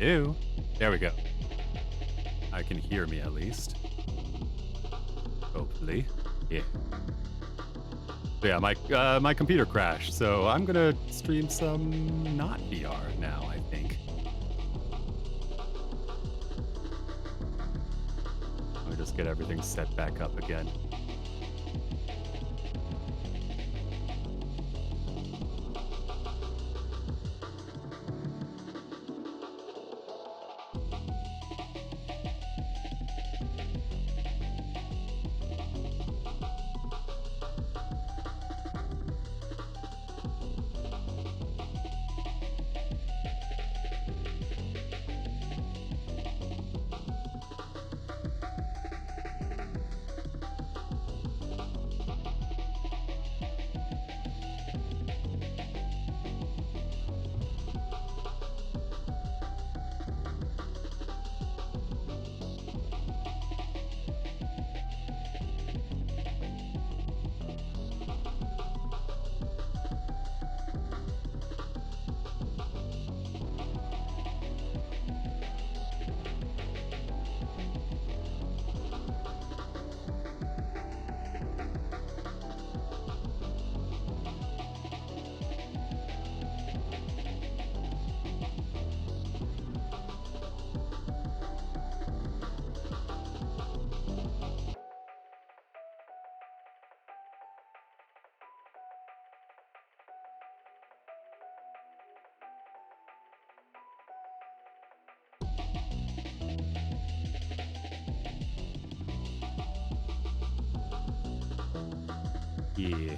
Ew. There we go. I can hear me at least. Hopefully. Yeah. So yeah, my computer crashed, so I'm gonna stream some not VR now, I think. Let me just get everything set back up again. Yeah.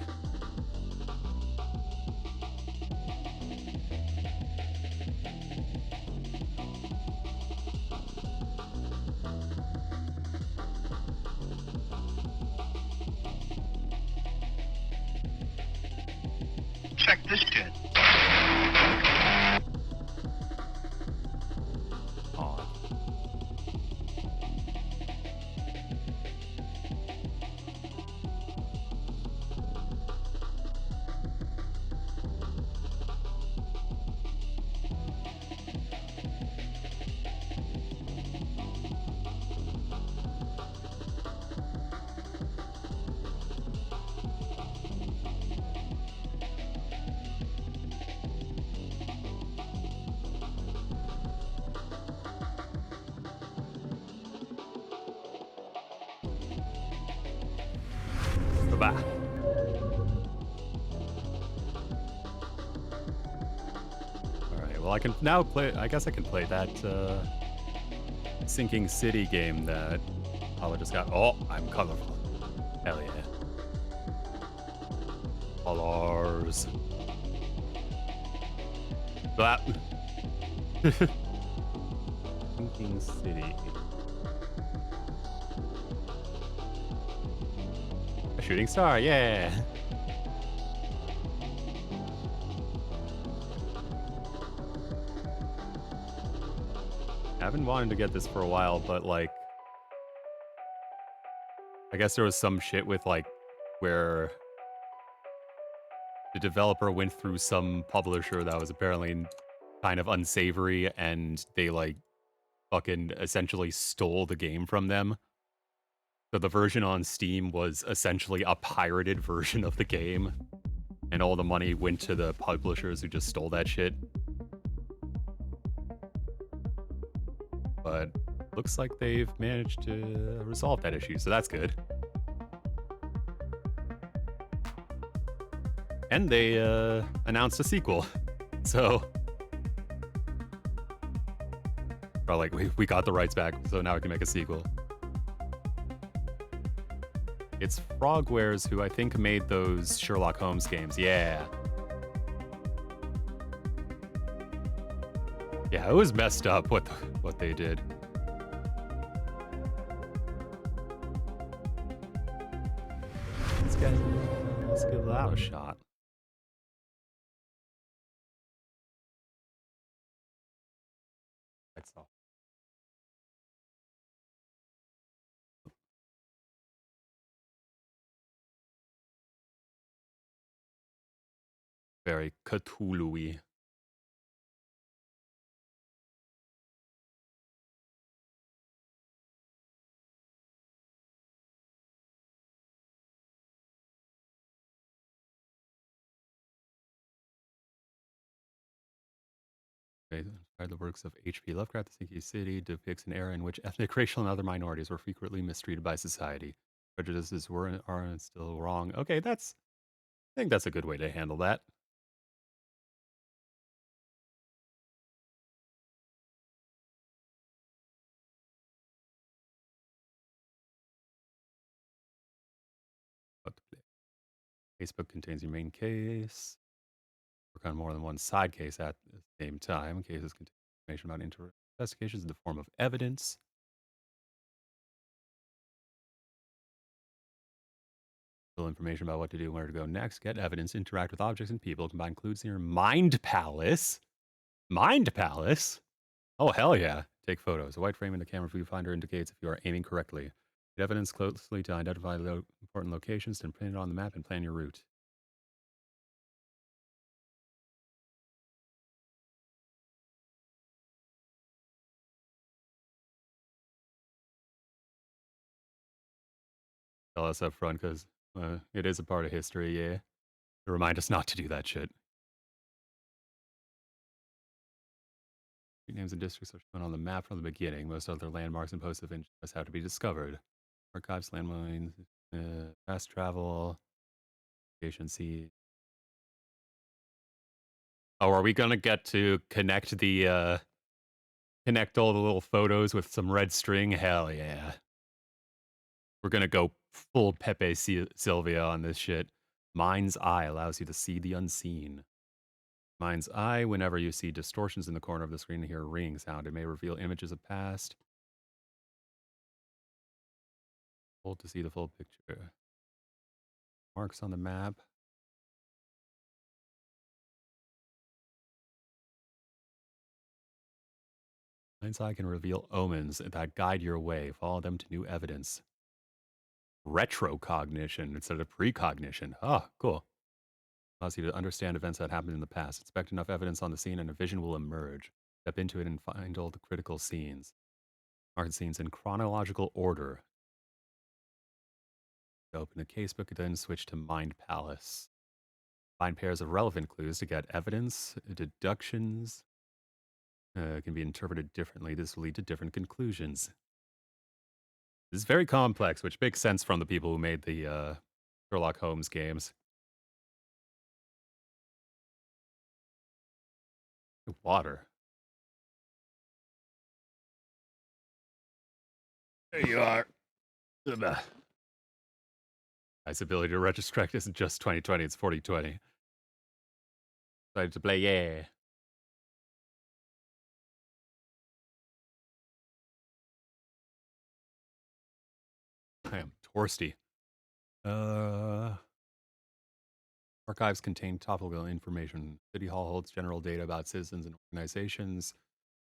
Check this shit. On. Bah. Alright, well I can now play, I guess I can play that Sinking City game that Paula just got. Oh, I'm colorful. Hell yeah. Colors. Blah. Sinking City. A shooting star, yeah. I've been wanting to get this for a while, but like, I guess there was some shit with like where the developer went through some publisher that was apparently kind of unsavory, and they like fucking essentially stole the game from them. So the version on Steam was essentially a pirated version of the game, and all the money went to the publishers who just stole that shit. But looks like they've managed to resolve that issue, so that's good. And they announced a sequel, so probably like we got the rights back, so now we can make a sequel. It's Frogwares, who I think made those Sherlock Holmes games. Yeah. Yeah, it was messed up what they did. Let's give that a shot. That's all. Very Cthulhu-y. Inspired the works of H.P. Lovecraft. The Sinky City depicts an era in which ethnic, racial, and other minorities were frequently mistreated by society. Prejudices were and are still wrong. Okay, I think that's a good way to handle that. What to play. Facebook contains your main case. Work on more than one side case at the same time. Cases contain information about investigations in the form of evidence. Full information about what to do and where to go next. Get evidence, interact with objects and people. Combine clues in your mind palace. Mind palace? Oh, hell yeah. Take photos. A white frame in the camera viewfinder indicates if you are aiming correctly. Get evidence closely to identify important locations, then print it on the map and plan your route. Tell us up front because it is a part of history, yeah. To remind us not to do that shit. Street names and districts are shown on the map from the beginning. Most other landmarks and posts of interest have to be discovered. Archives, landmines, fast travel, agency. Oh, are we gonna get to connect all the little photos with some red string? Hell yeah. We're gonna go full Pepe Sylvia on this shit. Mind's Eye allows you to see the unseen. Mind's Eye, whenever you see distortions in the corner of the screen and hear a ringing sound, it may reveal images of past. Hold to see the full picture. Marks on the map. Mind's Eye can reveal omens that guide your way. Follow them to new evidence. Retrocognition instead of precognition. Oh, cool. Allows you to understand events that happened in the past. Expect enough evidence on the scene and a vision will emerge. Step into it and find all the critical scenes. Mark scenes in chronological order. Open a casebook and then switch to Mind Palace. Find pairs of relevant clues to get evidence. Deductions can be interpreted differently. This will lead to different conclusions. This is very complex, which makes sense from the people who made the Sherlock Holmes games. Water. There you are. Ugh. Nice ability to retrospect isn't just 2020, it's 4020. Excited to play, yeah. I am torsty. Archives contain topical information. City Hall holds general data about citizens and organizations,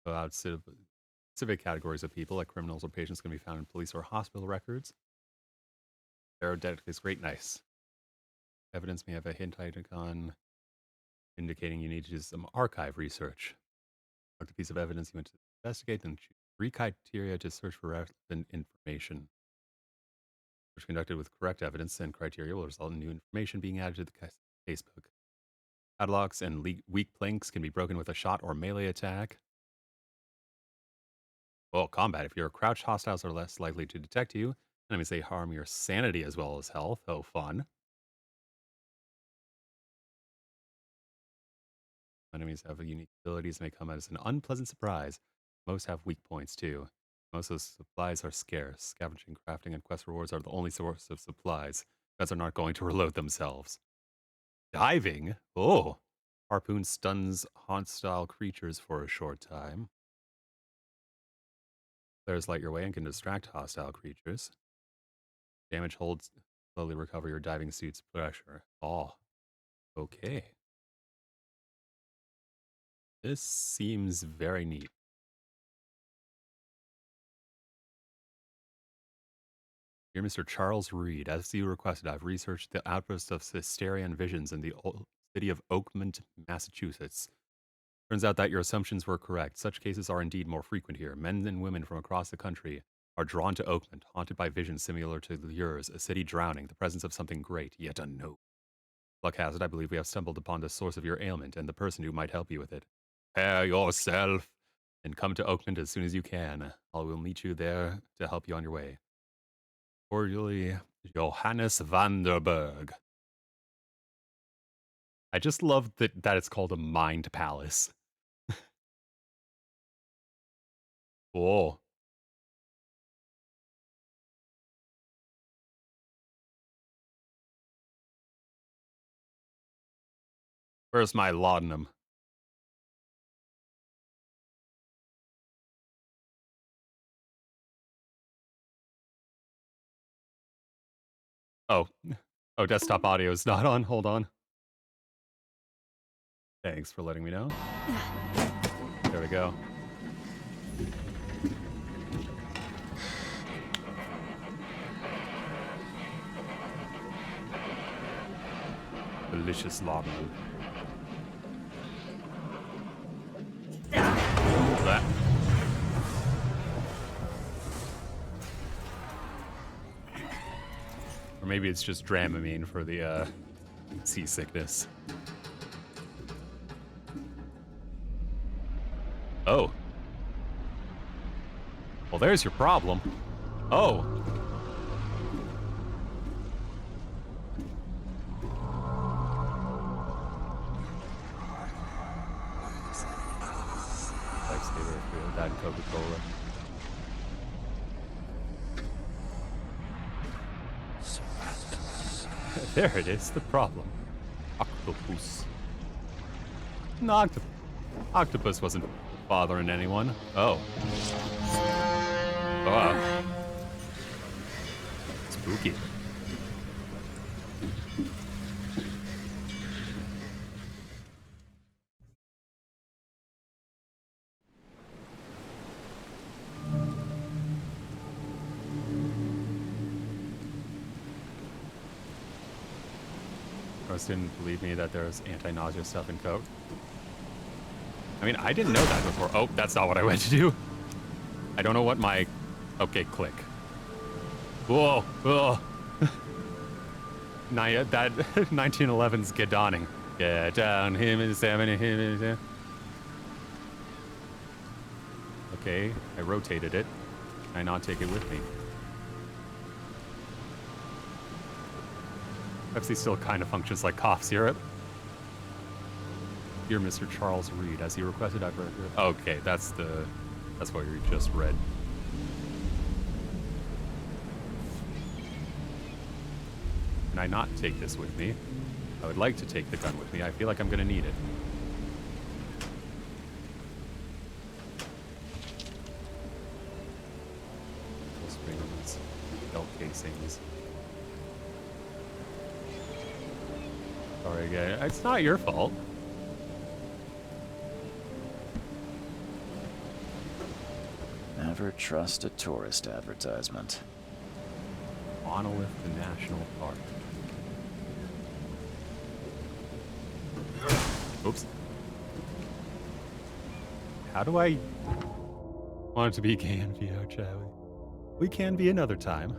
about specific categories of people, like criminals or patients, can be found in police or hospital records. Aerodetic is great, nice. Evidence may have a hint icon indicating you need to do some archive research. Select a piece of evidence you want to investigate, then choose 3 criteria to search for relevant information. Search conducted with correct evidence and criteria will result in new information being added to the casebook. Padlocks and weak planks can be broken with a shot or melee attack. Well, combat. If you're crouched, hostiles are less likely to detect you. Enemies they harm your sanity as well as health. Oh, fun. Enemies have unique abilities and may come as an unpleasant surprise. Most have weak points too. Most of the supplies are scarce. Scavenging, crafting, and quest rewards are the only source of supplies. Guys are not going to reload themselves. Diving? Oh. Harpoon stuns hostile creatures for a short time. Players light your way and can distract hostile creatures. Damage holds slowly recover your diving suit's pressure. Oh, okay. This seems very neat. Dear Mr. Charles Reed, as you requested, I've researched the outbursts of hysteria and visions in the city of Oakmont, Massachusetts. Turns out that your assumptions were correct. Such cases are indeed more frequent here. Men and women from across the country are drawn to Oakmont, haunted by visions similar to yours, a city drowning, the presence of something great, yet unknown. Luck has it, I believe we have stumbled upon the source of your ailment and the person who might help you with it. prepare yourself and come to Oakland as soon as you can. I will meet you there to help you on your way. Cordially, Johannes Vanderberg. I just love that it's called a mind palace. Cool. Where's my laudanum? Oh. Oh, desktop audio is not on. Hold on. Thanks for letting me know. There we go. Delicious laudanum. That. Or maybe it's just Dramamine for the seasickness. Oh. Well, there's your problem. Oh. Lifesaver for that and Coca-Cola. There it is, the problem. Octopus. No, octopus wasn't bothering anyone. Oh. Oh, wow. Spooky. Most didn't believe me that there's anti-nausea stuff in Coke. I mean, I didn't know that before. Oh, that's not what I went to do. I don't know what my... Okay, click. Whoa, whoa. That 1911's Get Dawning. Get down, him and salmon and him and salmon. Okay, I rotated it. Can I not take it with me? Pepsi still kind of functions like cough syrup. Dear Mr. Charles Reed, as he requested, I've read it. Okay, that's what you just read. Can I not take this with me? I would like to take the gun with me. I feel like I'm gonna need it. Springs, belt casings. Sorry again. It's not your fault. Never trust a tourist advertisement. Monolith the National Park. Oops. How do I want it to be KNVO, Charlie? We can be another time.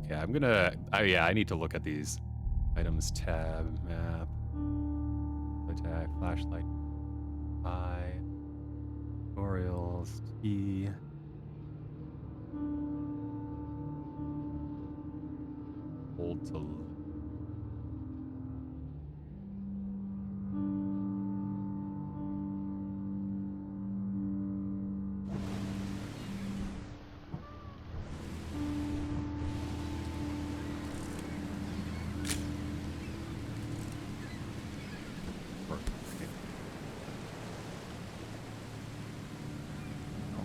Okay, I'm gonna... yeah, I need to look at these. Items tab, map, attack, flashlight, eye, tutorials, T. Hold to...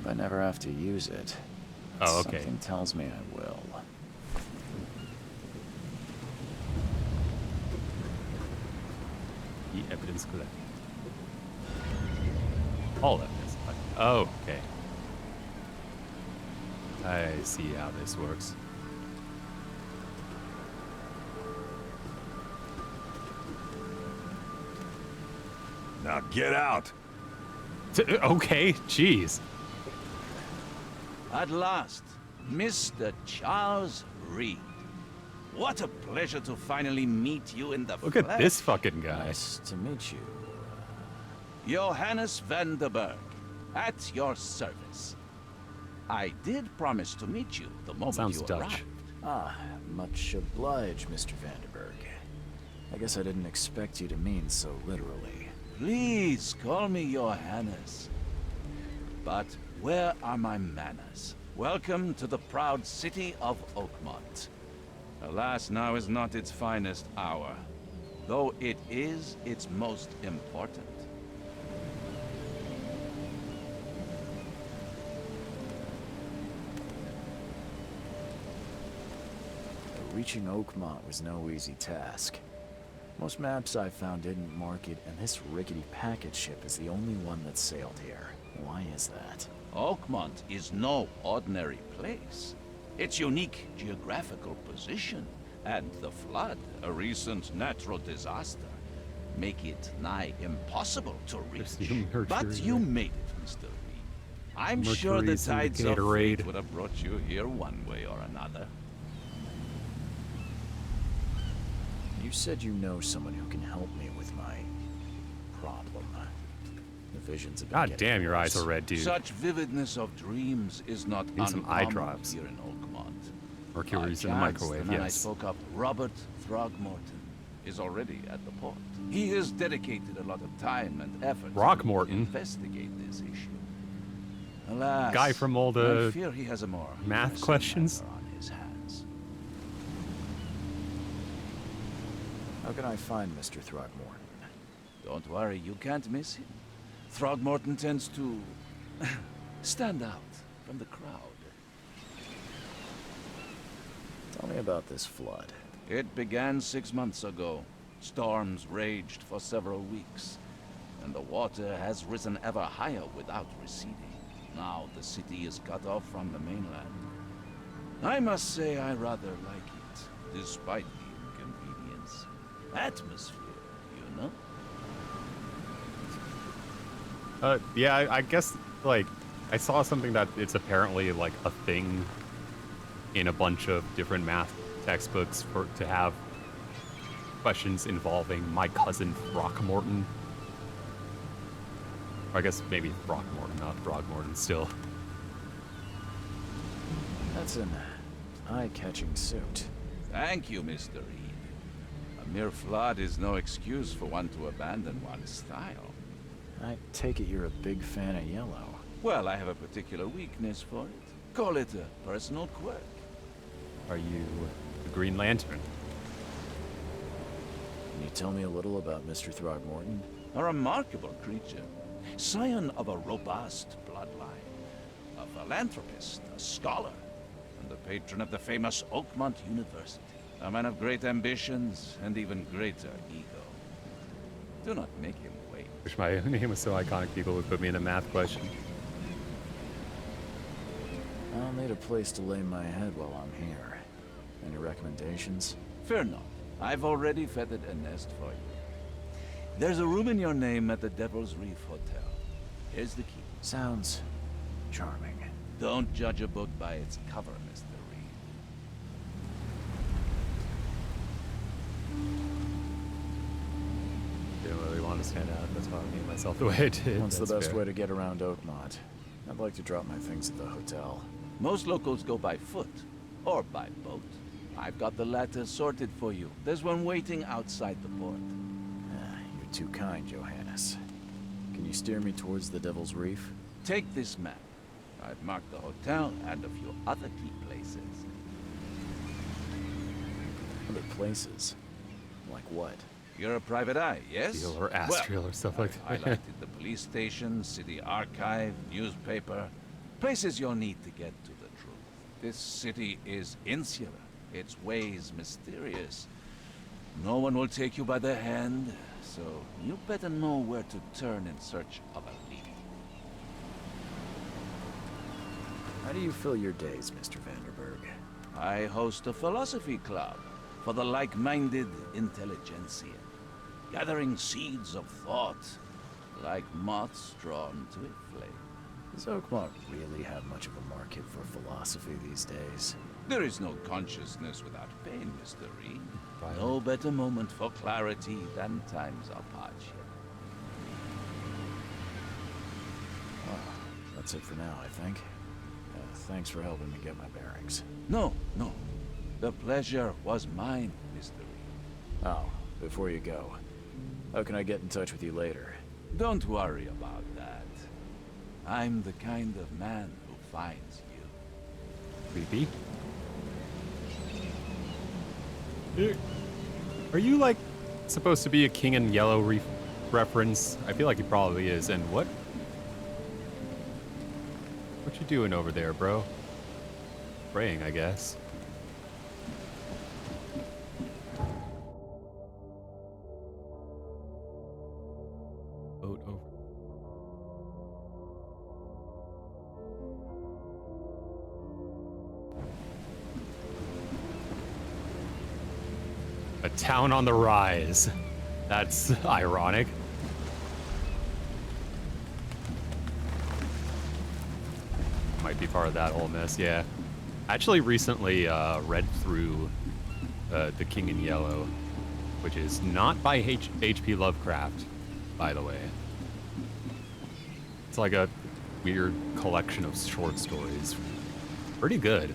I never have to use it. Oh, okay. Something tells me I will. The evidence collected. All evidence collected. Oh, okay. I see how this works. Now get out. Okay, jeez. At last, Mr. Charles Reed. What a pleasure to finally meet you in the Look at flesh. this fucking guy. Nice to meet you. Johannes van der Berg, at your service. I did promise to meet you the moment Sounds you Dutch. arrived. Ah, much obliged, Mr. Vanderberg. I guess I didn't expect you to mean so literally. Please call me Johannes. But where are my manners? Welcome to the proud city of Oakmont. Alas, now is not its finest hour, though it is its most important. Reaching Oakmont was no easy task. Most maps I found didn't mark it, and this rickety packet ship is the only one that sailed here. Why is that? Oakmont is no ordinary place. Its unique geographical position and the flood, a recent natural disaster, make it nigh impossible to reach. the Mercury, But you right? made it, Mr. Reed. I'm sure the Mercury's in the tides of Gatorade. fate would have brought you here one way or another. You said you know someone who can help me with my problem. The visions have been God getting damn, your eyes worse. are red, dude. Such vividness of dreams is not Need some eye uncommon drops. here in Oakmont. Mercury's By in the chance, microwave, the man I yes. spoke of, Robert Throgmorton, is already at the port. He has dedicated a lot of time and effort Throckmorton? to investigate this issue. Alas, Guy from all the I fear he has a more math pressing questions? matter on his hands. How can I find Mr. Throgmorton? Don't worry, you can't miss him. Throgmorton tends to stand out from the crowd. Tell me about this flood. It began 6 months ago. Storms raged for several weeks, and the water has risen ever higher without receding. Now the city is cut off from the mainland. I must say I rather like it, despite the inconvenience. Atmosphere, you know? Yeah, I guess, like, I saw something that it's apparently, like, a thing in a bunch of different math textbooks to have questions involving my cousin Throckmorton. Or I guess maybe Throckmorton, not Throgmorton still. That's an eye-catching suit. Thank you, Mr. Reed. A mere flood is no excuse for one to abandon one's style. I take it you're a big fan of yellow. Well, I have a particular weakness for it. Call it a personal quirk. Are you the Green Lantern? Can you tell me a little about Mr. Throgmorton? A remarkable creature. Scion of a robust bloodline. A philanthropist, a scholar, and the patron of the famous Oakmont University. A man of great ambitions and even greater ego. Do not make him wait. Wish my name was so iconic people would put me in a math question. I'll need a place to lay my head while I'm here. Any recommendations? Fear not. I've already feathered a nest for you. There's a room in your name at the Devil's Reef Hotel. Here's the key. Sounds charming. Don't judge a book by its cover, Mr. Reed. Didn't really want to stand out. That's why I made myself the way I did. What's the That's best fair. way to get around Oakmont? I'd like to drop my things at the hotel. Most locals go by foot or by boat. I've got the latter sorted for you. There's one waiting outside the port. You're too kind, Johannes. Can you steer me towards the Devil's Reef? Take this map. I've marked the hotel and a few other key places. Other places? Like what? You're a private eye, yes? Steel or astral or stuff like I that. highlighted the police station, city archive, newspaper. Places you'll need to get to the truth. This city is insular. Its ways mysterious. No one will take you by the hand, so you better know where to turn in search of a lead. How do you fill your days, Mr. Vanderberg? I host a philosophy club for the like-minded intelligentsia, gathering seeds of thought like moths drawn to a flame. Does Oakmont really have much of a market for philosophy these days? There is no consciousness without pain, Mr. Reed. Right. No better moment for clarity than times of hardship. That's it for now, I think. Thanks for helping me get my bearings. No, no. The pleasure was mine, Mr. Reed. Oh, before you go, how can I get in touch with you later? Don't worry about that. I'm the kind of man who finds you. Creepy. Are you like supposed to be a King in Yellow reference? I feel like he probably is. And what you doing over there, bro? Praying, I guess. Boat over. A town on the rise. That's ironic. Might be part of that whole mess, yeah. Actually recently read through The King in Yellow, which is not by H.P. Lovecraft, by the way. It's like a weird collection of short stories. Pretty good.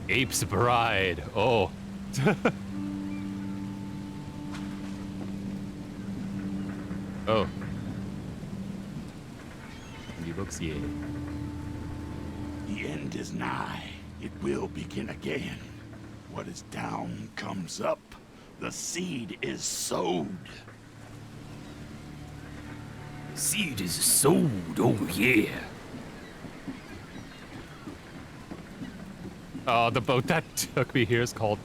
Ape's Bride. Oh. Oh. He looks, yeah. The end is nigh. It will begin again. What is down comes up. The seed is sowed. Seed is sowed, oh yeah. The boat that took me here is called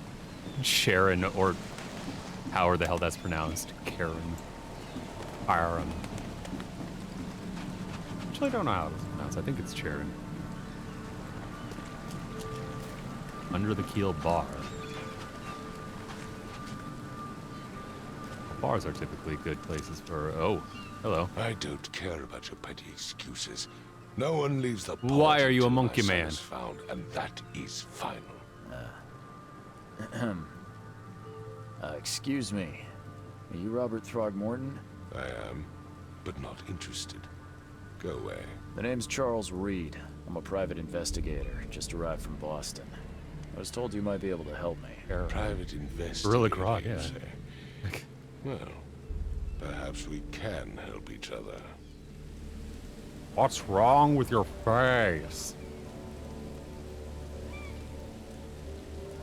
Sharon, or however the hell that's pronounced. Karen. Iron. Actually, I don't know how it's pronounced. I think it's Sharon. Under the keel bar. Bars are typically good places for. Oh, hello. I don't care about your petty excuses. No one leaves the party Why are you a till my monkey son man? is found, and that is final. Excuse me. Are you Robert Throgmorton? I am, but not interested. Go away. The name's Charles Reed. I'm a private investigator, just arrived from Boston. I was told you might be able to help me. Private investigator, Gorilla Grodd, you yeah. say? Well, perhaps we can help each other. What's wrong with your face?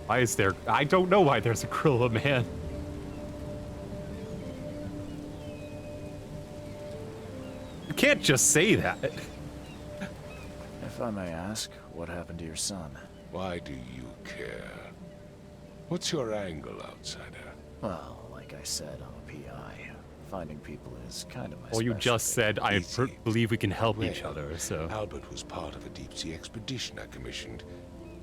Why is there? I don't know why there's a gorilla man. You can't just say that. If I may ask, what happened to your son? Why do you care? What's your angle, outsider? Well, like I said, I'm a PI. Finding people is kind of my Well, you just said I Easy. believe we can help each Well, other, so. Albert was part of a deep-sea expedition I commissioned.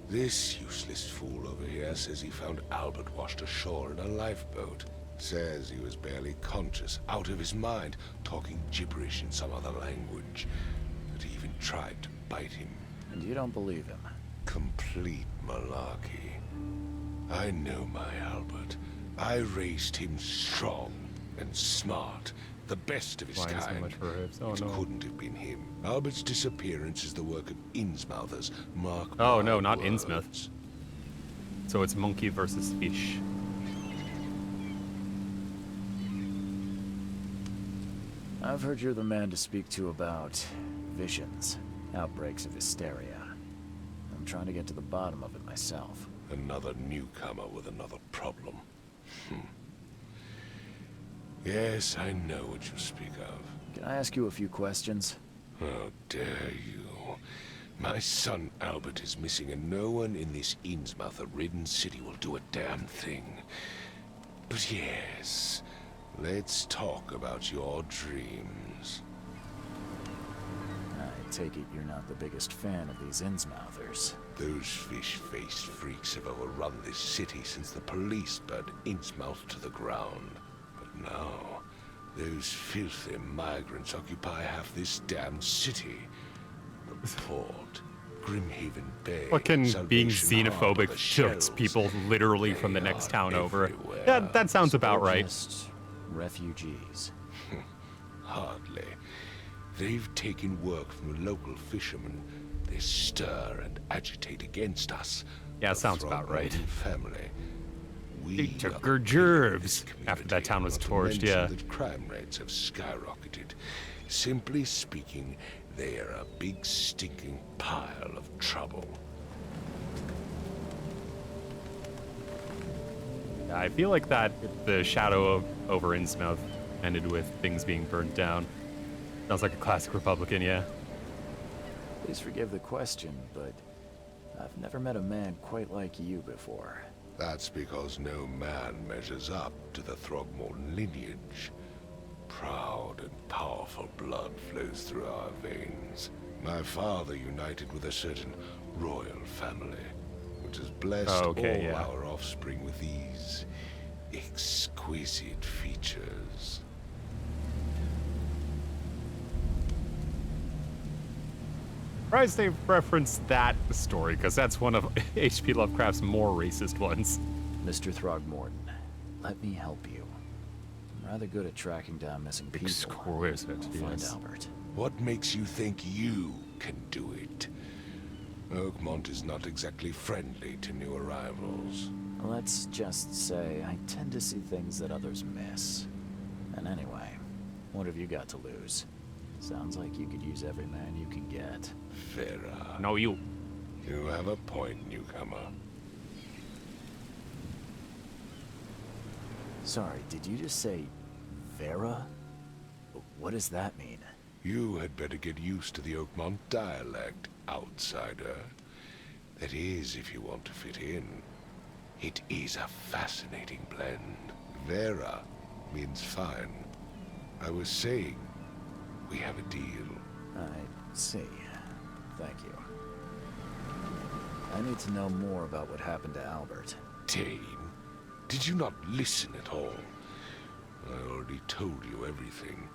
This useless fool over here says he found Albert washed ashore in a lifeboat. Says he was barely conscious, out of his mind, talking gibberish in some other language. That he even tried to bite him. And you don't believe him? Complete malarkey. I know my Albert. I raised him strong and smart, the best of his Flying so kind. much for hips. Oh, It no. couldn't have been him. Albert's disappearance is the work of Innsmouthers. Mark Oh, my no, not words. Innsmouth. So it's monkey versus fish. I've heard you're the man to speak to about visions, outbreaks of hysteria. I'm trying to get to the bottom of it myself. Another newcomer with another problem. Yes, I know what you speak of. Can I ask you a few questions? How dare you? My son Albert is missing, and no one in this Innsmouther-ridden city will do a damn thing. But yes, let's talk about your dreams. I take it you're not the biggest fan of these Innsmouthers. Those fish-faced freaks have overrun this city since the police burned Innsmouth to the ground. But now, Those filthy migrants occupy half this damned city. The port, Grimhaven Bay, Fucking being Salvation Harbor, xenophobic the towards shells, people literally they from the next are town over. everywhere. Yeah, that sounds about Or right. just refugees. Hardly. They've taken work from the local fishermen. They stir and agitate against us. Yeah, the sounds about right. Throckmorton family. They We took are her the king of this germs after that community, town was not to torched, mention yeah. that crime rates have skyrocketed. Simply speaking, they are a big stinking pile of trouble. I feel like that the shadow over Innsmouth ended with things being burnt down. Sounds like a classic Republican, yeah. Please forgive the question, but I've never met a man quite like you before. That's because no man measures up to the Throgmorton lineage. Proud and powerful blood flows through our veins. My father united with a certain royal family, which has blessed all our offspring with these exquisite features. Surprised they referenced that story, because that's one of H.P. Lovecraft's more racist ones. Mr. Throgmorton, let me help you. I'm rather good at tracking down missing people. Exquisite, I'll find yes. Albert. What makes you think you can do it? Oakmont is not exactly friendly to new arrivals. Let's just say I tend to see things that others miss. And anyway, what have you got to lose? Sounds like you could use every man you can get. Vera. No, you. You have a point, newcomer. Sorry, did you just say Vera? What does that mean? You had better get used to the Oakmont dialect, outsider. That is, if you want to fit in. It is a fascinating blend. Vera means fine. I was saying, we have a deal. I see. Thank you. I need to know more about what happened to Albert. Dane, did you not listen at all? I already told you everything.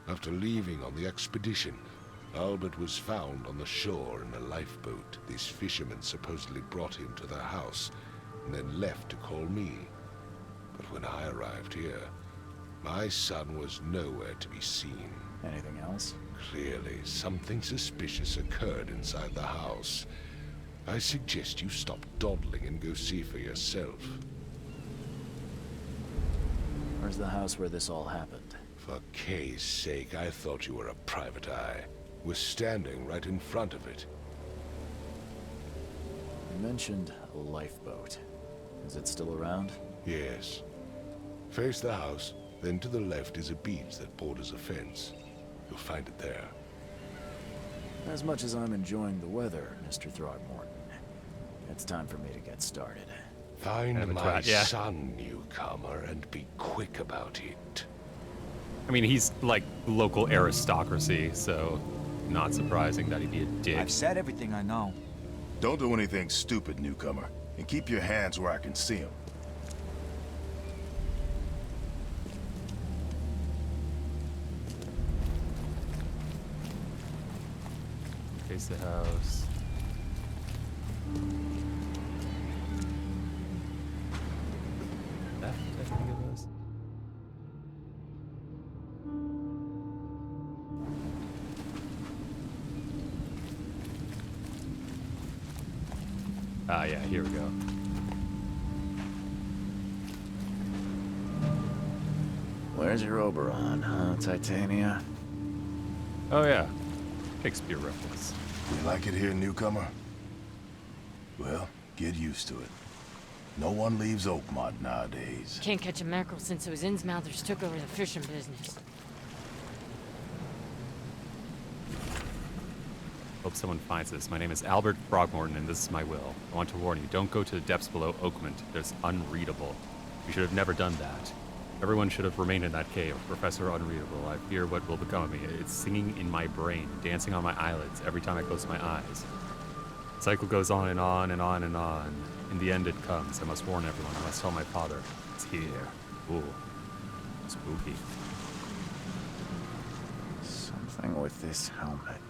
After leaving on the expedition, Albert was found on the shore in a lifeboat. These fishermen supposedly brought him to their house, and then left to call me. But when I arrived here, my son was nowhere to be seen. Anything else? Clearly, something suspicious occurred inside the house. I suggest you stop dawdling and go see for yourself. Where's the house where this all happened? For Kay's sake, I thought you were a private eye. We're standing right in front of it. You mentioned a lifeboat. Is it still around? Yes. Face the house, then to the left is a beach that borders a fence. You'll find it there. As much as I'm enjoying the weather, Mr. Throgmorton, it's time for me to get started. Find Kind of a my twat, yeah. son, newcomer, and be quick about it. I mean, he's like local aristocracy, so not surprising that he'd be a dick. I've said everything I know. Don't do anything stupid, newcomer, and keep your hands where I can see them. Face the house. Left, I think it was. Ah, yeah, here we go. Where's your Oberon, huh, Titania? Oh, yeah. Shakespeare reference. You like it here, newcomer? Well, get used to it. No one leaves Oakmont nowadays. Can't catch a mackerel since those Innsmouthers took over the fishing business. Hope someone finds this. My name is Albert Throgmorton, and this is my will. I want to warn you, don't go to the depths below Oakmont. There's unreadable. You should have never done that. Everyone should have remained in that cave. Professor Unreadable. I fear what will become of me. It's singing in my brain, dancing on my eyelids every time I close my eyes. The cycle goes on and on and on and on. In the end, it comes. I must warn everyone. I must tell my father. It's here. Ooh. Spooky. Something with this helmet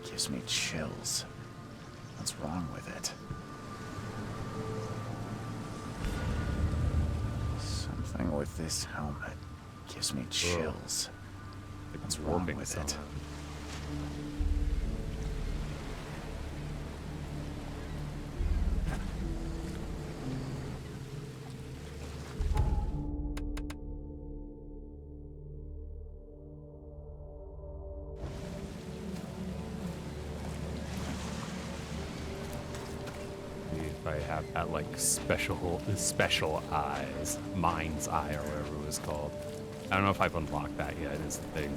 gives me chills. What's wrong with it? Something with this helmet gives me chills. What's wrong with it? If I have that like special eyes, mind's eye or whatever it was called. I don't know if I've unlocked that yet, is the thing.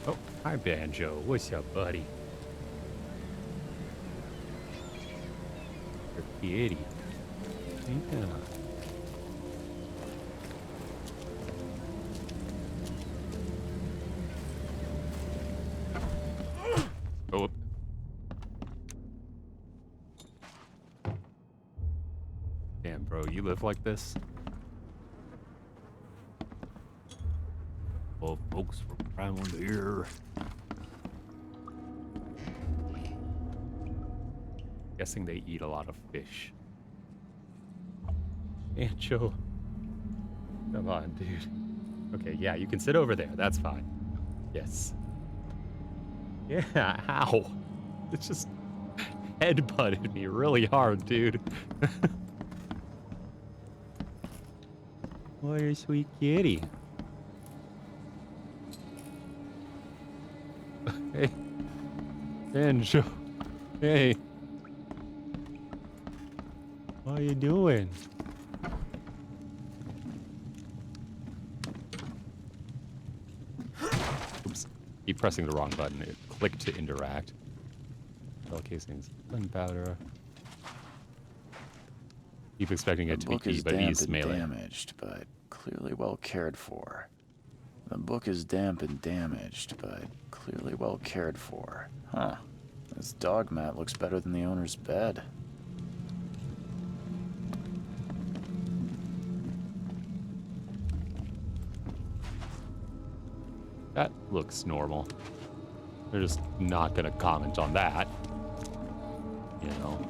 Oh, hi Banjo. What's up, buddy? Your kitty. Yeah. Oh. Damn, bro, you live like this? Well, folks from around here. Guessing they eat a lot of fish. Ancho. Come on, dude. Okay, yeah, you can sit over there. That's fine. Yes. Yeah, ow. It just headbutted me really hard, dude. What a sweet kitty. Hey. Banjo. Hey. What are you doing? Oops. Keep pressing the wrong button. It clicked to interact. Shell casings. Gunpowder. Keep expecting it to be key, but he's melee. Damaged, but clearly well cared for. The book is damp and damaged, but clearly well cared for. Huh. This dog mat looks better than the owner's bed. That looks normal. They're just not gonna comment on that. You know.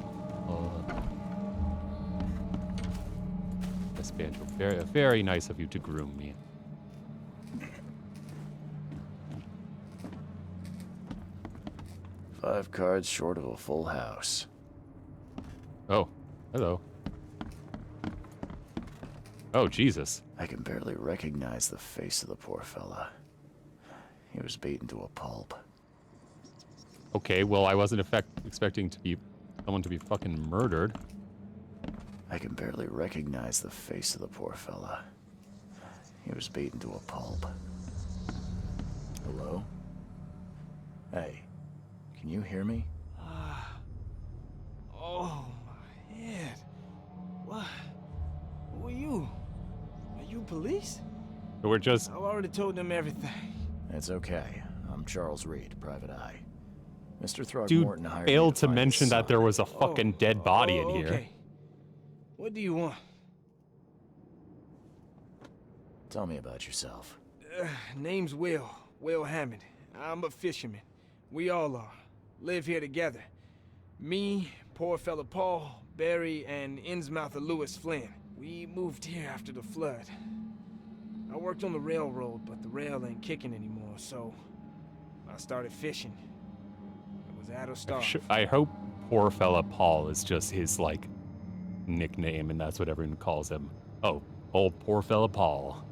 Yes, Banjo. Very, very nice of you to groom me. 5 cards short of a full house. Oh, hello. Oh, Jesus. I can barely recognize the face of the poor fella. He was beaten to a pulp. Okay, well, I wasn't expecting someone to be fucking murdered. I can barely recognize the face of the poor fella. He was beaten to a pulp. Hello? Hey, can you hear me? Oh, my head. What? Who are you? Are you police? So we're just... I've already told them everything. It's okay. I'm Charles Reed, Private Eye. Mr. Throgmorton Dude hired me failed to find his mention that son. there was a fucking dead body in here. Okay. What do you want? Tell me about yourself. Name's Will Hammond. I'm a fisherman. We all are. Live here together. Me, poor fella Paul, Barry, and Innsmouther Lewis Flynn. We moved here after the flood. I worked on the railroad, but the rail ain't kicking anymore, so I started fishing. It was out of start. I hope poor fella Paul is just his, like, nickname, and that's what everyone calls him. Oh, old poor fella Paul.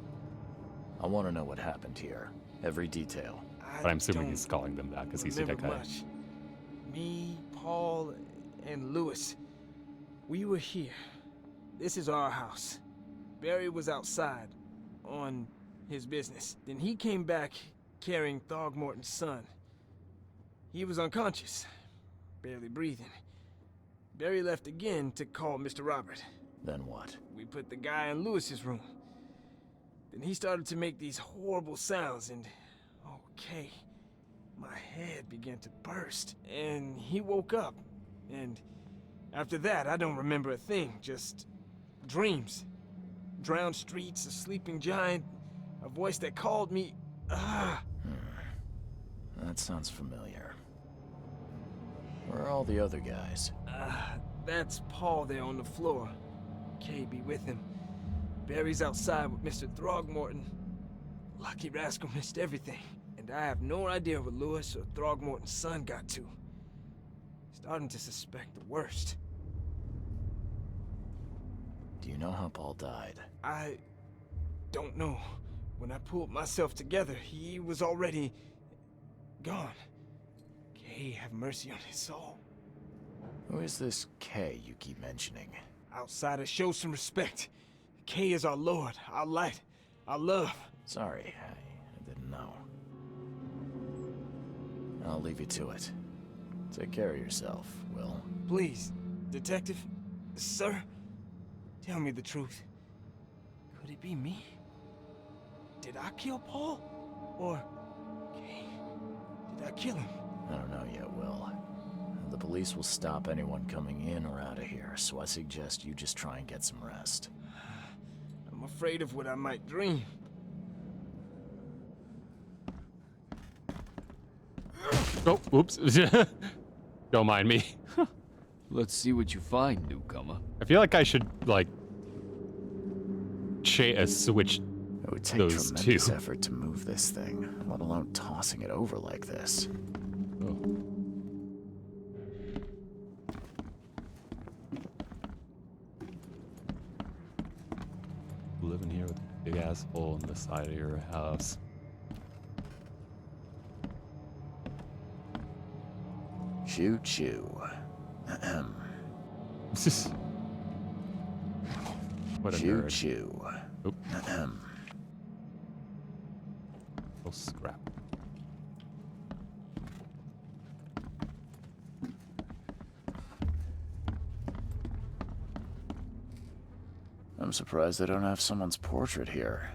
I want to know what happened here. Every detail. But I'm assuming he's calling them that because he's a Remember guy. much. Me, Paul, and Lewis. We were here. This is our house. Barry was outside on his business. Then he came back carrying Throgmorton's son. He was unconscious, barely breathing. Barry left again to call Mr. Robert. Then what? We put the guy in Lewis's room. Then he started to make these horrible sounds and... okay, my head began to burst. And he woke up. And after that, I don't remember a thing, just dreams. drowned streets, a sleeping giant, a voice that called me. Ah. That sounds familiar. Where are all the other guys? That's Paul there on the floor. Kay be with him. Barry's outside with Mr. Throgmorton. Lucky rascal missed everything, and I have no idea what Lewis or Throgmorton's son got to. Starting to suspect the worst. Do you know how Paul died? I don't know. When I pulled myself together, he was already gone. Kay have mercy on his soul. Who is this Kay you keep mentioning? Outsiders, show some respect. Kay is our lord, our light, our love. Sorry, I didn't know. I'll leave you to it. Take care of yourself, Will. Please, detective, sir, tell me the truth. Could it be me? Did I kill Paul? Or Kay? Did I kill him? I don't know yet, Will. The police will stop anyone coming in or out of here, so I suggest you just try and get some rest. I'm afraid of what I might dream. Oh, oops. Don't mind me. Let's see what you find, newcomer. I feel like I should, like, switch It would take those tremendous two. effort to move this thing, let alone tossing it over like this. Oh. Living here with a big ass hole in the side of your house. Choo choo. What a Choo nerd. choo. Oop. Oh, scrap. I'm surprised they don't have someone's portrait here.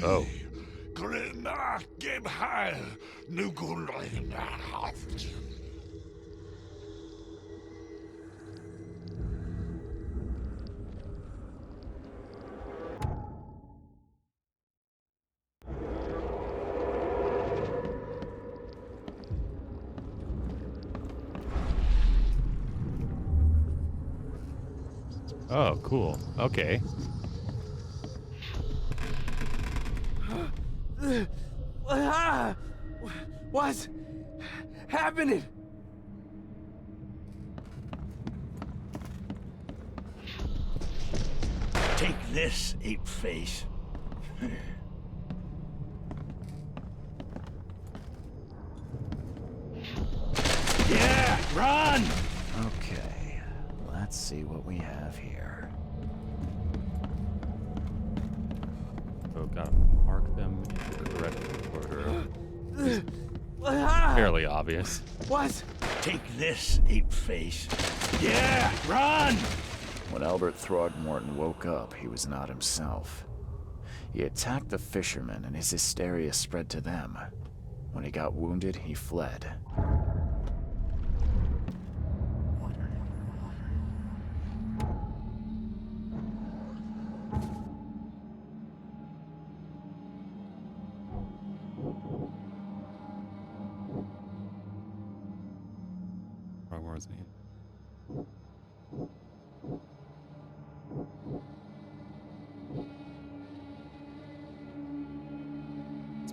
Oh. Oh, cool. Okay. What's happening? Take this, ape face. Yeah, run! Okay, let's see what we have here. So gotta mark them in the correct order. Fairly obvious. What? Take this, ape face. Yeah, run! When Albert Throgmorton woke up, he was not himself. He attacked the fishermen, and his hysteria spread to them. When he got wounded, he fled. Wrong word's name.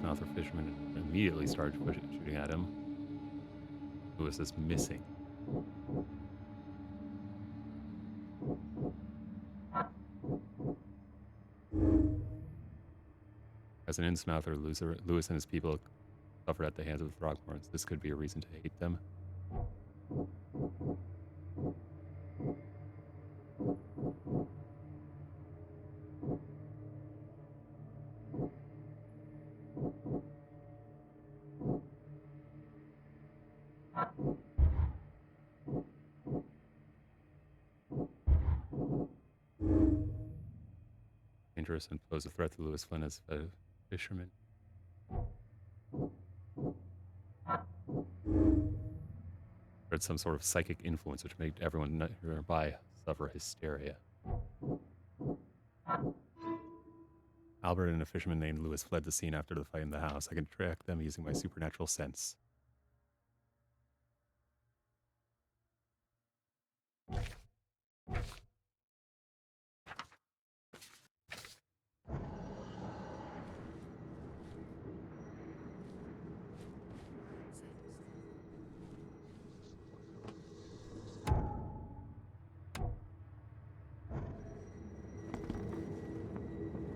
Mouth or fisherman immediately started shooting at him. Lewis is missing. As an Innsmouther, Lewis and his people suffered at the hands of the Throgmortons. This could be a reason to hate them. dangerous and pose a threat to Lewis Flynn as a fisherman. Spread some sort of psychic influence which made everyone nearby suffer hysteria. Albert and a fisherman named Lewis fled the scene after the fight in the house. I can track them using my supernatural sense.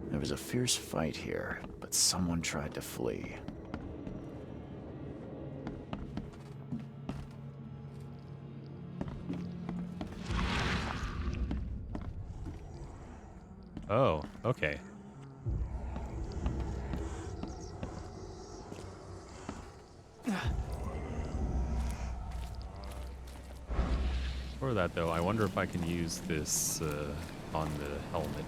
There was a fierce fight here, but someone tried to flee. Oh, okay. For that, though, I wonder if I can use this on the helmet.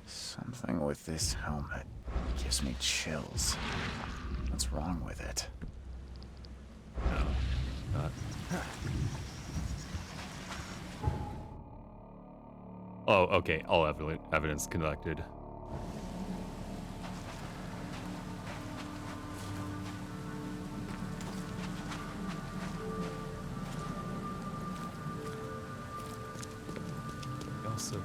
Something with this helmet gives me chills. What's wrong with it? No, not. Oh, okay. All evidence collected. Also.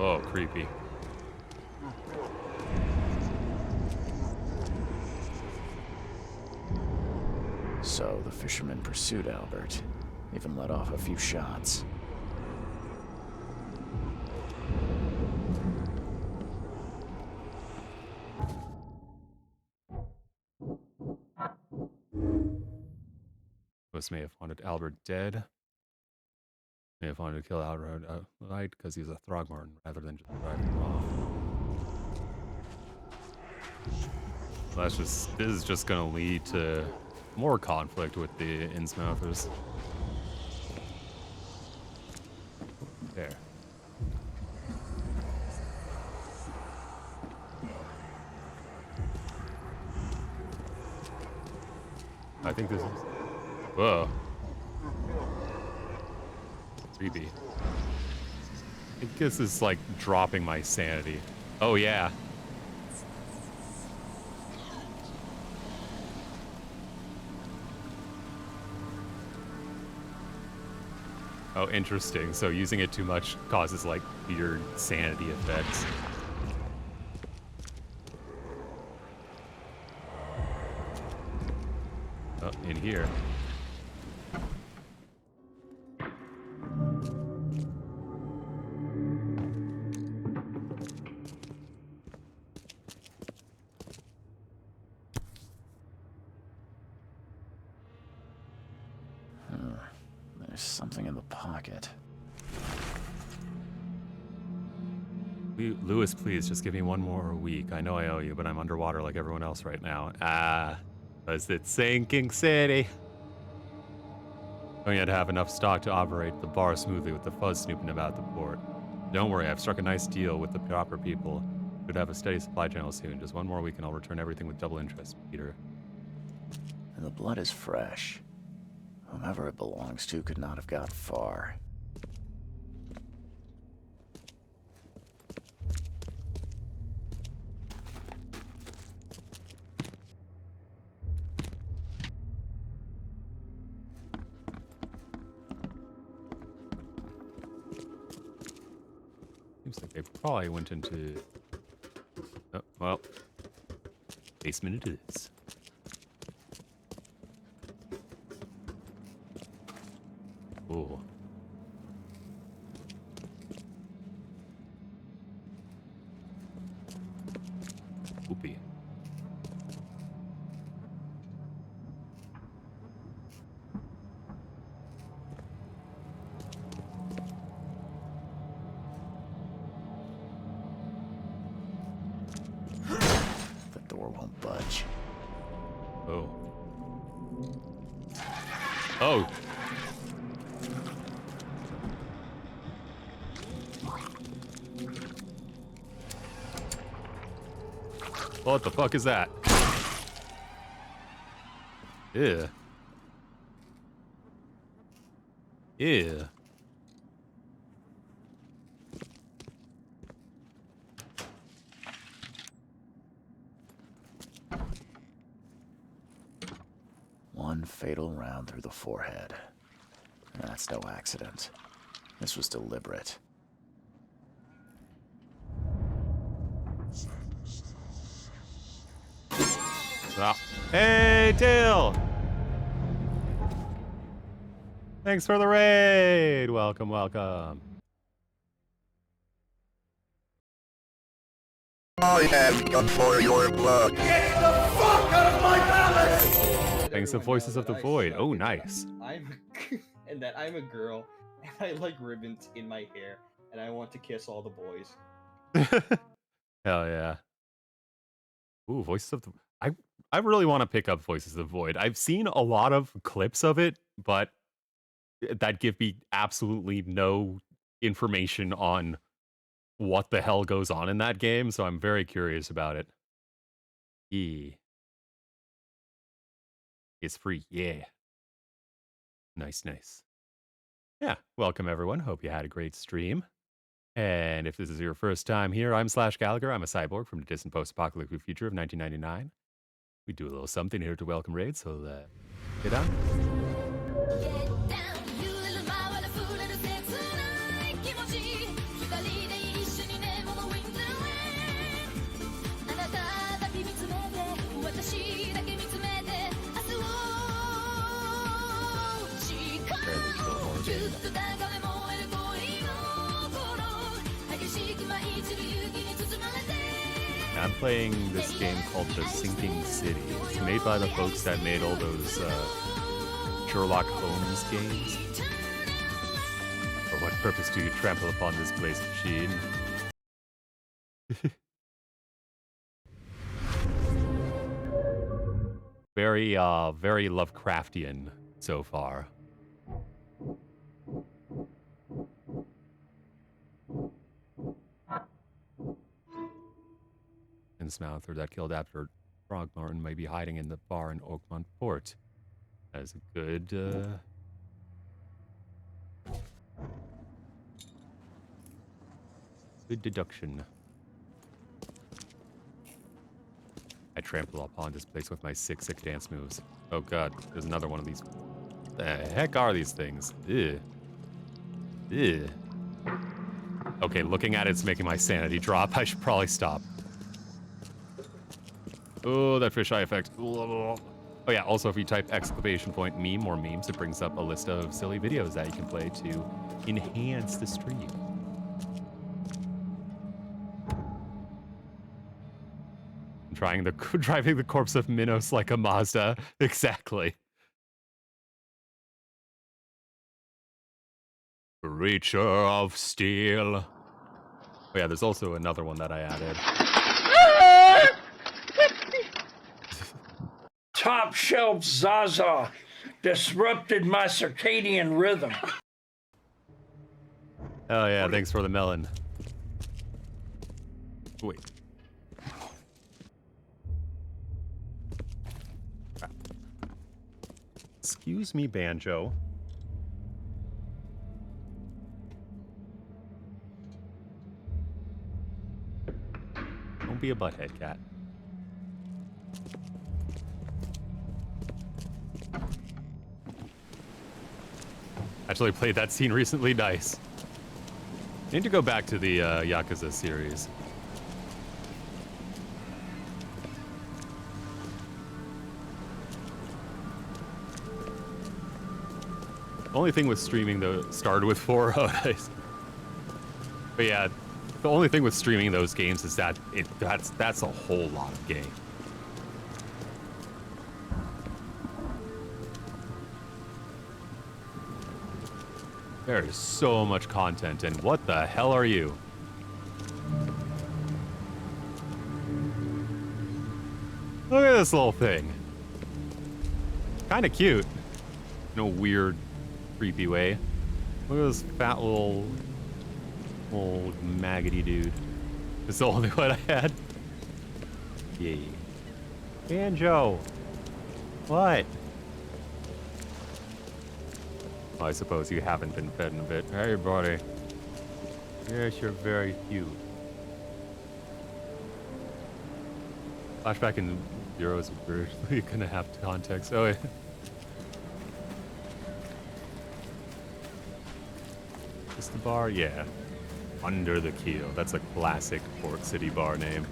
Oh, creepy. So the fisherman pursued Albert, even let off a few shots. Lewis may have wanted Albert dead. May have wanted to kill Albert outright because he's a Throgmorton rather than just driving him off. Well, this is just going to lead to more conflict with the Innsmouthers. There. I think this is... Whoa. Creepy. I think this is like dropping my sanity. Oh yeah. Oh, interesting. So using it too much causes like weird sanity effects. Oh, in here. There's something in the pocket. Lewis, please, just give me one more week. I know I owe you, but I'm underwater like everyone else right now. Was it sinking city? Don't yet have enough stock to operate the bar smoothly with the fuzz snooping about the port. Don't worry, I've struck a nice deal with the proper people. Should have a steady supply channel soon. Just one more week and I'll return everything with double interest, Peter. And the blood is fresh. Whomever it belongs to could not have got far. Looks like they probably went into... Oh, well. Basement it is. Ooh. Oopie. The door won't budge. Oh. Oh. What the fuck is that? Ew. Ew. One fatal round through the forehead. That's no accident. This was deliberate. Ah. Hey, Till! Thanks for the raid! Welcome, welcome. I have come for your blood. Get the fuck out of my palace! Thanks to Voices of the Void. Oh, nice. And that I'm a girl, and I like ribbons in my hair, and I want to kiss all the boys. Hell yeah. Ooh, Voices of the... I really want to pick up Voices of the Void. I've seen a lot of clips of it, but that give me absolutely no information on what the hell goes on in that game, so I'm very curious about it. Yeah. It's free, yeah. Nice, nice. Yeah, welcome everyone. Hope you had a great stream. And if this is your first time here, I'm Slash Gallagher. I'm a cyborg from the distant post-apocalyptic future of 1999. We do a little something here to welcome raids, so get on. I'm playing this game called The Sinking City. It's made by the folks that made all those Sherlock Holmes games. For what purpose do you trample upon this place, machine? Very Lovecraftian so far. Innsmouther that killed after Frogmorton may be hiding in the bar in Oakmont Port. That is a good, good deduction. I trample upon this place with my sick dance moves. Oh god, there's another one of these. What the heck are these things? Ew. Ew. Okay, looking at it's making my sanity drop. I should probably stop. Oh, that fisheye effect. Oh yeah, also if you type !meme or memes, it brings up a list of silly videos that you can play to enhance the stream. Driving the corpse of Minos like a Mazda. Exactly. Creature of steel. Oh yeah, there's also another one that I added. Top shelf Zaza disrupted my circadian rhythm. Oh yeah, thanks for the melon. Wait. Crap. Excuse me, Banjo. Don't be a butthead, cat. Actually played that scene recently. Nice. Need to go back to the Yakuza series. The only thing with streaming though started with 4. Oh, nice. But yeah, the only thing with streaming those games is that that's a whole lot of game. There is so much content, and what the hell are you? Look at this little thing. Kind of cute. In a weird, creepy way. Look at this fat little maggoty dude. It's the only one I had. Yay. Banjo. What? Well, I suppose you haven't been fed in a bit. Hey, buddy. Yes, you're very cute. Flashback in Zero is really gonna have context. Oh, yeah. Is the bar? Yeah. Under the Keel. That's a classic Port City bar name.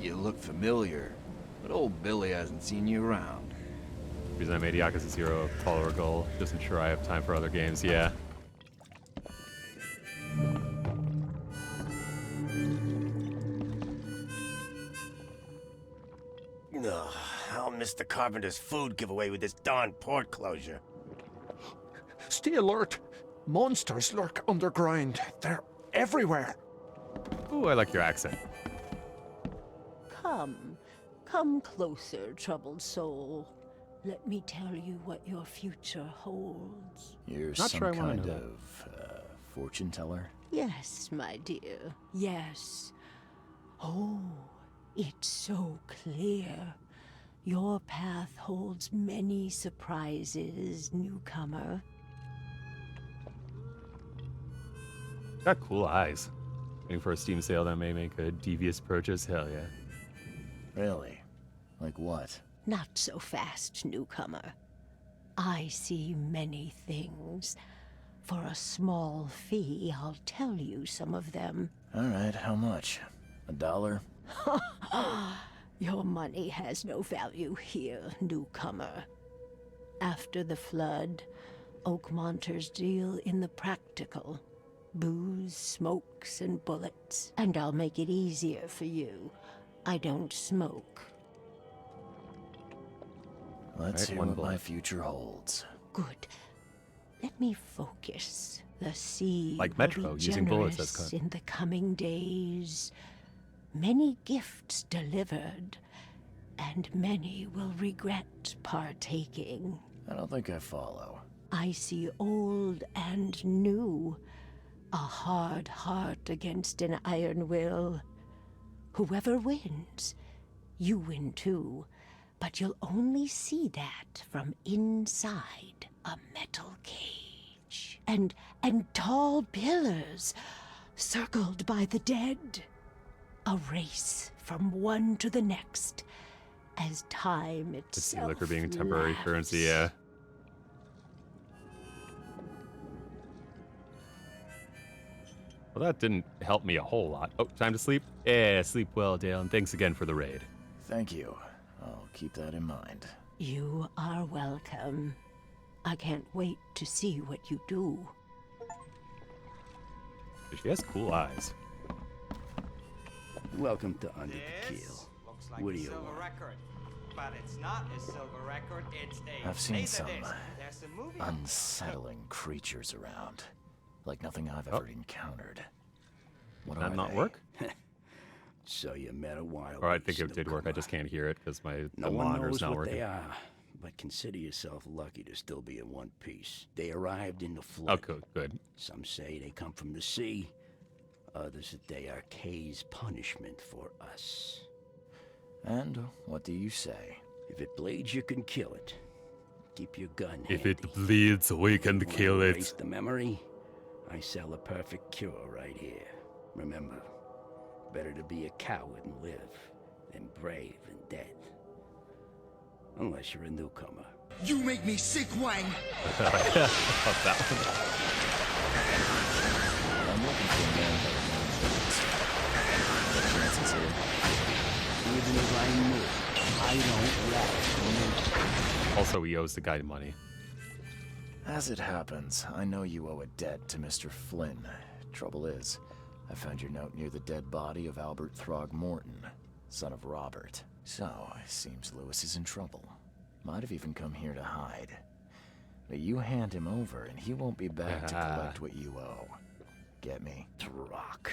You look familiar, but old Billy hasn't seen you around. The reason I made Yakuza 0 a follower goal, just ensure I have time for other games, yeah. Ugh, I'll miss the Carpenter's food giveaway with this darn port closure. Stay alert. Monsters lurk underground. They're everywhere. Ooh, I like your accent. Come closer, troubled soul. Let me tell you what your future holds. You're Not some sure I wanna kind know of fortune teller? Yes, my dear, yes. Oh, it's so clear. Your path holds many surprises, newcomer. Got cool eyes. Waiting for a Steam sale that may make a devious purchase. Hell yeah. Really? Like what? Not so fast, newcomer. I see many things. For a small fee, I'll tell you some of them. All right, how much? $1? Your money has no value here, newcomer. After the flood, Oakmonters deal in the practical. Booze, smokes, and bullets. And I'll make it easier for you. I don't smoke. Let's Right, hear what bullet. my future holds. Good. Let me focus. The sea Like will Metro, be using bullets as generous cut. in the coming days. Many gifts delivered, and many will regret partaking. I don't think I follow. I see old and new. A hard heart against an iron will. Whoever wins, you win too. But you'll only see that from inside a metal cage. And tall pillars, circled by the dead. A race from one to the next, as time The sea itself liquor being temporary laughs. currency, yeah. Well, that didn't help me a whole lot. Oh, time to sleep? Yeah, sleep well, Dale, and thanks again for the raid. Thank you. I'll keep that in mind. You are welcome. I can't wait to see what you do. She has cool eyes. Welcome to Under the Keel. Looks like What do a you silver want? record. But it's not a silver record, it's a I've seen some laserdisc. There's a movie. unsettling creatures around. Like nothing I've ever encountered. What Did that are not they? work? So you met a wild Or I think beast, it did work. I just can't hear it because No the one monitor's knows not what working. they are, but consider yourself lucky to still be in one piece. They arrived in the flood. Oh, good, good. Some say they come from the sea. Others that they are Kay's punishment for us. And what do you say? If it bleeds, you can kill it. Keep your gun If handy. it bleeds, we can Wanna kill erase it. the memory? I sell a perfect cure right here. Remember, better to be a coward and live than brave and dead. Unless you're a newcomer. You make me sick, Wang. That one. I'm looking for a man by the name of Lewis. What chances here? Even if I knew, I don't rat. Also, he owes the guy money. As it happens, I know you owe a debt to Mr. Flynn. Trouble is, I found your note near the dead body of Albert Throgmorton, son of Robert. So, it seems Lewis is in trouble. Might have even come here to hide. But you hand him over, and he won't be back to collect what you owe. Get me? Rock.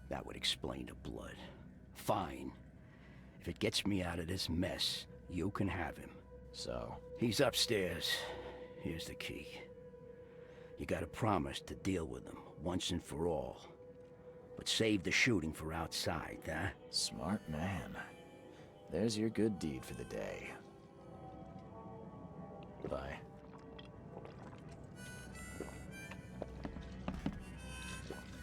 That would explain the blood. Fine. If it gets me out of this mess, you can have him. So? He's upstairs. Here's the key. You gotta promise to deal with him, once and for all. But save the shooting for outside, huh? Smart man. There's your good deed for the day. Bye.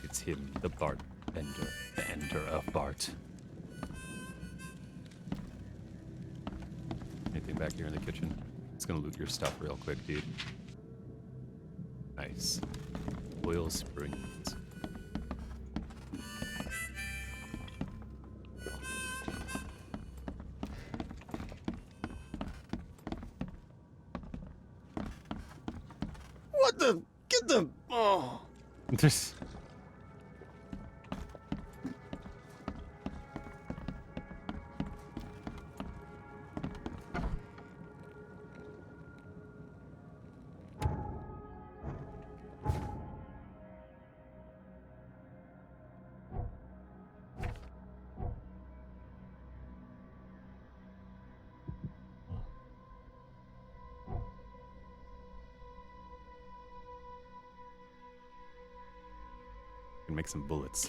It's him, the bartender, the ender of Bart. Anything back here in the kitchen? It's gonna loot your stuff real quick, dude. Nice. Oil springs. What the? Get the. Oh. This. Can make some bullets.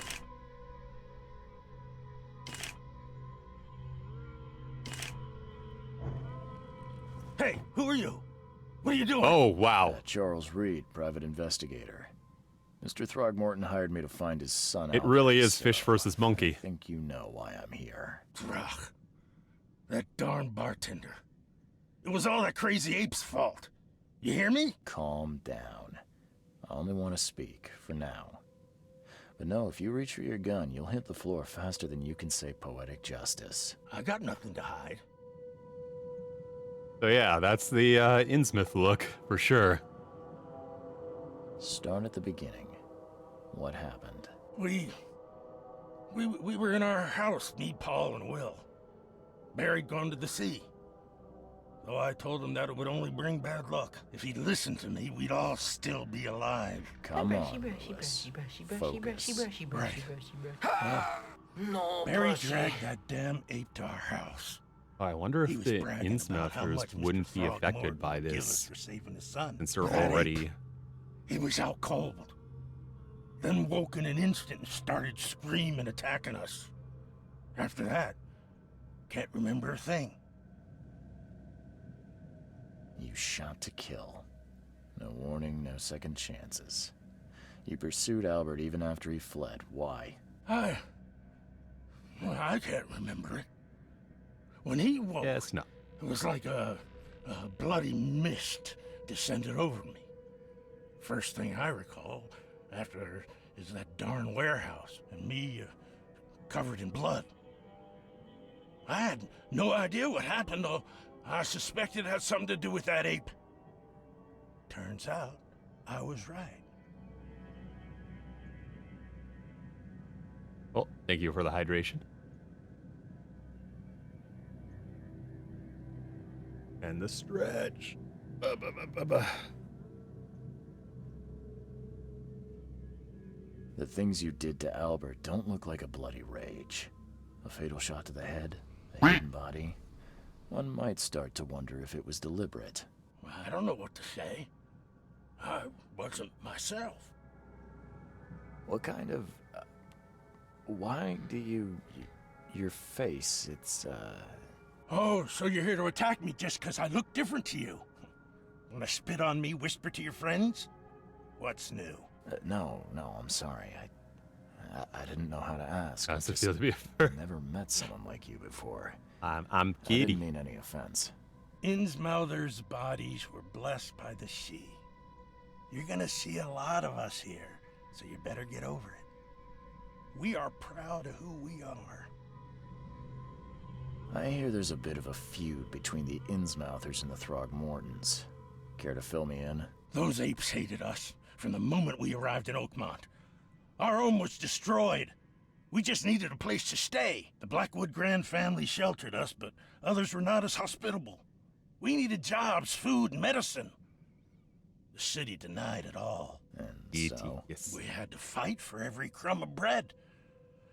Hey, who are you? What are you doing? Oh, wow. Charles Reed, private investigator. Mr. Throgmorton hired me to find his son. It really is fish versus monkey. I think you know why I'm here. Throg. That darn bartender. It was all that crazy ape's fault. You hear me? Calm down. I only want to speak, for now. But no, if you reach for your gun, you'll hit the floor faster than you can say poetic justice. I got nothing to hide. So yeah, that's the Innsmouth look, for sure. Start at the beginning. What happened? We were in our house, me, Paul, and Will. Barry'd gone to the sea. Though I told him that it would only bring bad luck. If he'd listened to me, we'd all still be alive. Come on, Lewis. Focus. No, Barry dragged that damn ape to our house. Oh, I wonder He if was the bragging about how Innsmouthers much Mr. wouldn't be affected Throgmorton by would give us this, for saving his son. since they're That already... ape, he was out cold. Then woke in an instant and started screaming, attacking us. After that, can't remember a thing. You shot to kill. No warning, no second chances. You pursued Albert even after he fled. Why? I can't remember it. When he woke, Yes, no. it was like a bloody mist descended over me. First thing I recall after is that darn warehouse and me covered in blood. I had no idea what happened, though. I suspected it had something to do with that ape. Turns out, I was right. Oh, thank you for the hydration. And the stretch. The things you did to Albert don't look like a bloody rage. A fatal shot to the head, a hidden body. One might start to wonder if it was deliberate. I don't know what to say. I wasn't myself. What kind of... why do you... your face, it's, Oh, so you're here to attack me just because I look different to you? Want to spit on me, whisper to your friends? What's new? No, I'm sorry. I didn't know how to ask. How's it feel to be a I've never met someone like you before. I'm I kidding. didn't mean any offense. Innsmouther's bodies were blessed by the sea. You're gonna see a lot of us here, so you better get over it. We are proud of who we are. I hear there's a bit of a feud between the Innsmouthers and the Throgmortons. Care to fill me in? Those apes hated us from the moment we arrived in Oakmont. Our home was destroyed. We just needed a place to stay. The Blackwood Grand family sheltered us, but others were not as hospitable. We needed jobs, food, and medicine. The city denied it all. And so? We had to fight for every crumb of bread.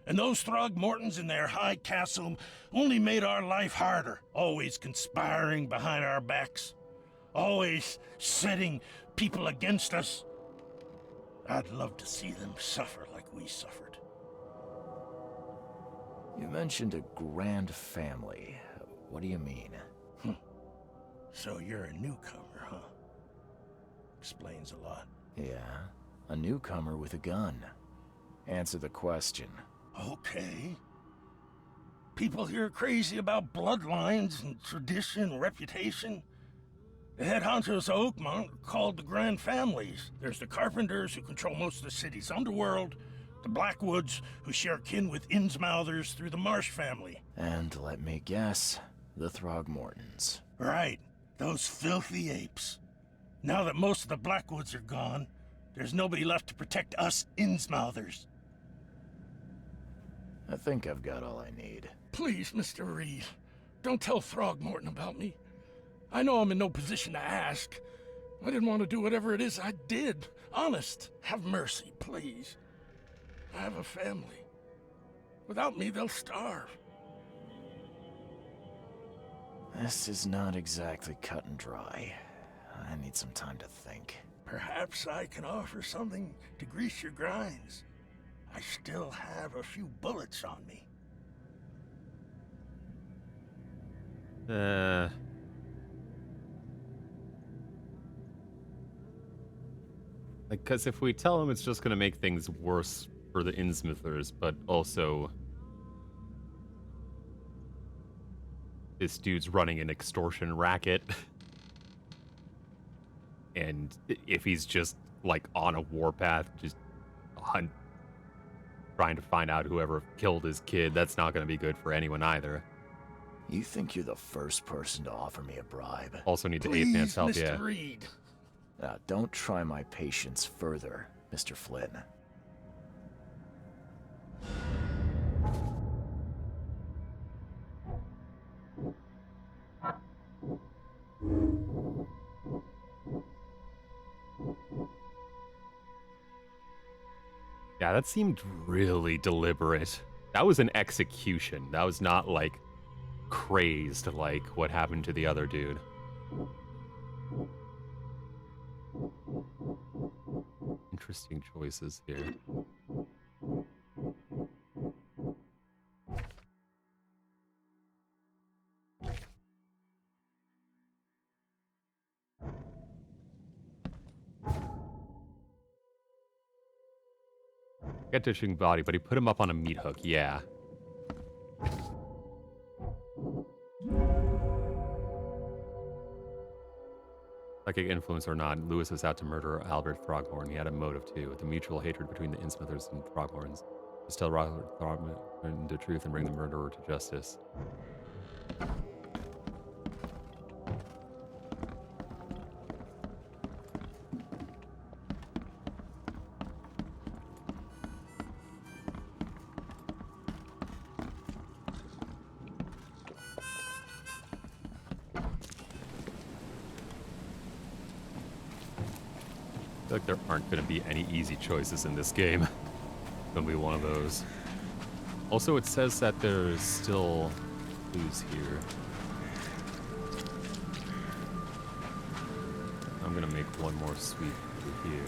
And those Throgmortons in their high castle only made our life harder, always conspiring behind our backs, always setting people against us. I'd love to see them suffer like we suffered. You mentioned a grand family. What do you mean? So you're a newcomer, huh? Explains a lot. Yeah, a newcomer with a gun. Answer the question. Okay. People here are crazy about bloodlines and tradition and reputation. The head honchos of Oakmont are called the Grand Families. There's the Carpenters, who control most of the city's underworld, the Blackwoods, who share kin with Innsmouthers through the Marsh family. And let me guess, the Throgmortons. Right, those filthy apes. Now that most of the Blackwoods are gone, there's nobody left to protect us Innsmouthers. I think I've got all I need. Please, Mr. Reed, don't tell Throgmorton about me. I know I'm in no position to ask. I didn't want to do whatever it is I did. Honest, have mercy, please. I have a family. Without me, they'll starve. This is not exactly cut and dry. I need some time to think. Perhaps I can offer something to grease your grinds. I still have a few bullets on me. Because if we tell him, it's just going to make things worse for the Innsmouthers, but also this dude's running an extortion racket. And if he's just, like, on a warpath, just trying to find out whoever killed his kid, that's not going to be good for anyone either. You think you're the first person to offer me a bribe? Also need the ape man's help, Mr. yeah. Reed. Don't try my patience further, Mr. Flynn. Yeah, that seemed really deliberate. That was an execution. That was not, like, crazed like what happened to the other dude. Interesting choices here. Get ditching body, but he put him up on a meat hook, yeah. Psychic influence or not, Lewis was out to murder Albert Throgmorton. He had a motive too, the mutual hatred between the Innsmouthers and Throgmortons. Just tell Robert Throgmorton the truth and bring the murderer to justice. I feel like there aren't going to be any easy choices in this game. It's going to be one of those. Also, it says that there's still clues here. I'm going to make one more sweep through here.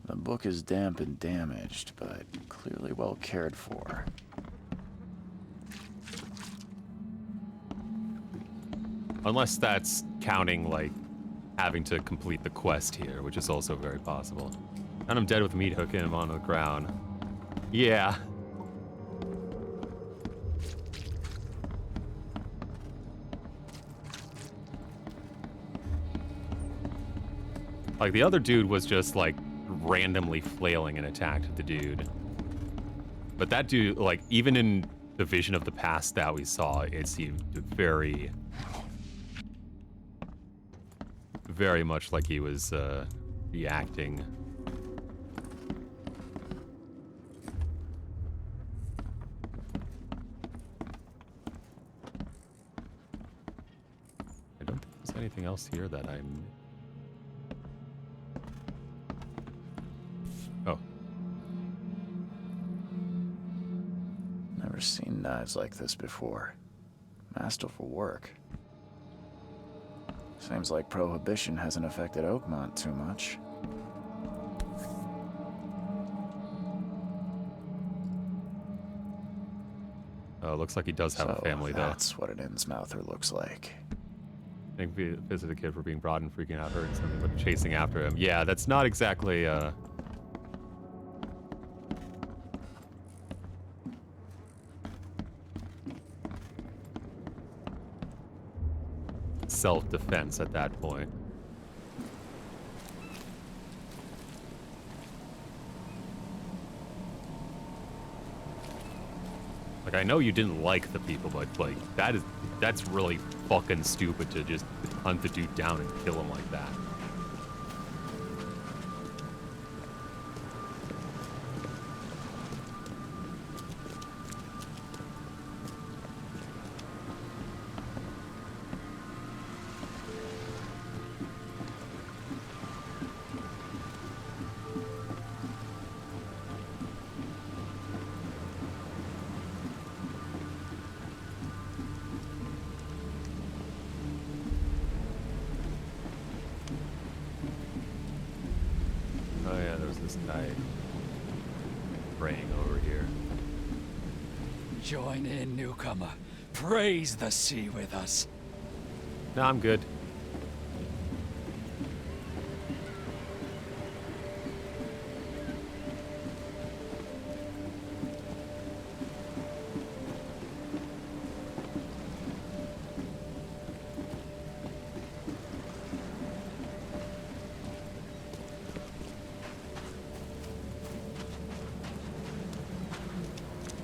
A book is damp and damaged, but clearly well cared for. Unless that's counting, like, having to complete the quest here, which is also very possible. And I'm dead with meat hooking him onto the ground. Yeah. Like, the other dude was just, like, randomly flailing and attacked the dude. But that dude, like, even in the vision of the past that we saw, it seemed very... very much like he was, reacting. I don't think there's anything else here that I'm... Oh. Never seen knives like this before. Masterful work. Seems like Prohibition hasn't affected Oakmont too much. Oh, looks like he does have a family, though. That's what an Innsmouther looks like. I think we visited the kid for being broad and freaking out, hurting something, but chasing after him. Yeah, that's not exactly, self-defense at that point. Like, I know you didn't like the people, but, like, that's really fucking stupid to just hunt the dude down and kill him like that. Oh yeah, there's this guy praying over here. Join in, newcomer. Praise the sea with us. No, I'm good.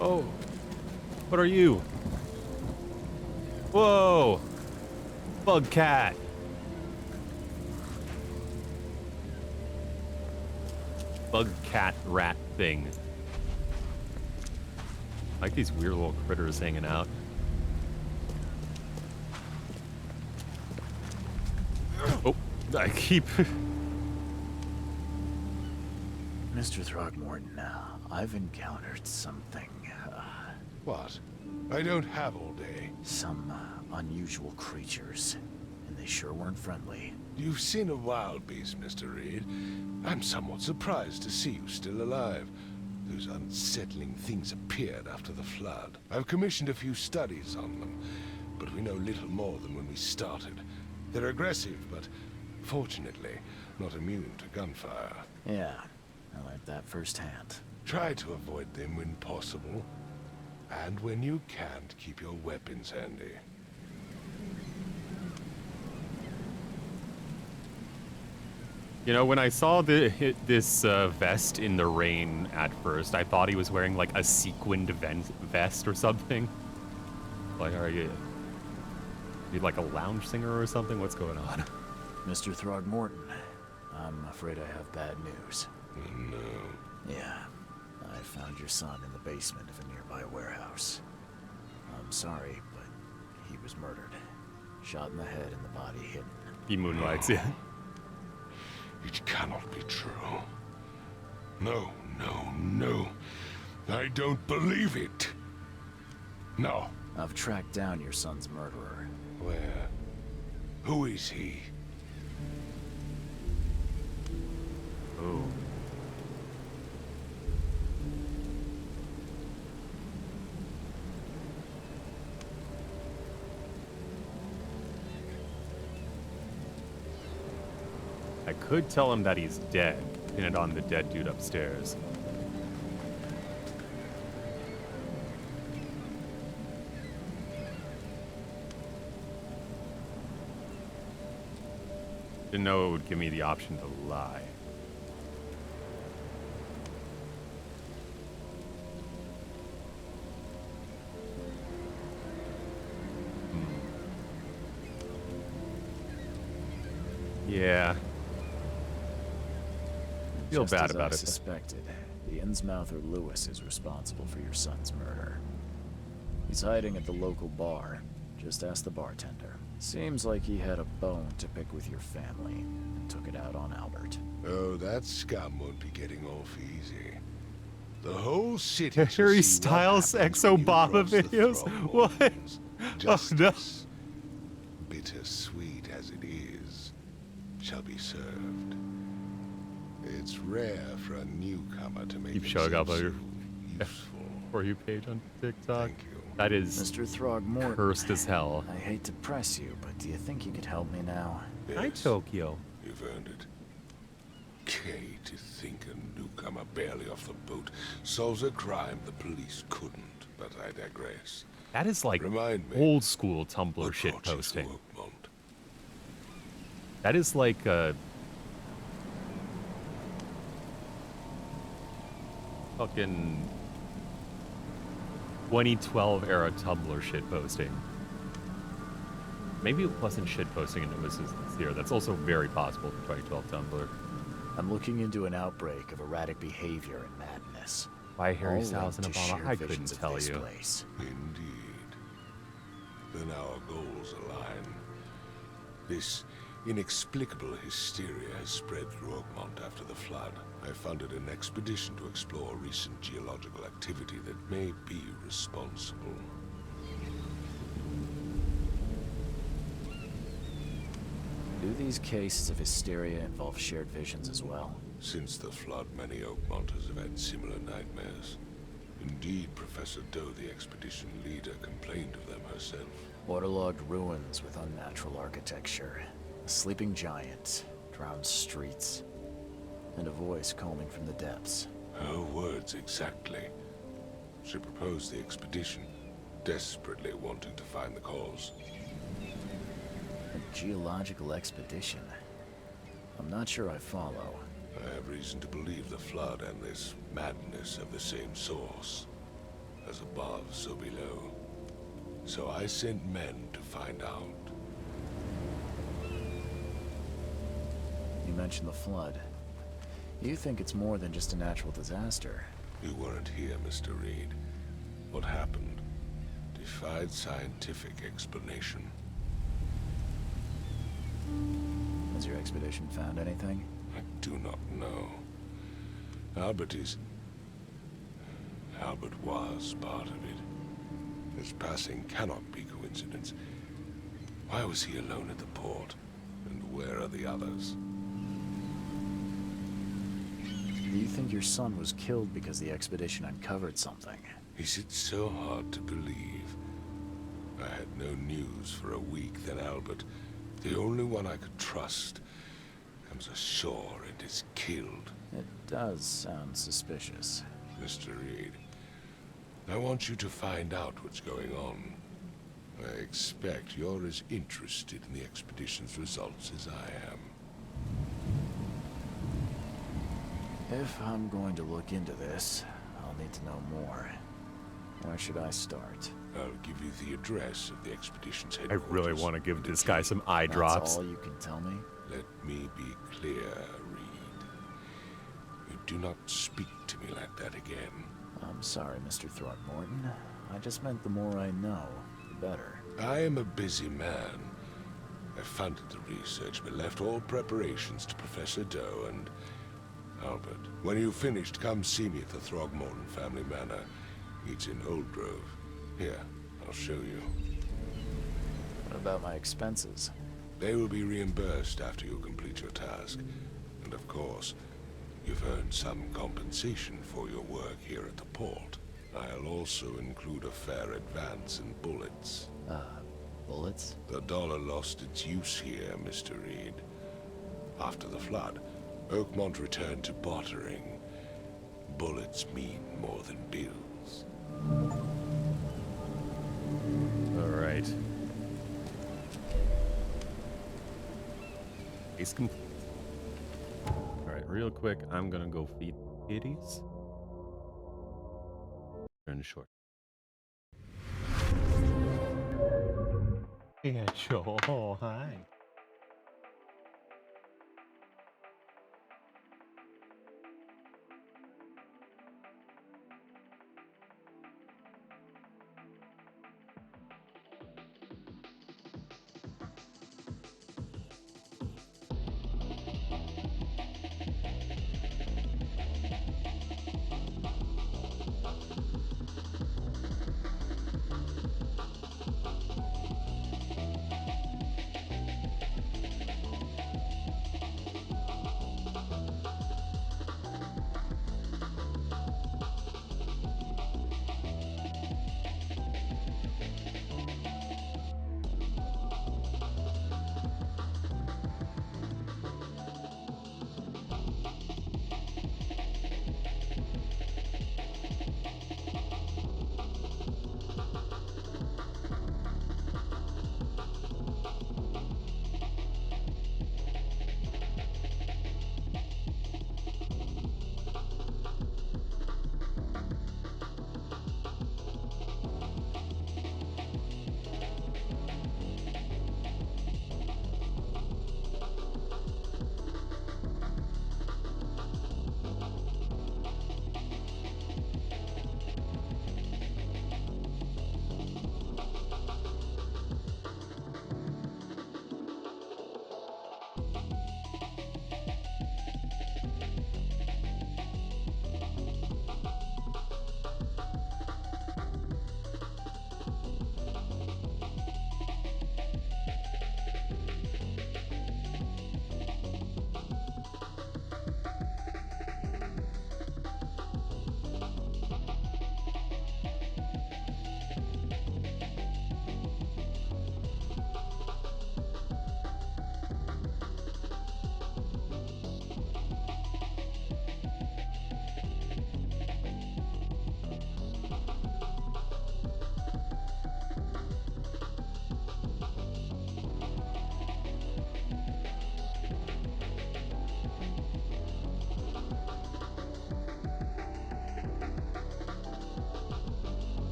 Oh, what are you? Whoa, bug cat. Bug cat rat thing. I like these weird little critters hanging out. Oh, I keep... Mr. Throgmorton, I've encountered something. What? I don't have all day. Some unusual creatures, and they sure weren't friendly. You've seen a wild beast, Mr. Reed. I'm somewhat surprised to see you still alive. Those unsettling things appeared after the flood. I've commissioned a few studies on them, but we know little more than when we started. They're aggressive, but fortunately, not immune to gunfire. Yeah, I learned that firsthand. Try to avoid them when possible. And when you can't, keep your weapons handy. You know, when I saw this vest in the rain at first, I thought he was wearing like a sequined vest or something. Like, are you like a lounge singer or something? What's going on? Mr. Throgmorton, I'm afraid I have bad news. No. Yeah, I found your son in the basement of a nearby warehouse. I'm sorry, but he was murdered. Shot in the head and the body hidden. He moonlights, yeah. It cannot be true. No, no, no. I don't believe it. No. I've tracked down your son's murderer. Where? Who is he? Oh. could tell him that he's dead. Pin it on the dead dude upstairs. Didn't know it would give me the option to lie. Yeah. Feel Just bad as about I it. suspected, the Innsmouther Lewis is responsible for your son's murder. He's hiding at the local bar. Just ask the bartender. Seems like he had a bone to pick with your family and took it out on Albert. Oh, that scum won't be getting off easy. The whole city. Harry Styles ex-Obama videos? What? Justice, bittersweet as it is, shall be served. It's rare for a newcomer to make Keep showing up on your useful. For You page on TikTok. That is Mr. Throgmorton, cursed as hell. I hate to press you, but do you think you could help me now? Hi, Tokyo. You've earned it. Kay, to think a newcomer barely off the boat solves a crime the police couldn't, but I digress. That is like old school Tumblr shit posting. That is like a fucking 2012 era Tumblr shit posting. Maybe it wasn't shit posting and it was sincere. That's also very possible for 2012 Tumblr. I'm looking into an outbreak of erratic behavior and madness. Why Harry All Styles and linked to Obama? sheer I couldn't visions of tell this you. place. Indeed. Then our goals align. This inexplicable hysteria has spread through Oakmont after the flood. I funded an expedition to explore recent geological activity that may be responsible. Do these cases of hysteria involve shared visions as well? Since the flood, many Oakmonters have had similar nightmares. Indeed, Professor Doe, the expedition leader, complained of them herself. Waterlogged ruins with unnatural architecture, a sleeping giant, drowned streets, and a voice calling from the depths. Her words exactly. She proposed the expedition, desperately wanting to find the cause. A geological expedition? I'm not sure I follow. I have reason to believe the flood and this madness have the same source. As above, so below. So I sent men to find out. You mentioned the flood. You think it's more than just a natural disaster? You weren't here, Mr. Reed. What happened defied scientific explanation. Has your expedition found anything? I do not know. Albert was part of it. His passing cannot be coincidence. Why was he alone at the port? And where are the others? Do you think your son was killed because the expedition uncovered something? Is it so hard to believe? I had no news for a week, then Albert, the only one I could trust, comes ashore and is killed. It does sound suspicious. Mr. Reed, I want you to find out what's going on. I expect you're as interested in the expedition's results as I am. If I'm going to look into this, I'll need to know more. Where should I start? I'll give you the address of the expedition's I headquarters. really want to give this guy some eye drops. That's all you can tell me? Let me be clear, Reed. You do not speak to me like that again. I'm sorry, Mr. Throckmorton. I just meant the more I know, the better. I am a busy man. I funded the research, but left all preparations to Professor Doe and Albert. When you've finished, come see me at the Throgmorton family manor. It's in Old Grove. Here, I'll show you. What about my expenses? They will be reimbursed after you complete your task. And of course, you've earned some compensation for your work here at the port. I'll also include a fair advance in bullets. Bullets? The dollar lost its use here, Mr. Reed. After the flood, Oakmont returned to bartering. Bullets mean more than bills. All right. Case complete. All right, real quick, I'm gonna go feed the kitties. Turn short. Yeah, sure. Oh, hi.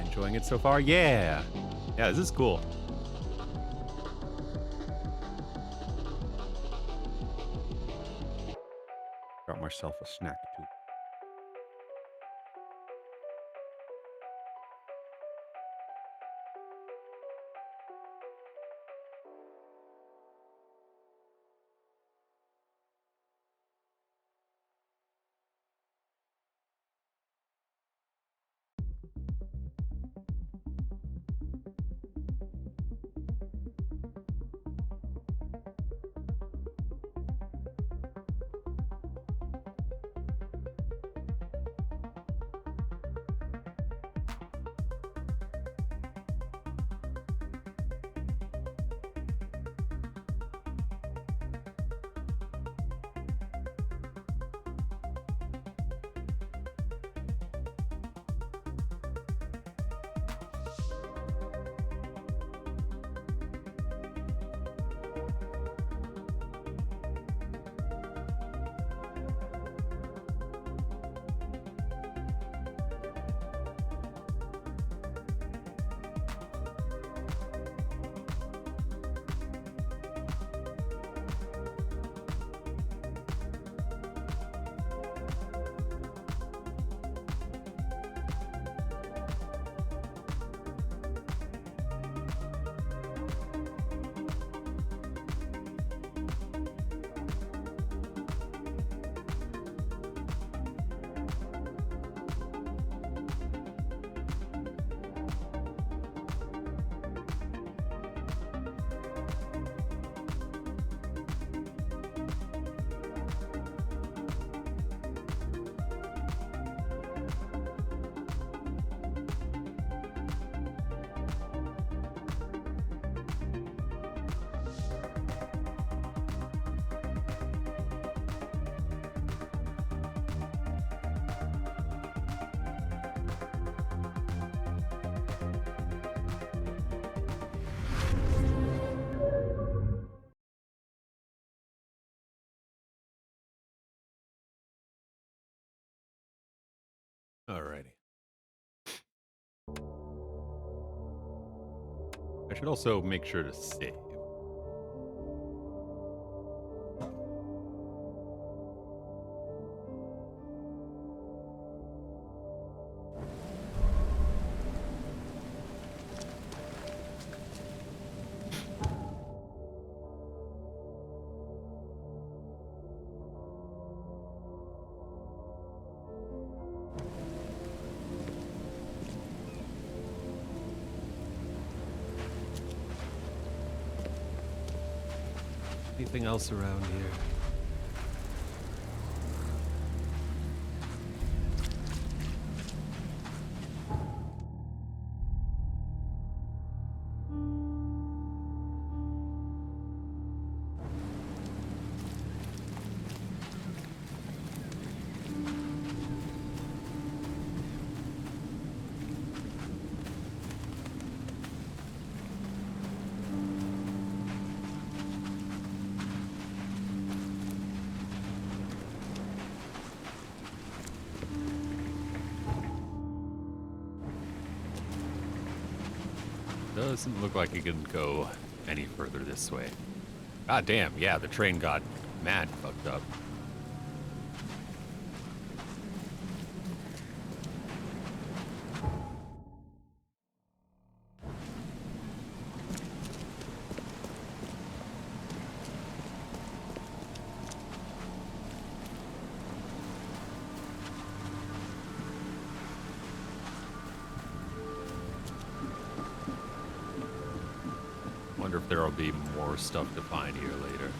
Enjoying it so far? Yeah. Yeah, this is cool. myself a snack too. Alrighty. I should also make sure to save. Anything else around here? Doesn't look like it can go any further this way. God damn, yeah, the train got mad fucked up. Wonder if there'll be more stuff to find here later.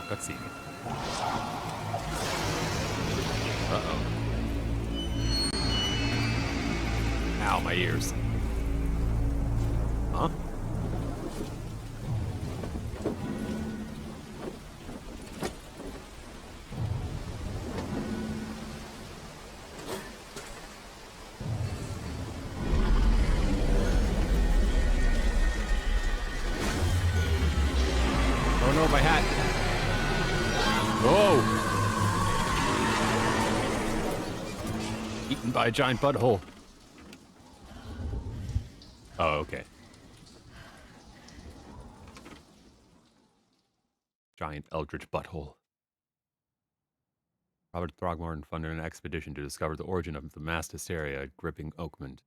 Cutscene. Uh-oh. Ow, my ears. Huh? Oh no, my hat. Oh! Eaten by a giant butthole. Oh, okay. Giant eldritch butthole. Robert Throgmorton funded an expedition to discover the origin of the mass hysteria gripping Oakmont.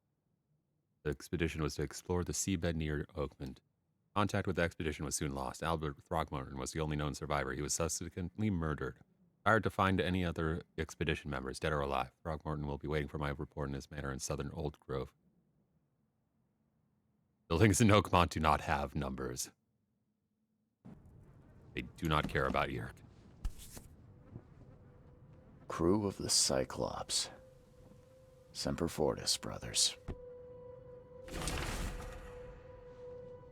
The expedition was to explore the seabed near Oakmont. Contact with the expedition was soon lost. Albert Throgmorton was the only known survivor. He was subsequently murdered. Hired to find any other expedition members, dead or alive. Throgmorton will be waiting for my report in his manor in southern Old Grove. Buildings in Oakmont do not have numbers. They do not care about Yerk. Crew of the Cyclops. Semper Fortis, brothers.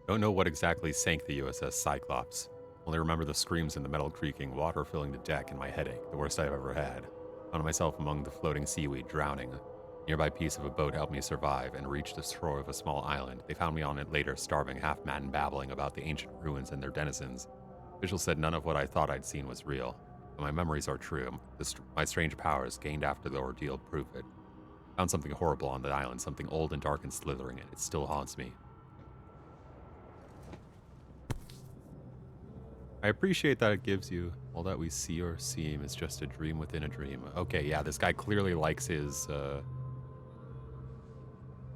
Don't know what exactly sank the USS Cyclops. Only remember the screams and the metal creaking, water filling the deck, and my headache, the worst I've ever had. Found myself among the floating seaweed, drowning. A nearby piece of a boat helped me survive and reach the shore of a small island. They found me on it later, starving, half-mad and babbling about the ancient ruins and their denizens. Officials said none of what I thought I'd seen was real. But my memories are true. My strange powers, gained after the ordeal, prove it. Found something horrible on the island, something old and dark and slithering in. It still haunts me. I appreciate that it gives you all that we see or seem is just a dream within a dream. Okay, yeah, this guy clearly likes his,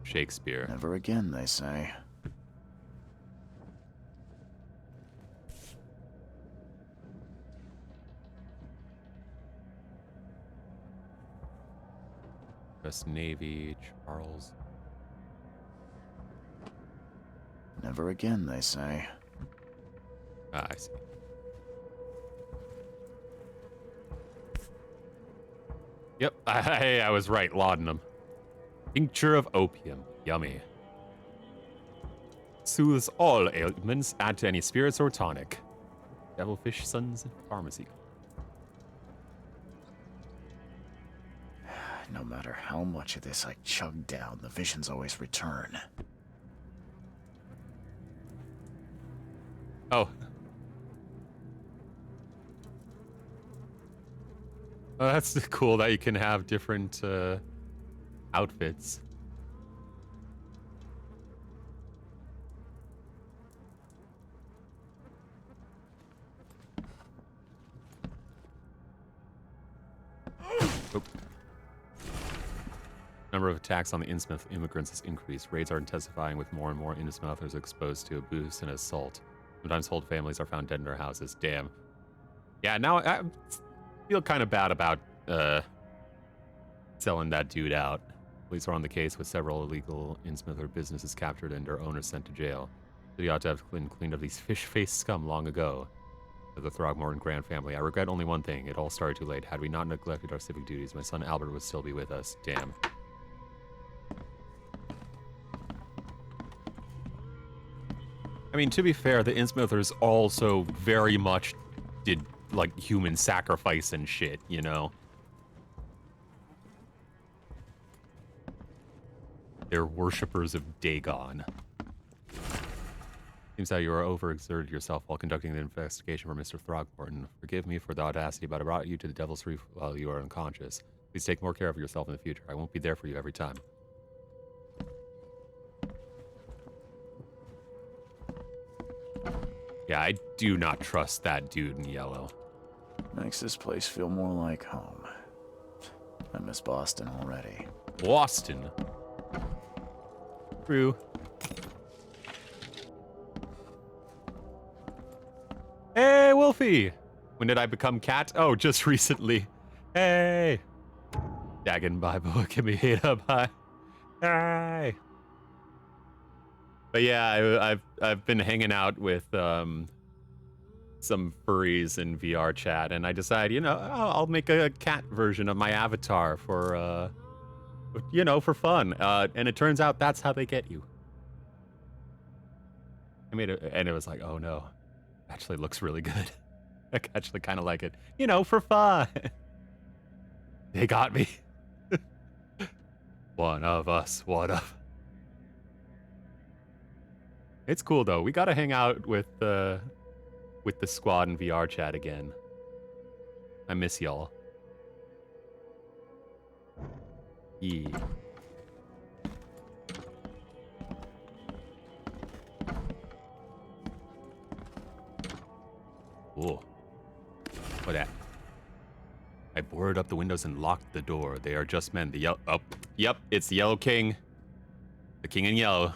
Shakespeare. Never again, they say. US Navy, Charles. Never again, they say. Ah, I see. Yep, I was right, laudanum. Tincture of opium. Yummy. Soothes all ailments. Add to any spirits or tonic. Devilfish Sons Pharmacy. No matter how much of this I chug down, the visions always return. Oh. Oh, that's cool that you can have different outfits. Oh. Number of attacks on the Innsmouth immigrants has increased. Raids are intensifying with more and more Innsmouthers exposed to abuse and assault. Sometimes whole families are found dead in their houses. Damn. Yeah, now I feel kind of bad about selling that dude out. Police are on the case with several illegal Innsmouther businesses captured and their owners sent to jail. City ought to have cleaned up these fish-faced scum long ago. To the Throgmorton Grand family, I regret only one thing. It all started too late. Had we not neglected our civic duties, my son Albert would still be with us. Damn. I mean, to be fair, the Innsmouthers also very much did, like, human sacrifice and shit, you know? They're worshippers of Dagon. Seems that you are overexerted yourself while conducting the investigation for Mr. Throgmorton. Forgive me for the audacity, but I brought you to the Devil's Reef while you are unconscious. Please take more care of yourself in the future. I won't be there for you every time. Yeah, I do not trust that dude in yellow. Makes this place feel more like home. I miss Boston already. Boston? True. Hey, Wolfie! When did I become cat? Oh, just recently. Hey! Dagon Bible, give me hate up high. Hey! But yeah, I've been hanging out with some furries in VR chat, and I decide, you know, I'll make a cat version of my avatar for, you know, for fun. And it turns out that's how they get you. I made it, and it was like, oh no, actually looks really good. I actually kind of like it, you know, for fun. They got me. One of us, one of. It's cool though. We gotta hang out with the squad in VR chat again. I miss y'all. Yeah. Whoa. What that? I boarded up the windows and locked the door. They are just men. The yellow. Oh, yep, it's the Yellow King. The King in Yellow.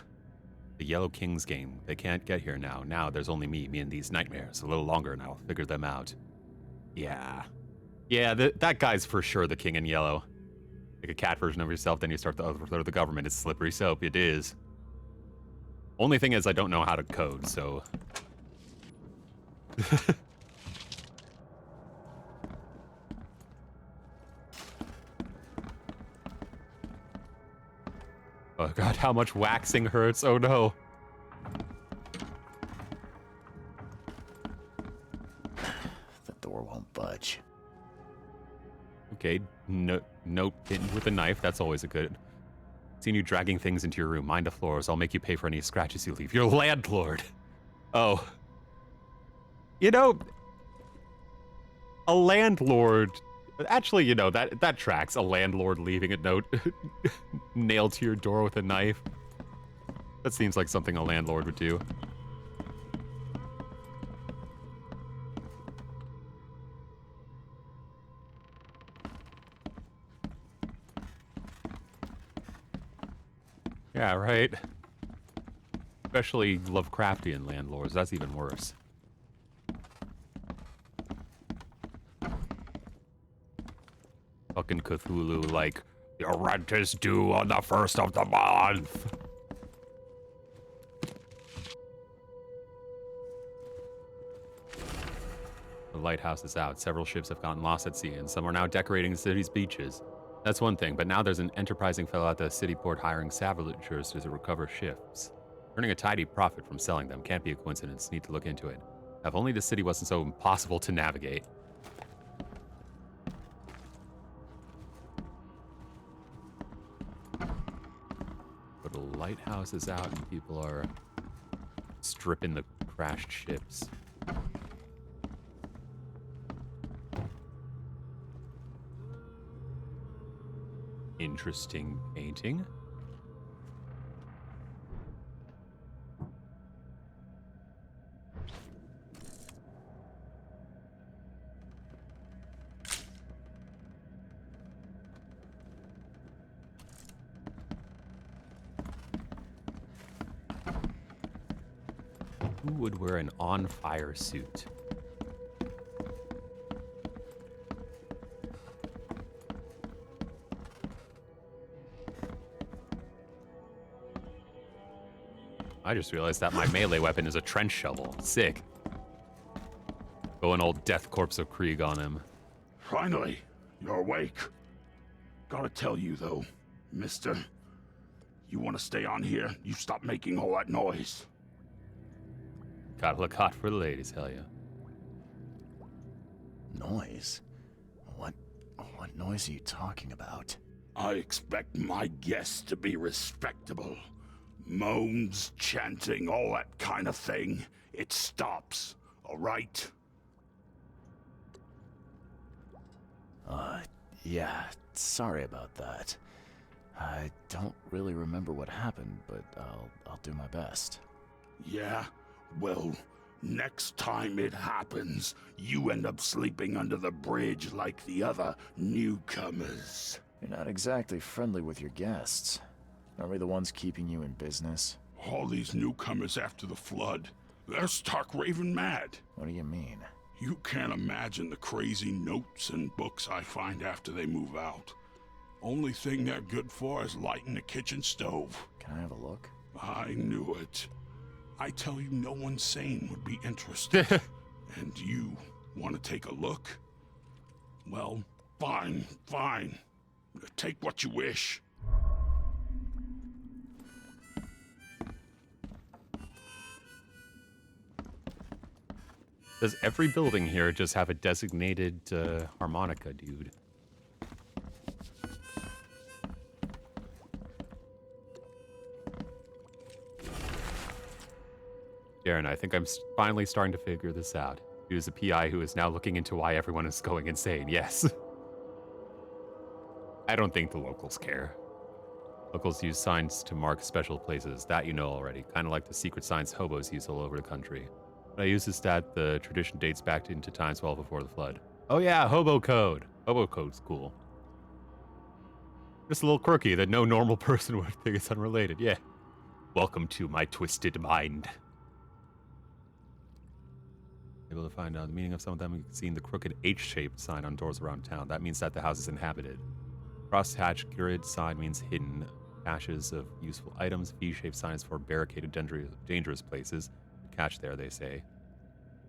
The Yellow King's game. They can't get here now. Now there's only me and these nightmares. A little longer and I'll figure them out. Yeah. Yeah, that guy's for sure the King in Yellow. Like a cat version of yourself, then you start to overthrow the government. It's slippery soap. It is. Only thing is I don't know how to code, so... Oh god, how much waxing hurts. Oh no. The door won't budge. Okay, note hidden with a knife. That's always a good... Seen you dragging things into your room. Mind the floors. I'll make you pay for any scratches you leave. You're landlord. Oh. You know, a landlord... Actually, you know, that tracks. A landlord leaving a note nailed to your door with a knife. That seems like something a landlord would do. Yeah, right. Especially Lovecraftian landlords. That's even worse. Fucking Cthulhu, like, your rent is due on the 1st of the month. The lighthouse is out. Several ships have gotten lost at sea, and some are now decorating the city's beaches. That's one thing, but now there's an enterprising fellow at the city port hiring salvagers to recover ships. Earning a tidy profit from selling them can't be a coincidence. Need to look into it. If only the city wasn't so impossible to navigate. But the lighthouse is out and people are stripping the crashed ships. Interesting painting. Who would wear an on-fire suit? I just realized that my melee weapon is a trench shovel. Sick. Go an old Death Corpse of Krieg on him. Finally, you're awake. Gotta tell you though, mister, you want to stay on here, you stop making all that noise. Gotta look hot for the ladies, hell yeah. Noise? What noise are you talking about? I expect my guests to be respectable. Moans, chanting, all that kind of thing. It stops, all right? Yeah, sorry about that. I don't really remember what happened, but I'll do my best. Yeah? Well, next time it happens, you end up sleeping under the bridge like the other newcomers. You're not exactly friendly with your guests. Aren't we the ones keeping you in business? All these newcomers after the flood, they're stark raving mad. What do you mean? You can't imagine the crazy notes and books I find after they move out. Only thing they're good for is lighting the kitchen stove. Can I have a look? I knew it. I tell you, no one sane would be interested. And you want to take a look? Well, fine, fine. Take what you wish. Does every building here just have a designated harmonica, dude? Darren, I think I'm finally starting to figure this out. He was a PI who is now looking into why everyone is going insane. Yes. I don't think the locals care. Locals use signs to mark special places. That you know already. Kind of like the secret signs hobos use all over the country. But I use this stat, the tradition dates back into times well before the flood. Oh yeah, hobo code. Hobo code's cool. Just a little quirky that no normal person would think it's unrelated. Yeah. Welcome to my twisted mind. Able to find out the meaning of some of them. You've seen the crooked H-shaped sign on doors around town. That means that the house is inhabited. Cross-hatched grid sign means hidden caches of useful items. V-shaped sign is for barricaded dangerous places. Catch there, they say.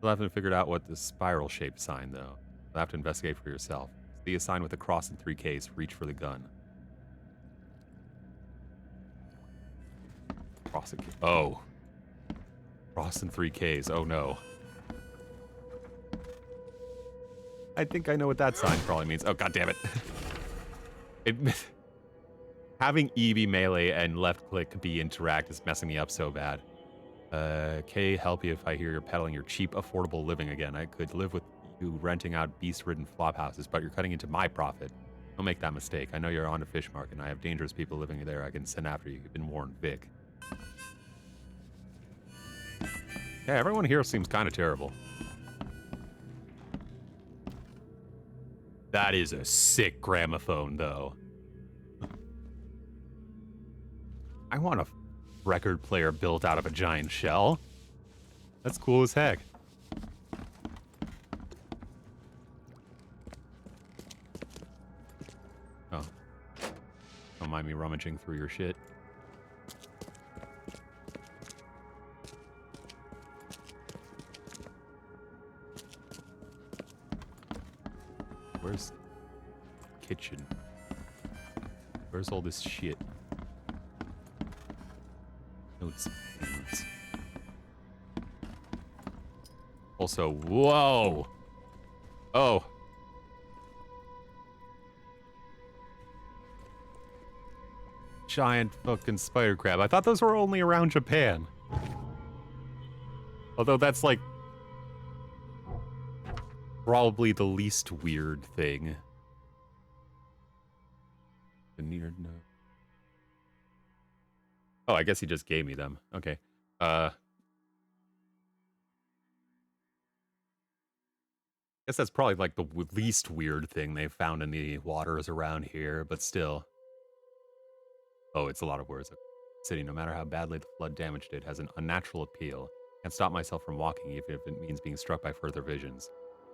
You'll haven't figured out what the spiral-shaped sign, though. You'll have to investigate for yourself. See a sign with a cross and 3 Ks. Reach for the gun. Cross and K. Oh. Cross and 3 Ks. Oh, no. I think I know what that sign probably means. Oh, god damn it. Having E be melee and left click be interact is messing me up so bad. K, help you if I hear you're peddling your cheap, affordable living again. I could live with you renting out beast-ridden flop houses, but you're cutting into my profit. Don't make that mistake. I know you're on a fish market, and I have dangerous people living there I can send after you. You've been warned, Vic. Yeah, everyone here seems kind of terrible. That is a sick gramophone, though. I want a record player built out of a giant shell. That's cool as heck. Oh. Don't mind me rummaging through your shit. Where's kitchen? Where's all this shit? Notes. Also, whoa! Oh. Giant fucking spider crab. I thought those were only around Japan. Although that's like probably the least weird thing. The near no. Oh, I guess he just gave me them. Okay. Guess that's probably like the least weird thing they've found in the waters around here, but still. Oh, it's a lot of words. City, no matter how badly the flood damaged it, has an unnatural appeal. Can't stop myself from walking, even if it means being struck by further visions.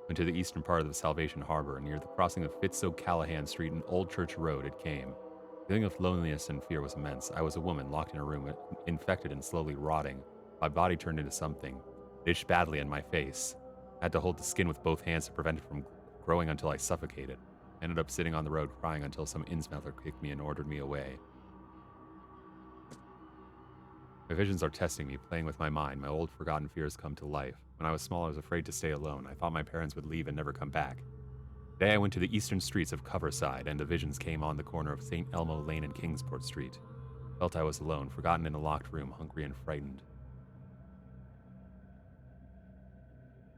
Went to the eastern part of the Salvation Harbor, near the crossing of Fitz-O'Callahan Street and Old Church Road. It came. The feeling of loneliness and fear was immense. I was a woman, locked in a room, infected and slowly rotting. My body turned into something. It itched badly in my face. I had to hold the skin with both hands to prevent it from growing until I suffocated. I ended up sitting on the road crying until some Innsmouther kicked me and ordered me away. My visions are testing me, playing with my mind. My old forgotten fears come to life. When I was small, I was afraid to stay alone. I thought my parents would leave and never come back. Today I went to the eastern streets of Coverside, and the visions came on the corner of St. Elmo Lane and Kingsport Street. Felt I was alone, forgotten in a locked room, hungry and frightened.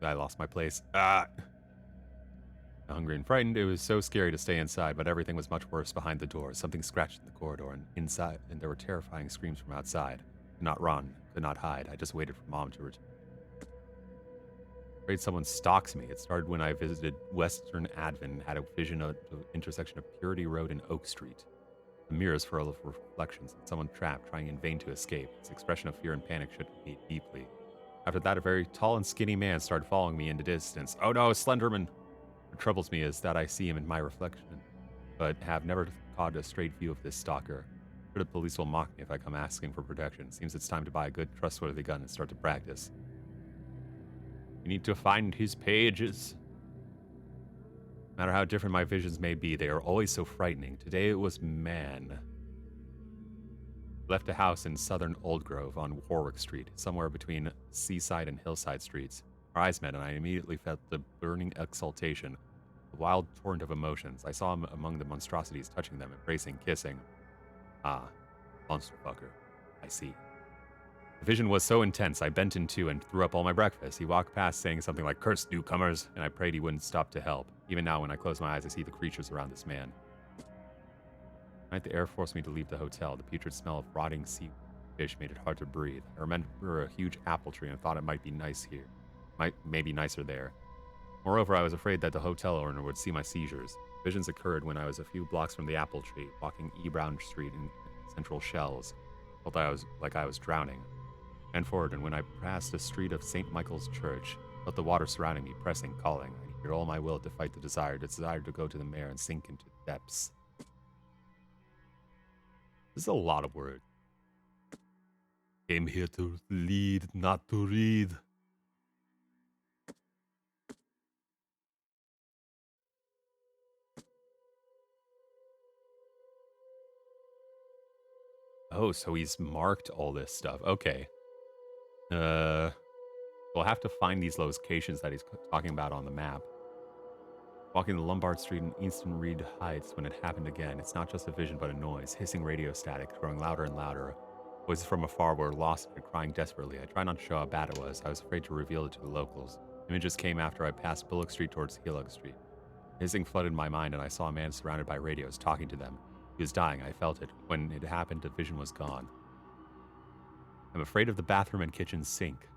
I lost my place. Hungry and frightened, it was so scary to stay inside, but everything was much worse behind the door. Something scratched in the corridor and inside, and there were terrifying screams from outside. Could not run, could not hide. I just waited for Mom to return. Afraid someone stalks me. It started when I visited Western Advent and had a vision of the intersection of Purity Road and Oak Street. The mirrors full of reflections, and someone trapped, trying in vain to escape. Its expression of fear and panic shook me deeply. After that, a very tall and skinny man started following me in the distance. Oh no, Slenderman! What troubles me is that I see him in my reflection, but have never caught a straight view of this stalker. I'm sure the police will mock me if I come asking for protection. Seems it's time to buy a good, trustworthy gun and start to practice. You need to find his pages. No matter how different my visions may be, they are always so frightening. Today it was man. Left a house in southern Old Grove on Warwick Street, somewhere between Seaside and Hillside Streets. Our eyes met, and I immediately felt the burning exultation, the wild torrent of emotions. I saw him among the monstrosities, touching them, embracing, kissing. Ah, monster fucker. I see. The vision was so intense, I bent in two and threw up all my breakfast. He walked past saying something like, "Cursed newcomers," and I prayed he wouldn't stop to help. Even now, when I close my eyes, I see the creatures around this man. Tonight, the air forced me to leave the hotel. The putrid smell of rotting sea fish made it hard to breathe. I remember a huge apple tree and thought it might be nice here. Maybe nicer there. Moreover, I was afraid that the hotel owner would see my seizures. Visions occurred when I was a few blocks from the apple tree, walking E. Brown Street in Central Shells. Felt I was drowning. And forward, and when I passed the street of St. Michael's Church, felt the water surrounding me, pressing, calling. I needed all my will to fight the desire to go to the mare and sink into the depths. This is a lot of words. Came here to lead, not to read. Oh, so he's marked all this stuff. Okay. We'll have to find these locations that he's talking about on the map. Walking the Lombard Street in Easton Reed Heights when it happened again. It's not just a vision, but a noise. Hissing radio static, growing louder and louder. Voices from afar were lost and crying desperately. I tried not to show how bad it was. I was afraid to reveal it to the locals. Images came after I passed Bullock Street towards Hillock Street. Hissing flooded my mind, and I saw a man surrounded by radios, talking to them. He was dying. I felt it. When it happened, the vision was gone. I'm afraid of the bathroom and kitchen sink.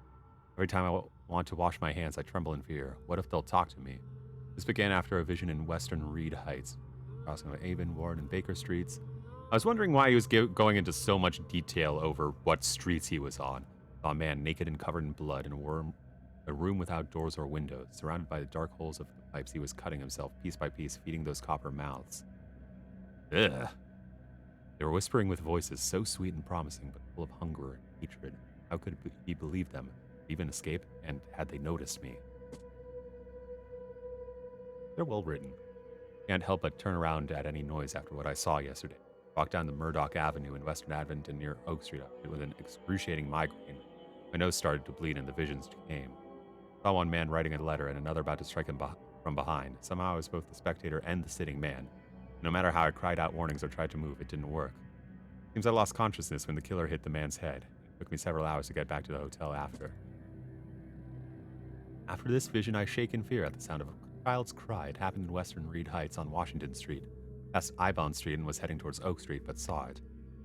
Every time I want to wash my hands, I tremble in fear. What if they'll talk to me? This began after a vision in Western Reed Heights, crossing of Avon, Ward, and Baker Streets. I was wondering why he was going into so much detail over what streets he was on. I saw a man naked and covered in blood in a room without doors or windows. Surrounded by the dark holes of the pipes, he was cutting himself piece by piece, feeding those copper mouths. Ugh. They were whispering with voices so sweet and promising, but full of hunger and hatred. How could he believe them? Even escape? And had they noticed me? They're well written. Can't help but turn around at any noise after what I saw yesterday. Walked down the Murdoch Avenue in Western Advent and near Oak Street with an excruciating migraine. My nose started to bleed and the visions came. Saw one man writing a letter and another about to strike him from behind. Somehow I was both the spectator and the sitting man. No matter how I cried out warnings or tried to move, it didn't work. Seems I lost consciousness when the killer hit the man's head. It took me several hours to get back to the hotel after. After this vision, I shake in fear at the sound of a child's cry. It happened in Western Reed Heights on Washington Street. Passed Ibon Street and was heading towards Oak Street, but saw it.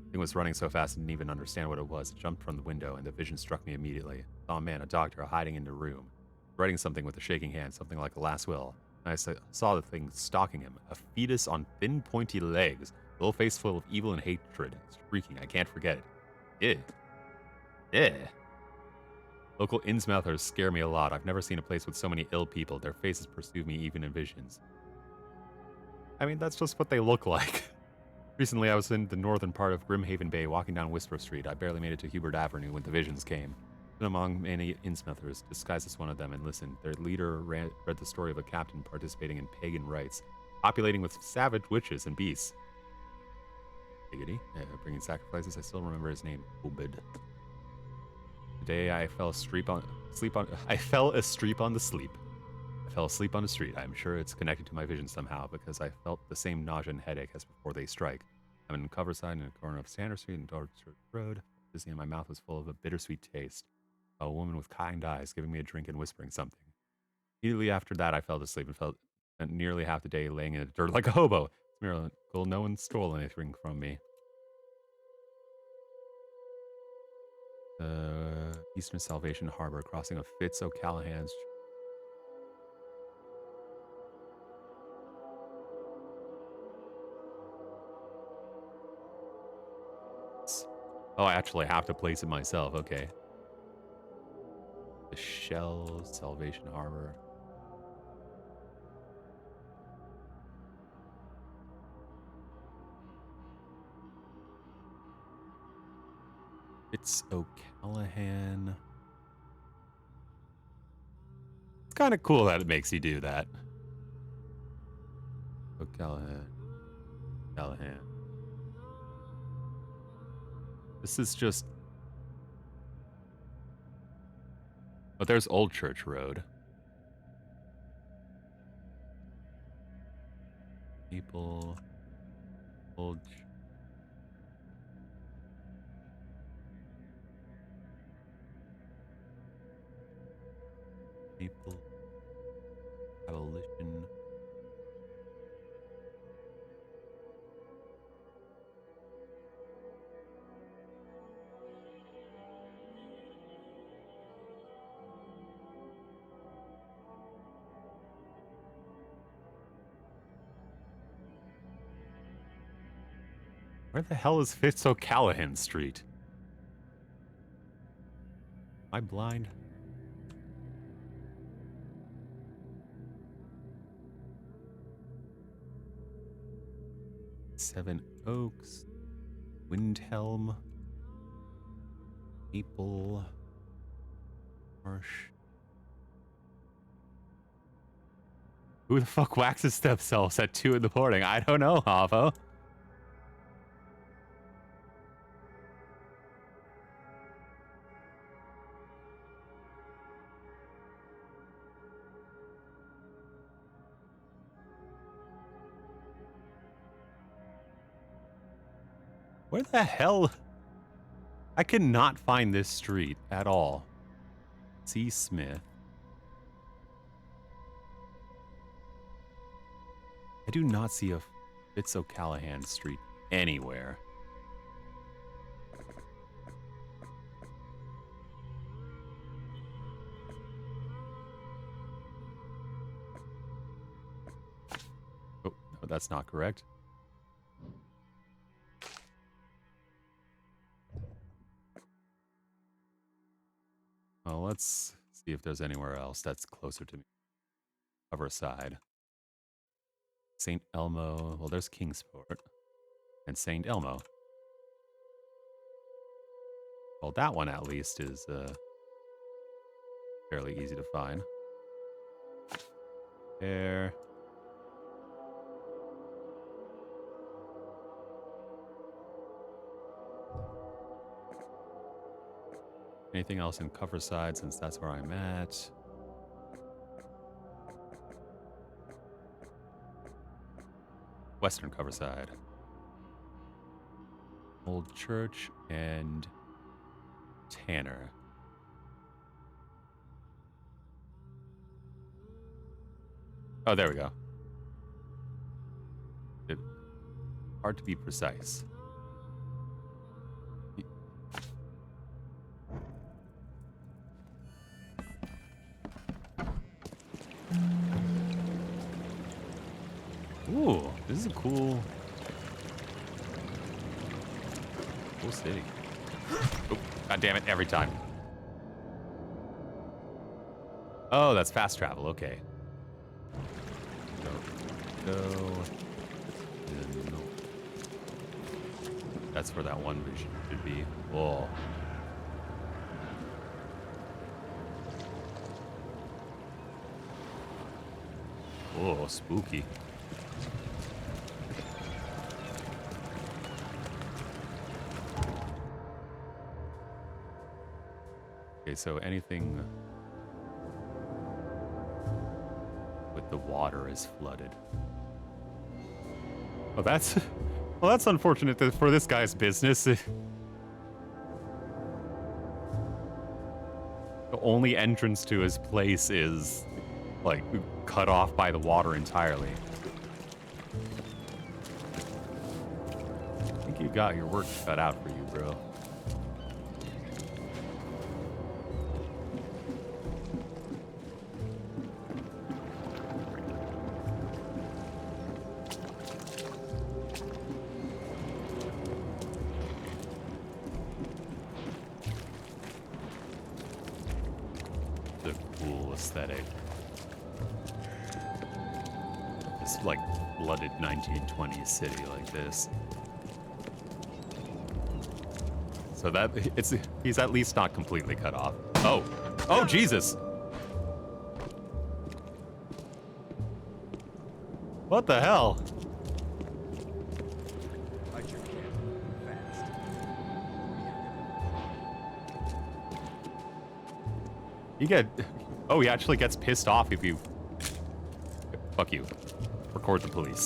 The thing was running so fast I didn't even understand what it was. It jumped from the window, and the vision struck me immediately. I saw a man, a doctor, hiding in the room, writing something with a shaking hand, something like a last will. And I saw the thing stalking him, a fetus on thin, pointy legs, a little face full of evil and hatred. It's freaking. I can't forget it. Yeah. Local Innsmouthers scare me a lot. I've never seen a place with so many ill people. Their faces pursue me even in visions. I mean, that's just what they look like. Recently, I was in the northern part of Grimhaven Bay, walking down Whisper Street. I barely made it to Hubert Avenue when the visions came. And among many Innsmouthers, disguised as one of them, and listened. Their leader read the story of a captain participating in pagan rites, populating with savage witches and beasts. Biggity, bringing sacrifices. I still remember his name, Obed. Today I fell asleep on the sleep. I fell asleep on the street. I'm sure it's connected to my vision somehow because I felt the same nausea and headache as before they strike. I'm in Coverside in a corner of Sanders Street and Dorchester Road. Dizzy and my mouth was full of a bittersweet taste. A woman with kind eyes giving me a drink and whispering something. Immediately after that, I fell asleep and spent nearly half the day laying in the dirt like a hobo. It's a miracle no one stole anything from me. Eastern Salvation Harbor, crossing of Fitz O'Callahan's. Oh, I actually have to place it myself. Okay. The Shells, Salvation Harbor. Fitz O'Callahan. kind of cool that it makes you do that. Oh, Callahan. Callahan. This is just... But there's Old Church Road. People... Old... People... Abolition... Where the hell is Fitz-O'Callahan Street? Am I blind? Seven Oaks, Windhelm, Maple, Marsh. Who the fuck waxes themselves at 2 in the morning? I don't know, Havo. Where the hell? I cannot find this street at all. C. Smith. I do not see a Fitz-O'Callahan Street anywhere. Oh, no, that's not correct. Well, let's see if there's anywhere else that's closer to me. Cover side. St. Elmo. Well, there's Kingsport. And St. Elmo. Well, that one at least is fairly easy to find. There. Anything else in cover side, since that's where I'm at? Western cover side. Old Church and Tanner. Oh, there we go. Hard to be precise. Ooh, this is a cool city. Oh, God damn it, every time. Oh, that's fast travel, okay. Go. That's where that one vision should be. Whoa. Whoa, spooky. Okay, so anything with the water is flooded. Oh, that's... Well, that's unfortunate for this guy's business. The only entrance to his place is, like, cut off by the water entirely. I think you got your work cut out for you, bro. Aesthetic. It's like blooded 1920s city like this. So that he's at least not completely cut off. Oh, oh Jesus! What the hell? You get... Oh, he actually gets pissed off if you... Fuck you. Record the police.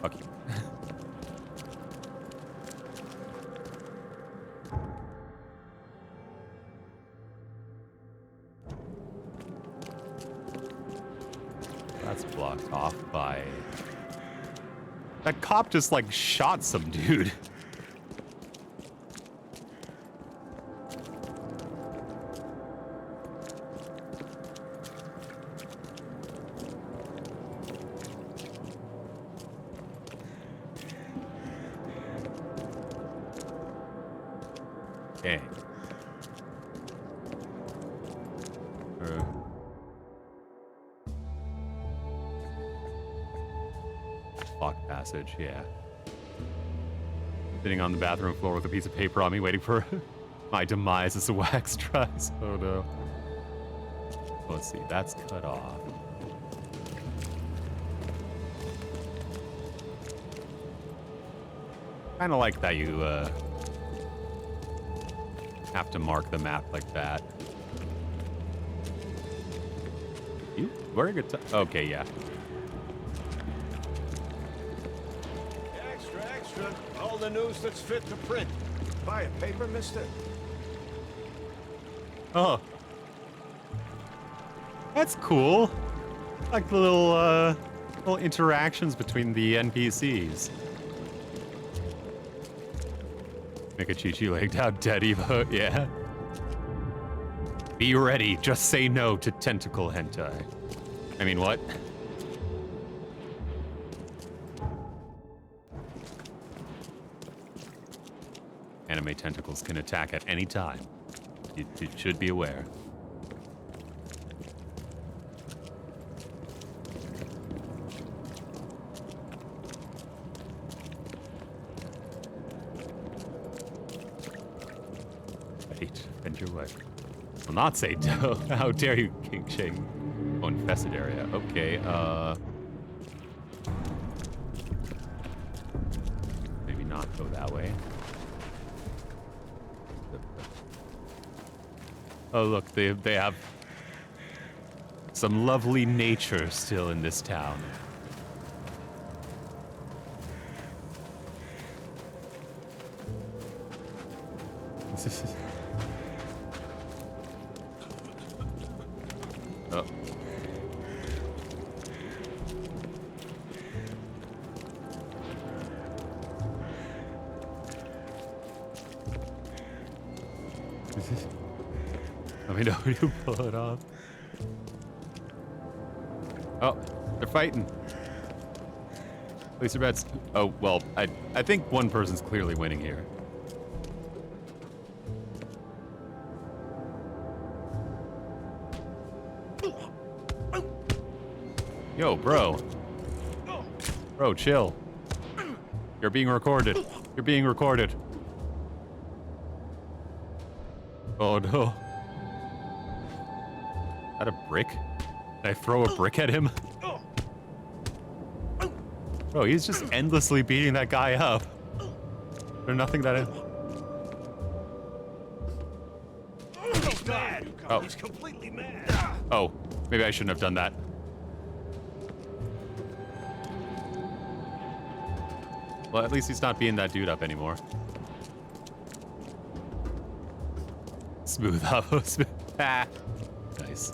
Fuck you. That's blocked off by... That cop just, like, shot some dude. Dang. Locked passage, yeah. Sitting on the bathroom floor with a piece of paper on me, waiting for my demise as the wax dries. Oh no. Let's see, that's cut off. Kinda like that you, have to mark the map like that. You wearing a okay, yeah. Extra, extra. All the news that's fit to print. Buy a paper, mister? Oh. That's cool. Like the little interactions between the NPCs. Mikachichi laid down dead Evo, yeah. Be ready, just say no to tentacle hentai. I mean, what? Anime tentacles can attack at any time. You should be aware. And your wife. Will not say no. How dare you, King Ching? Oh, infested area. Okay, maybe not go that way. Oh, look, they have some lovely nature still in this town. Oh. Let me know when you pull it off. Oh, they're fighting. Place your bets. Oh, well, I think one person's clearly winning here. Yo, bro. Bro, chill. You're being recorded. You're being recorded. Oh no. Is that a brick? Can I throw a brick at him? Bro, he's just endlessly beating that guy up. There's nothing that... He's mad. Oh. He's completely mad. Oh, maybe I shouldn't have done that. Well, at least he's not beating that dude up anymore. Smooth up. Ah. Nice.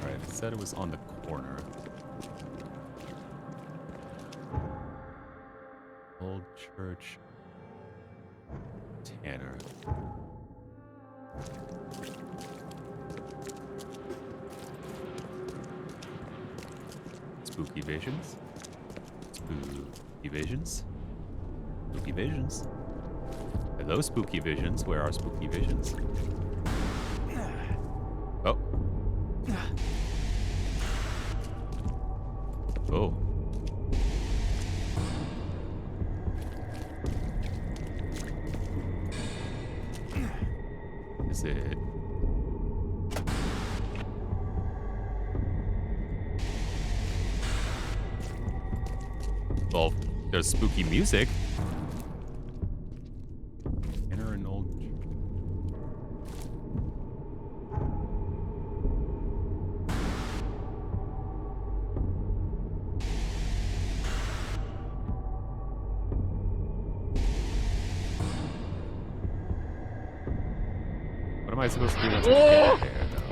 Alright, it said it was on the corner. Old Church. Tanner. Spooky visions? Spooky visions? Spooky visions? Hello, spooky visions. Where are spooky visions? Oh. Oh. is it? Well, there's spooky music. Enter an old... What am I supposed to do once I get there, though?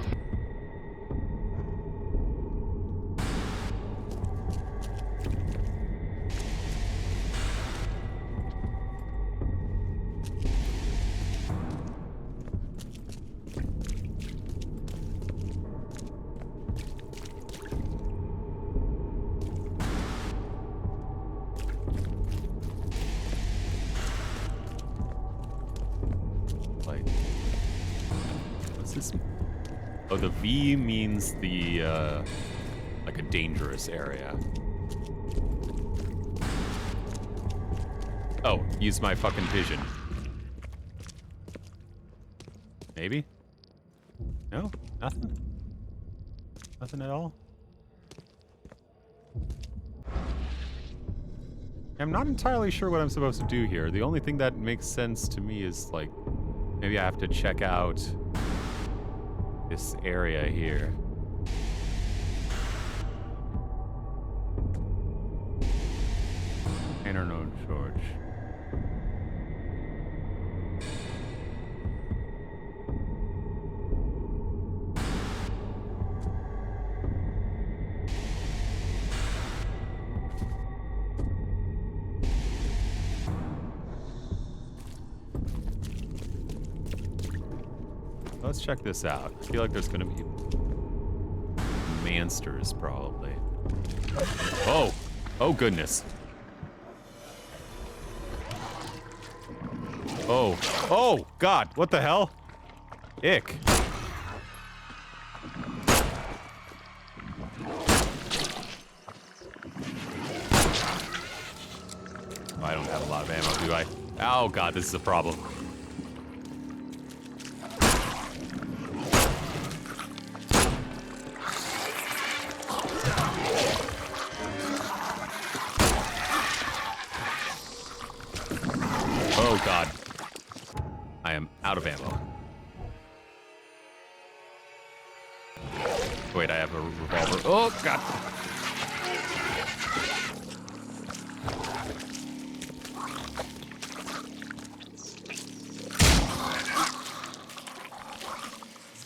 Like, what's this? Oh, the V means the, like a dangerous area. Oh, use my fucking vision. Maybe? No? Nothing? Nothing at all? I'm not entirely sure what I'm supposed to do here. The only thing that makes sense to me is, like, maybe I have to check out this area here. I don't know, George. Let's check this out. I feel like there's gonna be monsters, probably. Oh! Oh, goodness. Oh. Oh, God! What the hell? Ick. Oh, I don't have a lot of ammo, do I? Oh, God, this is a problem. Oh, God. I am out of ammo. Wait, I have a revolver. Oh, God.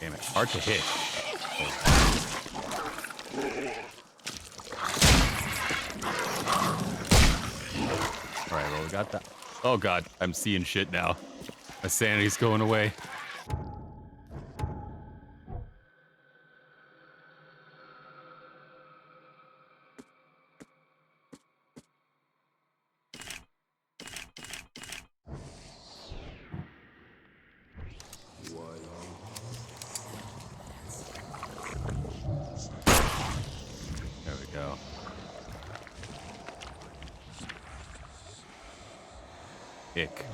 Damn it. Hard to hit. Alright, well, we got that. Oh, God. I'm seeing shit now. My sanity's going away. There we go. Ick.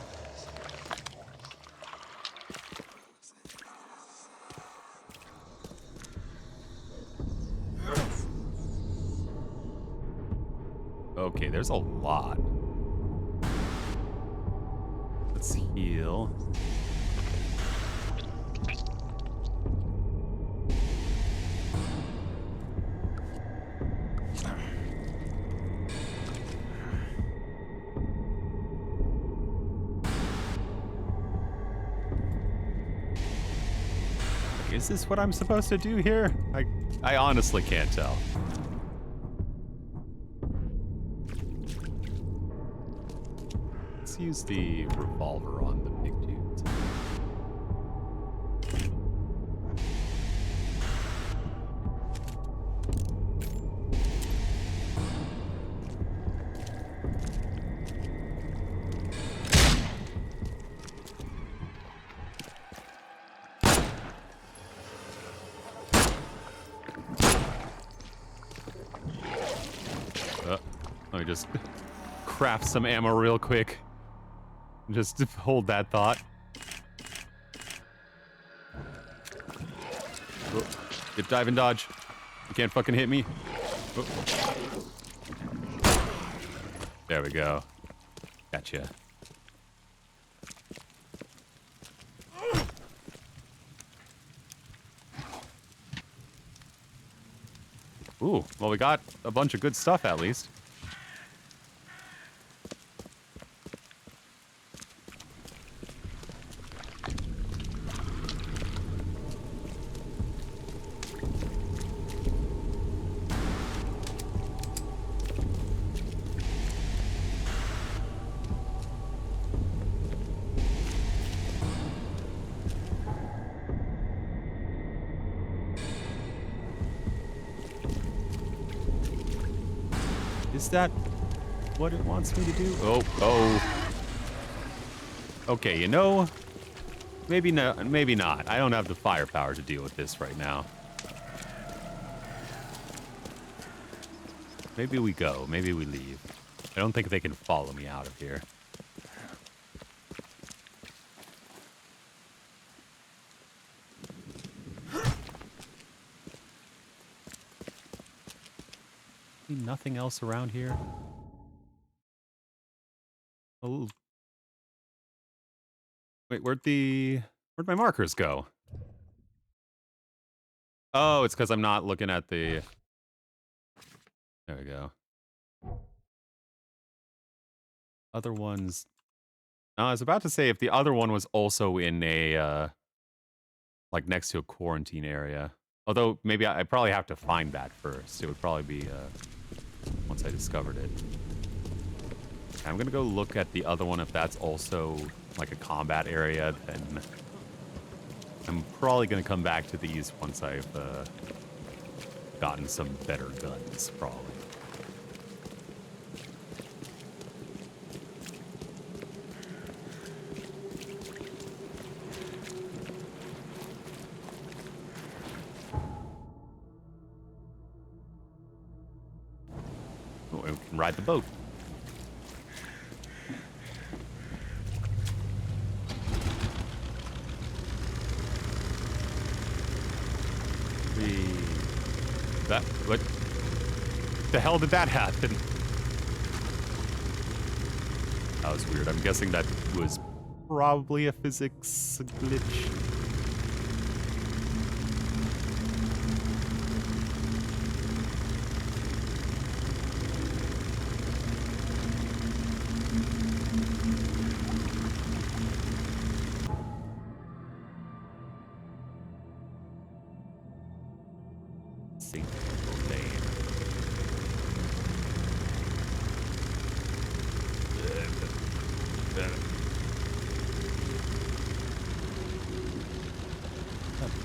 Okay, there's a lot. Let's heal. Is this what I'm supposed to do here? I honestly can't tell. Let's use the revolver on the big dudes. Let me just craft some ammo real quick. Just hold that thought. Oh, get dive and dodge. You can't fucking hit me. Oh. There we go. Gotcha. Ooh, well, we got a bunch of good stuff at least. Is that what it wants me to do? Oh. Okay, you know, maybe not. Maybe not. I don't have the firepower to deal with this right now. Maybe we go. Maybe we leave. I don't think they can follow me out of here. Nothing else around here. Oh. Wait, where'd my markers go? Oh, it's because I'm not looking at the... There we go. Other ones... I was about to say if the other one was also in a, like next to a quarantine area. Although, maybe I probably have to find that first. It would probably be, once I discovered it. I'm gonna go look at the other one. If that's also like a combat area, then I'm probably gonna come back to these once I've gotten some better guns, probably. Oh, we can ride the boat. What the hell did that happen? That was weird. I'm guessing that was probably a physics glitch.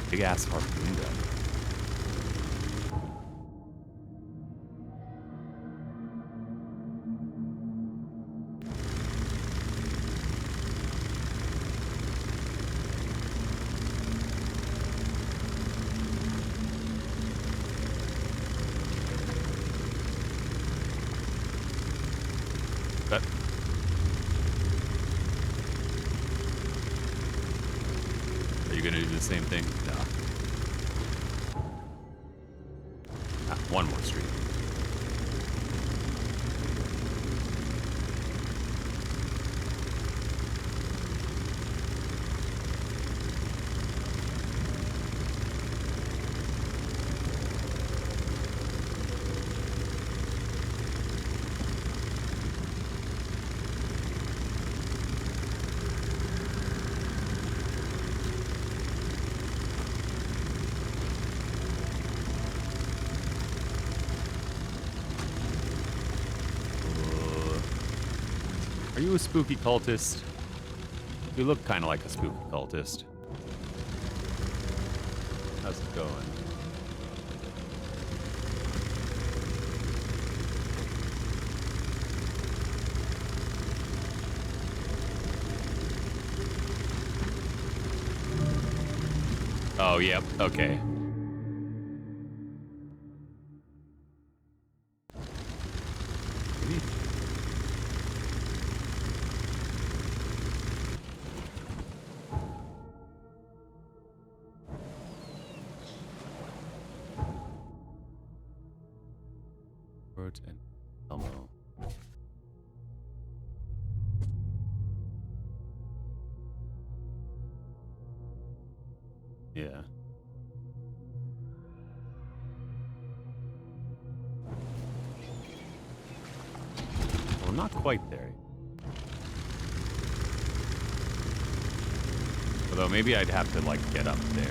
Big ass harpoon gun. But are you gonna do the same thing? No. One more street. Are you a spooky cultist? You look kind of like a spooky cultist. How's it going? Oh, yep, okay. Road and Elmo. Yeah. Well, not quite there. Although maybe I'd have to, like, get up there.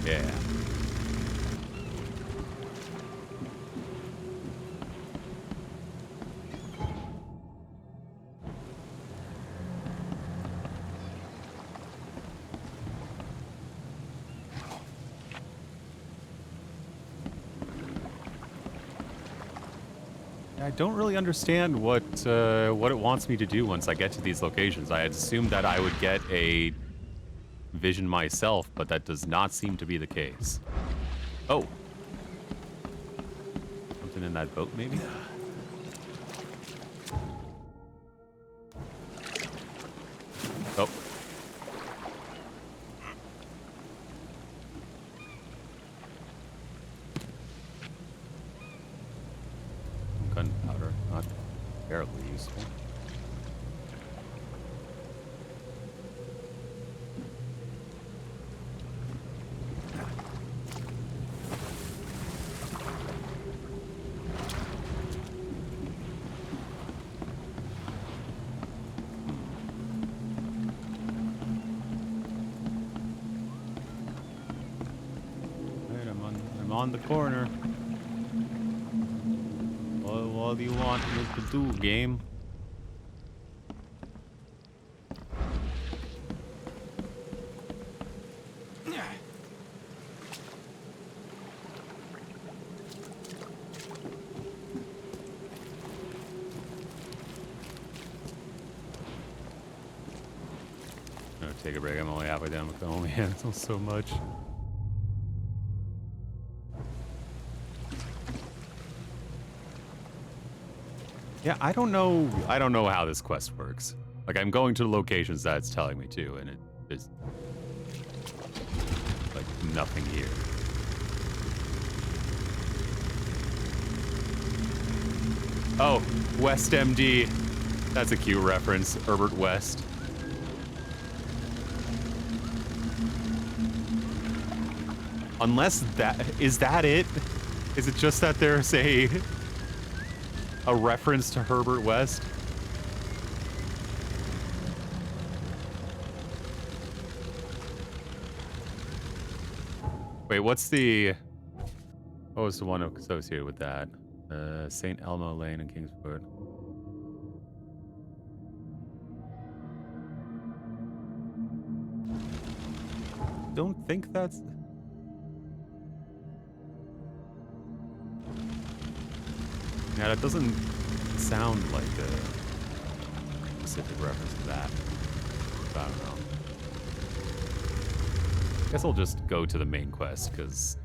Yeah. I don't really understand what it wants me to do once I get to these locations. I had assumed that I would get a vision myself, but that does not seem to be the case. Oh. Something in that boat, maybe? Oh. Gunpowder, not terribly useful. Right, I'm on the corner. What do you want me to do, game? I'm gonna take a break. I'm only halfway down. I can only handle so much. Yeah, I don't know how this quest works. Like, I'm going to the locations that it's telling me to, and there's like nothing here. Oh, West MD. That's a cute reference. Herbert West. Unless is that it? Is it just that there's a reference to Herbert West? Wait, what was the one associated with that? St. Elmo Lane in Kingsford. Don't think that's... Yeah, that doesn't sound like a specific reference to that. I don't know. I guess I'll just go to the main quest, because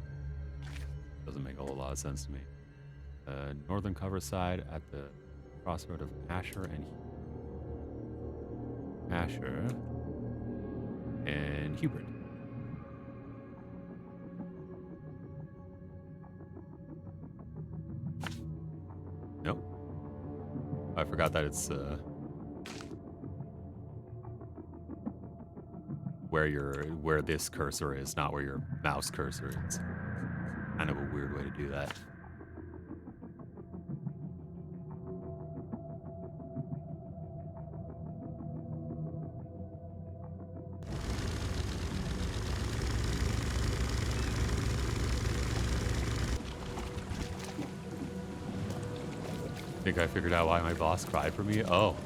it doesn't make a whole lot of sense to me. Northern cover side at the crossroad of Asher and Hubert. Nope. I forgot that it's where this cursor is, not where your mouse cursor is. Kind of a weird way to do that. I think I figured out why my boss cried for me. Oh.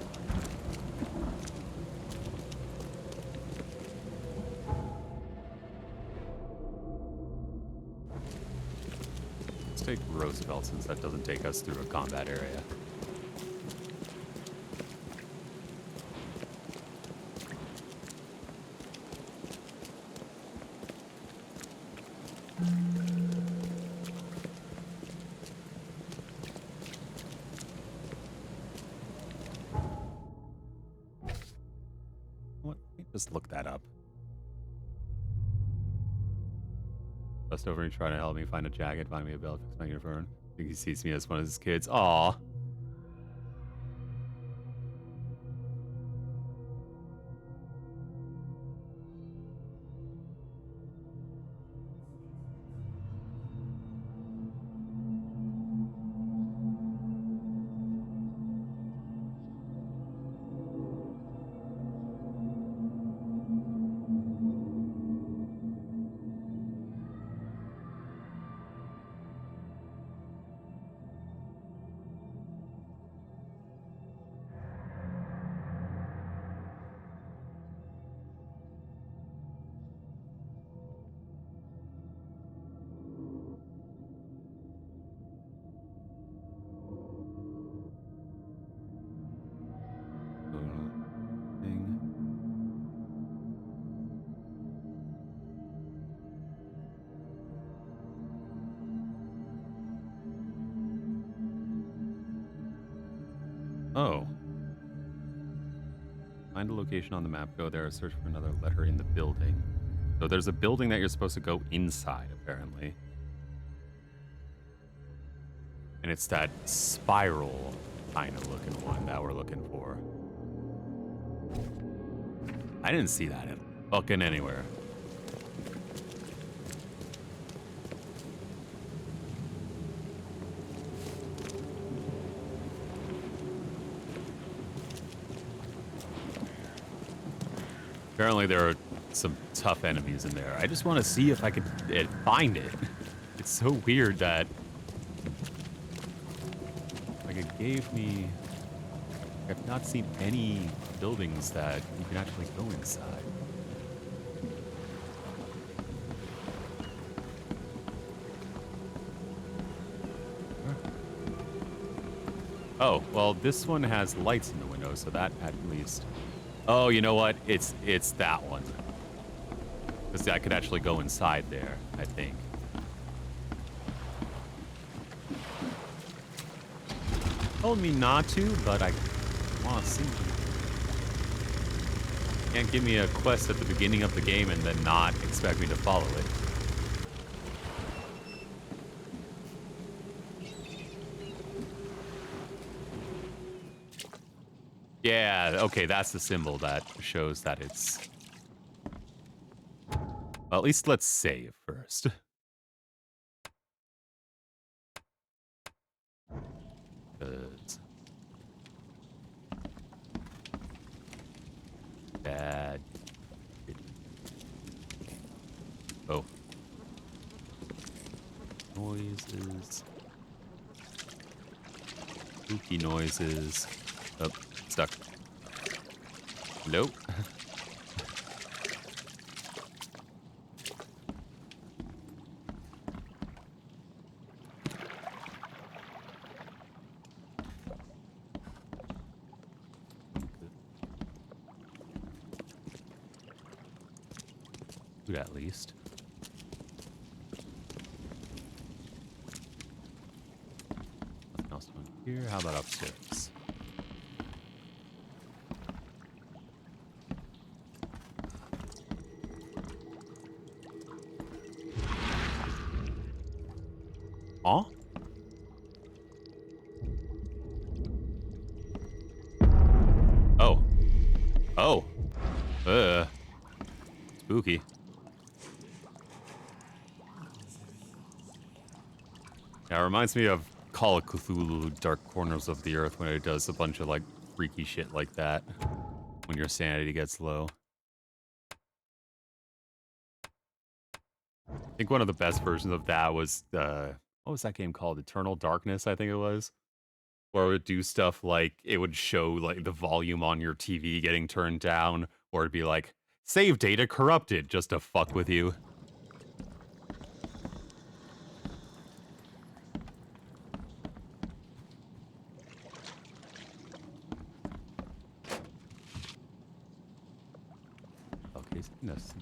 Let's take Roosevelt, since that doesn't take us through a combat area. What? Just look that up. Just over and trying to help me find a jacket, find me a belt, fix my uniform. I think he sees me as one of his kids. Aw. Oh. Find a location on the map, go there, search for another letter in the building. So there's a building that you're supposed to go inside, apparently. And it's that spiral kind of looking one that we're looking for. I didn't see that in fucking anywhere. Apparently there are some tough enemies in there. I just want to see if I could find it. It's so weird that like it gave me. I've not seen any buildings that you can actually go inside. Oh, well, this one has lights in the window, so that at least. Oh, you know what? It's that one. Because I could actually go inside there, I think. Told me not to, but I want to see. Can't give me a quest at the beginning of the game and then not expect me to follow it. Yeah, okay, that's the symbol that shows that it's... Well, at least let's save first. Bad. Oh. Noises. Spooky noises. Oh, stuck. Nope. Food at least. Nothing else down here. How about upstairs? Huh? Oh. Oh. Spooky. Yeah, it reminds me of Call of Cthulhu Dark Corners of the Earth when it does a bunch of like freaky shit like that when your sanity gets low. I think one of the best versions of that was what was that game called? Eternal Darkness, I think it was. Where it would do stuff like it would show like the volume on your TV getting turned down, or it'd be like save data corrupted just to fuck with you. Okay, goodness.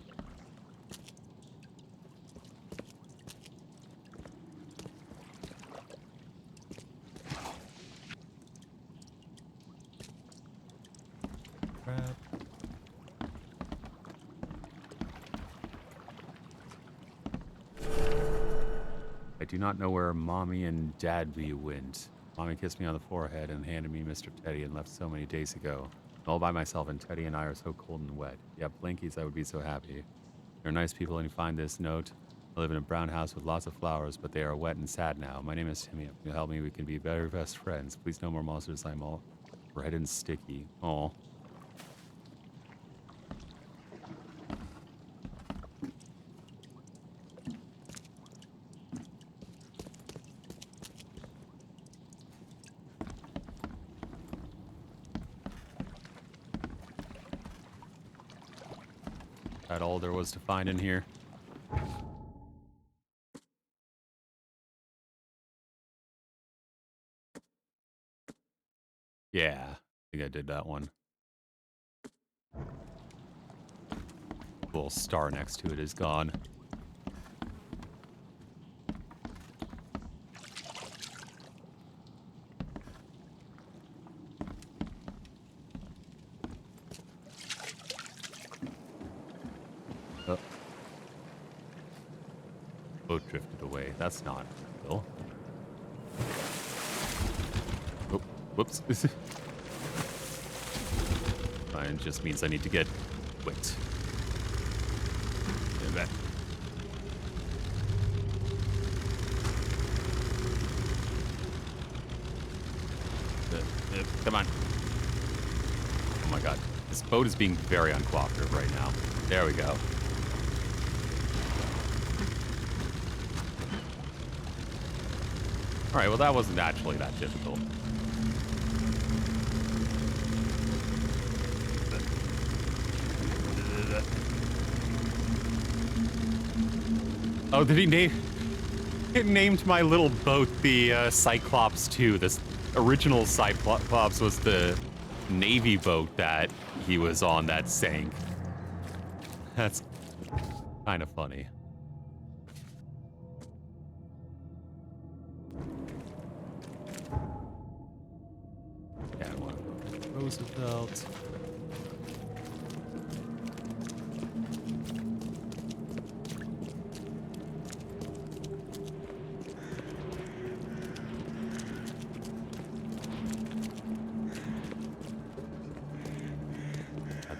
Crap. do not know where Mommy and Dadby went. Mommy kissed me on the forehead and handed me Mr. Teddy and left so many days ago. I'm all by myself, and Teddy and I are so cold and wet. Yeah, Blinkies, I would be so happy. You're nice people, and you find this note. I live in a brown house with lots of flowers, but they are wet and sad now. My name is Timmy. If you help me, we can be better best friends. Please no more monsters. I'm all red and sticky. Aw. That all there was to find in here. Yeah, I think I did that one. The little star next to it is gone. Oh. Boat drifted away. That's not real. Oh, whoops. It just means I need to get whipped. That. Come on. Oh my god. This boat is being very uncooperative right now. There we go. Alright, well that wasn't actually that difficult. Oh, did he name... It named my little boat the Cyclops 2. This original Cyclops was the Navy boat that he was on that sank. That's kind of funny. Yeah, I want to go to Roosevelt.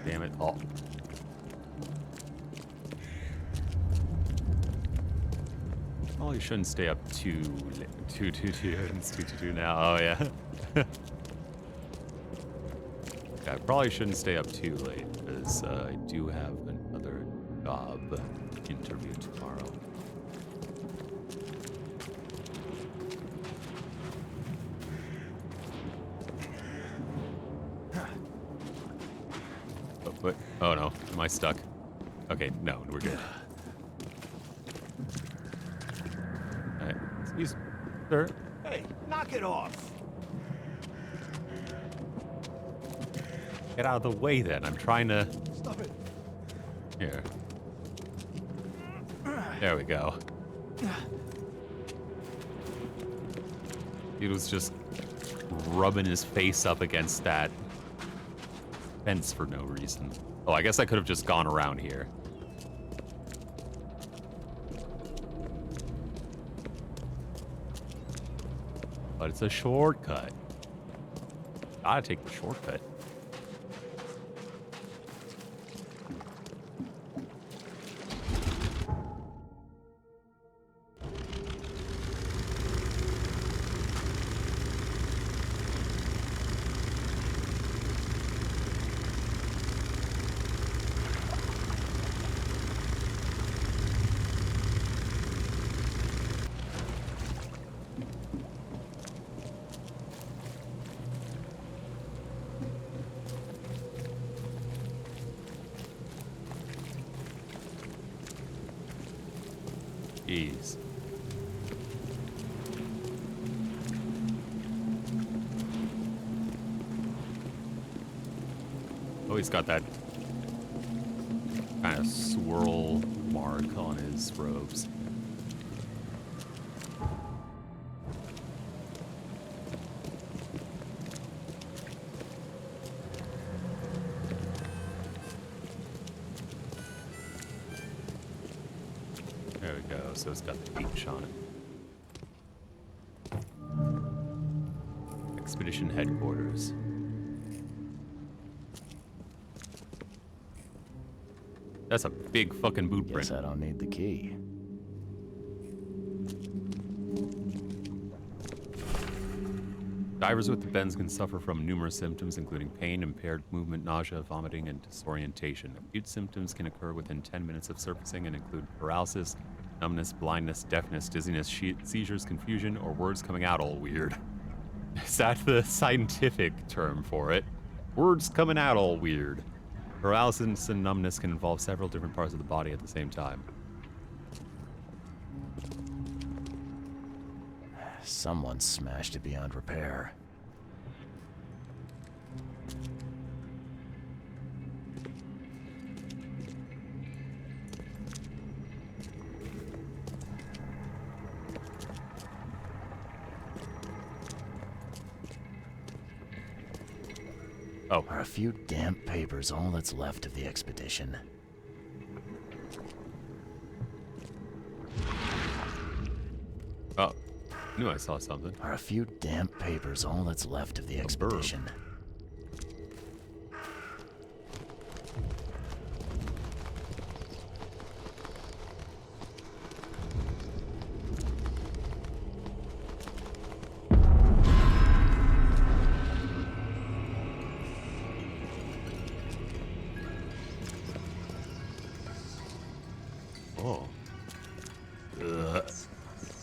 Damn it. Oh. Probably shouldn't stay up too now. Oh, yeah. Yeah, I probably shouldn't stay up too late because I do have another job interview tomorrow. What? Oh no, am I stuck? Okay, no, we're good. Alright, excuse me, sir. Hey, knock it off. Get out of the way then, I'm trying to... Stop it. Here. There we go. He was just rubbing his face up against that fence for no reason. Oh, I guess I could have just gone around here. But it's a shortcut. Gotta take the shortcut. Jeez. Oh, he's got that kind of swirl mark on his robes. There we go, so it's got the H on it. expedition headquarters. That's a big fucking boot print. Guess I don't need the key. Divers with the bends can suffer from numerous symptoms, including pain, impaired movement, nausea, vomiting, and disorientation. Acute symptoms can occur within 10 minutes of surfacing and include paralysis, numbness, blindness, deafness, dizziness, seizures, confusion, or words coming out all weird. Is that the scientific term for it? Words coming out all weird. Paralysis and numbness can involve several different parts of the body at the same time. Someone smashed it beyond repair. Oh. Are a few damp papers all that's left of the expedition? Oh. Knew I saw something. Are a few damp papers all that's left of the expedition? Oh. Ugh.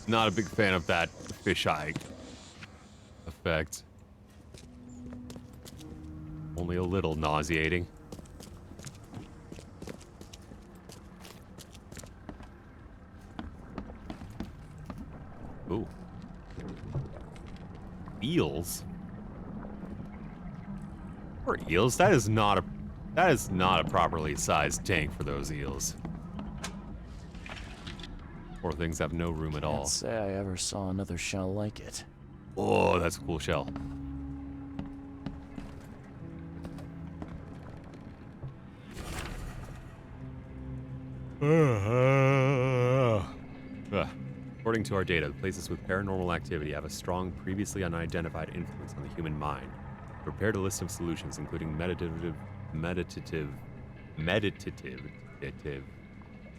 Not a big fan of that fisheye effect. Only a little nauseating. Ooh. Eels? Or eels? That is not a properly sized tank for those eels. Poor things have no room at all. Can't say I ever saw another shell like it. Oh, that's a cool shell. According to our data, places with paranormal activity have a strong, previously unidentified influence on the human mind. Prepared a list of solutions, including meditative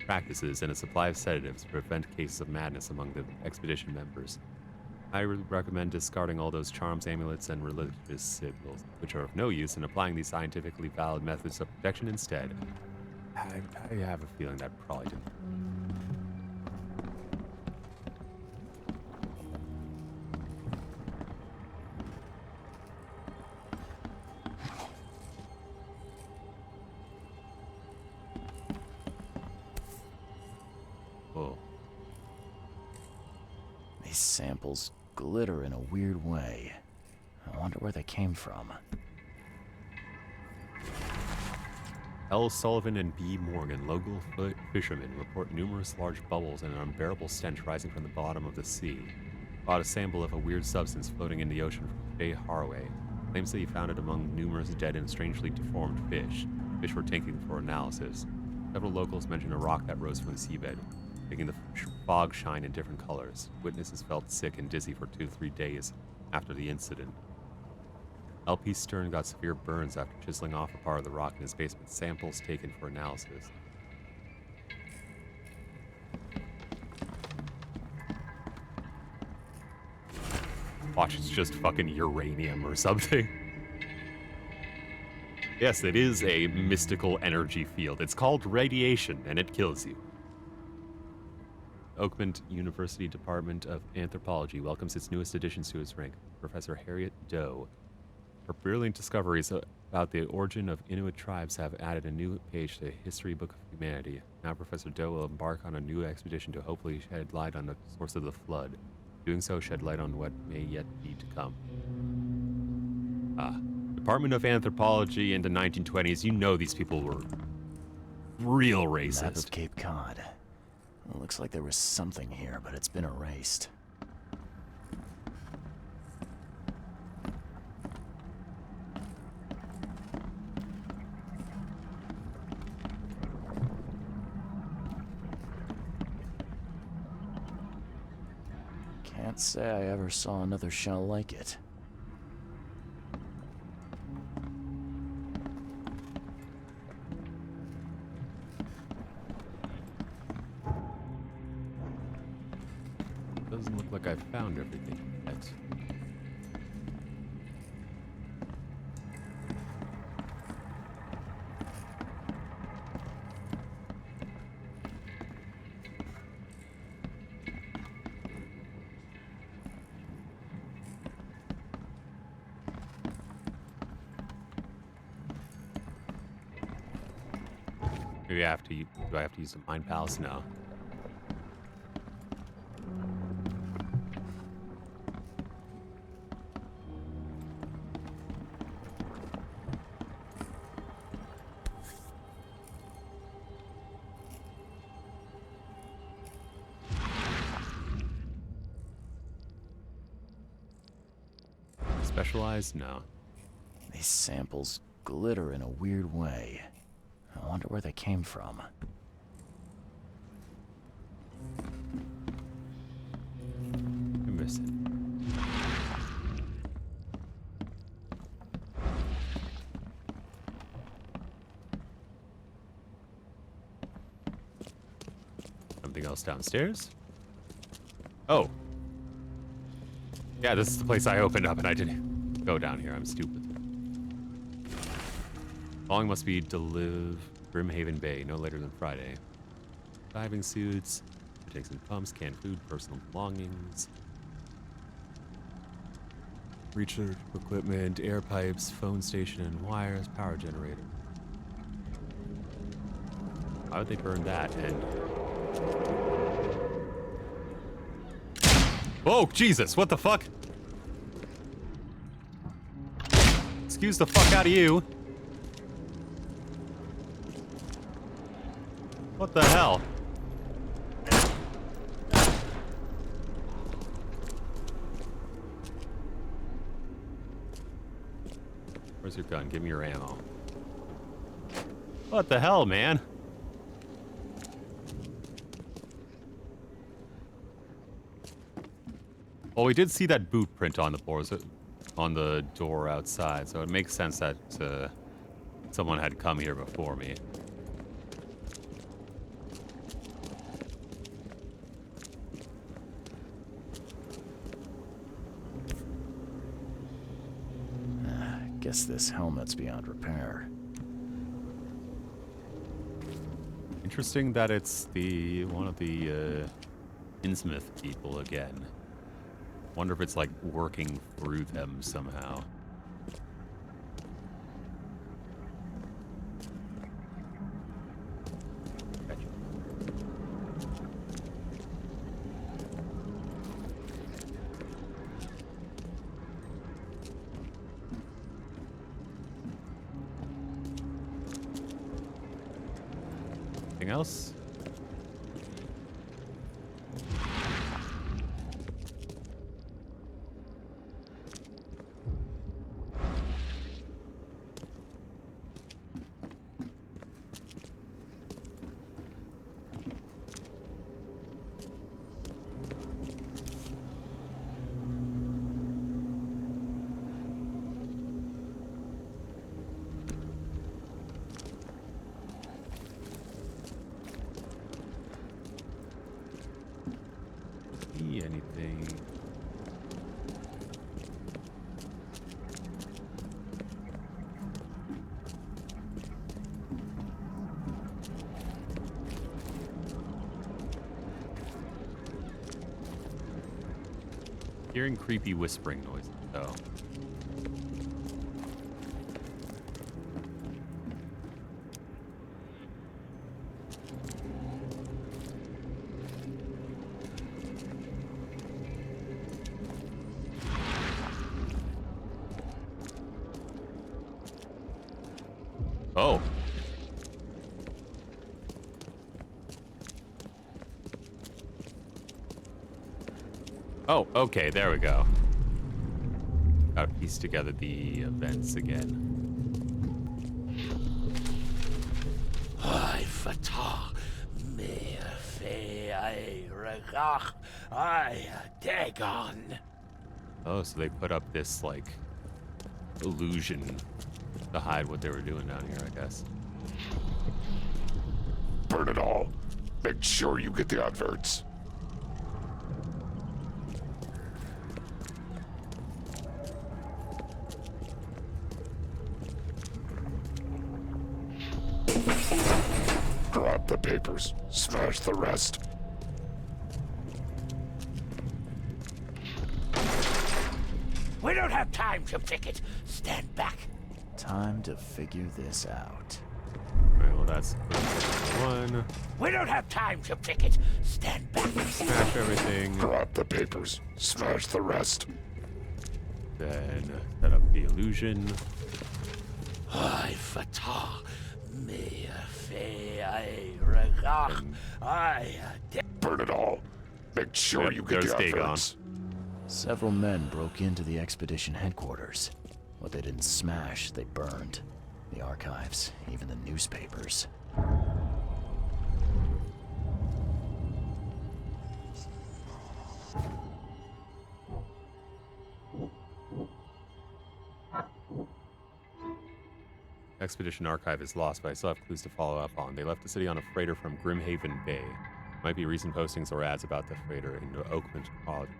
practices and a supply of sedatives to prevent cases of madness among the expedition members. I recommend discarding all those charms, amulets, and religious symbols, which are of no use, and applying these scientifically valid methods of protection instead. I have a feeling that probably didn't. Oh. These samples glitter in a weird way. I wonder where they came from. L. Sullivan and B. Morgan, local fishermen, report numerous large bubbles and an unbearable stench rising from the bottom of the sea. Bought a sample of a weird substance floating in the ocean from Jay Haraway. Claims that he found it among numerous dead and strangely deformed fish. Fish were taken for analysis. Several locals mentioned a rock that rose from the seabed, making the fog shine in different colors. Witnesses felt sick and dizzy for 2 to 3 days after the incident. LP Stern got severe burns after chiseling off a part of the rock in his basement. Samples taken for analysis. Watch, it's just fucking uranium or something. Yes, it is a mystical energy field. It's called radiation, and it kills you. Oakland University Department of Anthropology welcomes its newest additions to its rank, Professor Harriet Doe. Her brilliant discoveries about the origin of Inuit tribes have added a new page to the history book of humanity. Now Professor Doe will embark on a new expedition to hopefully shed light on the source of the flood. Doing so, shed light on what may yet be to come. Department of Anthropology in the 1920s, you know these people were real racist. Map of Cape Cod. Well, looks like there was something here, but it's been erased. Can't say I ever saw another shell like it. Doesn't look like I found everything yet. Maybe I have to. Do I have to use the Mind Palace? No. Specialized? No. These samples glitter in a weird way. I wonder where they came from. I'm missing. Something else downstairs? Oh. Yeah, this is the place I opened up and I didn't go down here. I'm stupid. Following must be Brimhaven Bay, no later than Friday. Diving suits, tanks and pumps, canned food, personal belongings. Research equipment, air pipes, phone station and wires, power generator. Why would they burn that? And oh, Jesus, what the fuck? Excuse the fuck out of you. What the hell? Where's your gun? Give me your ammo. What the hell, man? Well, we did see that boot print on the door outside, so it makes sense that someone had come here before me. Guess this helmet's beyond repair. Interesting that it's one of the Innsmouth people again. Wonder if it's like working through them somehow. Anything else? Anything? Hearing creepy whispering noises, though. Oh. Oh, okay, there we go. Gotta piece together the events again. I fatah me fe I regach I dagon. Oh, so they put up this, like, illusion to hide what they were doing down here, I guess. Burn it all. Make sure you get the adverts. Grab the papers. Smash the rest. We don't have time to pick it. Stand back. Time to figure this out. Alright, well that's one. We don't have time to pick it. Stand back. Smash everything. Grab the papers. Smash the rest. Then set up the illusion. I fatah me fe I regard. Burn it all. Make sure Yep, you get there's the Dagon. efforts. Several men broke into the expedition headquarters. What they didn't smash, they burned. The archives, even the newspapers. Expedition archive is lost, but I still have clues to follow up on. They left the city on a freighter from Grimhaven Bay. Might be recent postings or ads about the freighter in the Oakland Chronicle.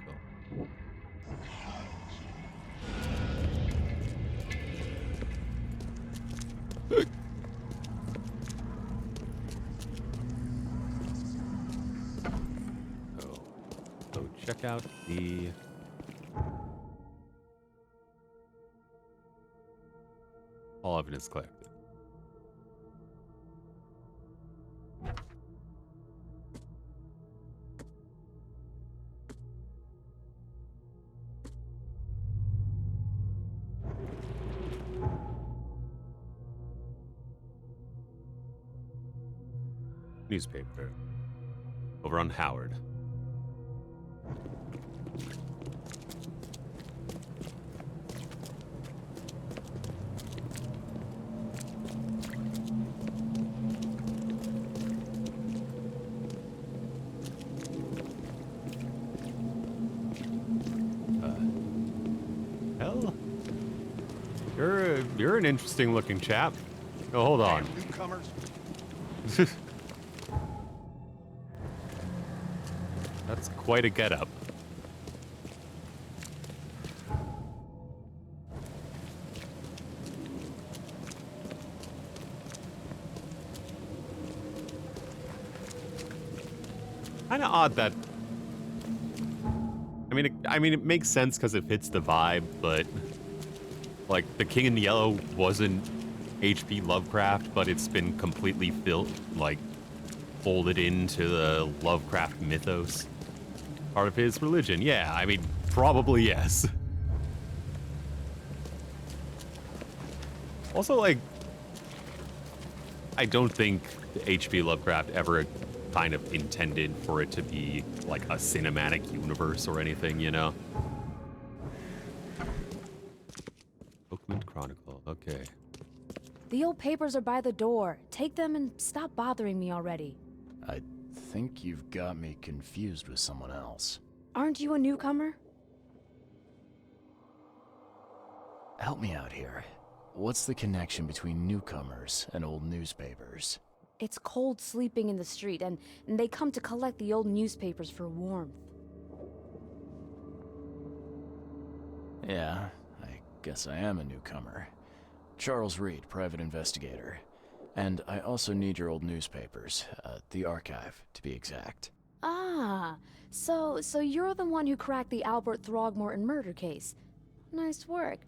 So check out the all evidence collected. Newspaper. Over on Howard. Hell, you're an interesting looking chap. Oh, hold on. Newcomers. That's quite a getup. Kind of odd that. I mean, it makes sense because it fits the vibe, but like the King in Yellow wasn't H.P. Lovecraft, but it's been completely folded into the Lovecraft mythos. Part of his religion. Yeah, I mean, probably yes. Also, like, I don't think H.P. Lovecraft ever kind of intended for it to be like a cinematic universe or anything, you know? Oakland Chronicle, okay. The old papers are by the door. Take them and stop bothering me already. I think you've got me confused with someone else. Aren't you a newcomer? Help me out here. What's the connection between newcomers and old newspapers? It's cold sleeping in the street, and they come to collect the old newspapers for warmth. Yeah, I guess I am a newcomer. Charles Reed, private investigator. And I also need your old newspapers, the archive, to be exact. Ah, so you're the one who cracked the Albert Throgmorton murder case. Nice work.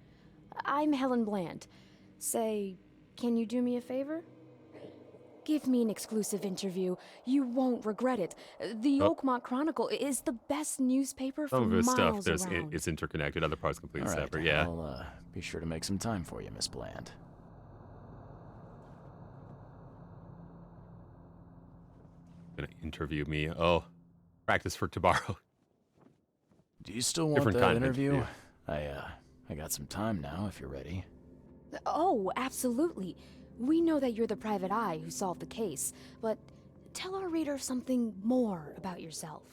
I'm Helen Bland. Say, can you do me a favor? Give me an exclusive interview. You won't regret it. The Oakmont Chronicle is the best newspaper for Some of his miles stuff around. it's interconnected, other parts completely All right, separate, yeah. I'll be sure to make some time for you, Miss Bland. Gonna interview me. Oh, practice for tomorrow. Do you still want Different that kind of interview? I got some time now, if you're ready. Oh, absolutely. We know that you're the private eye who solved the case, but tell our reader something more about yourself.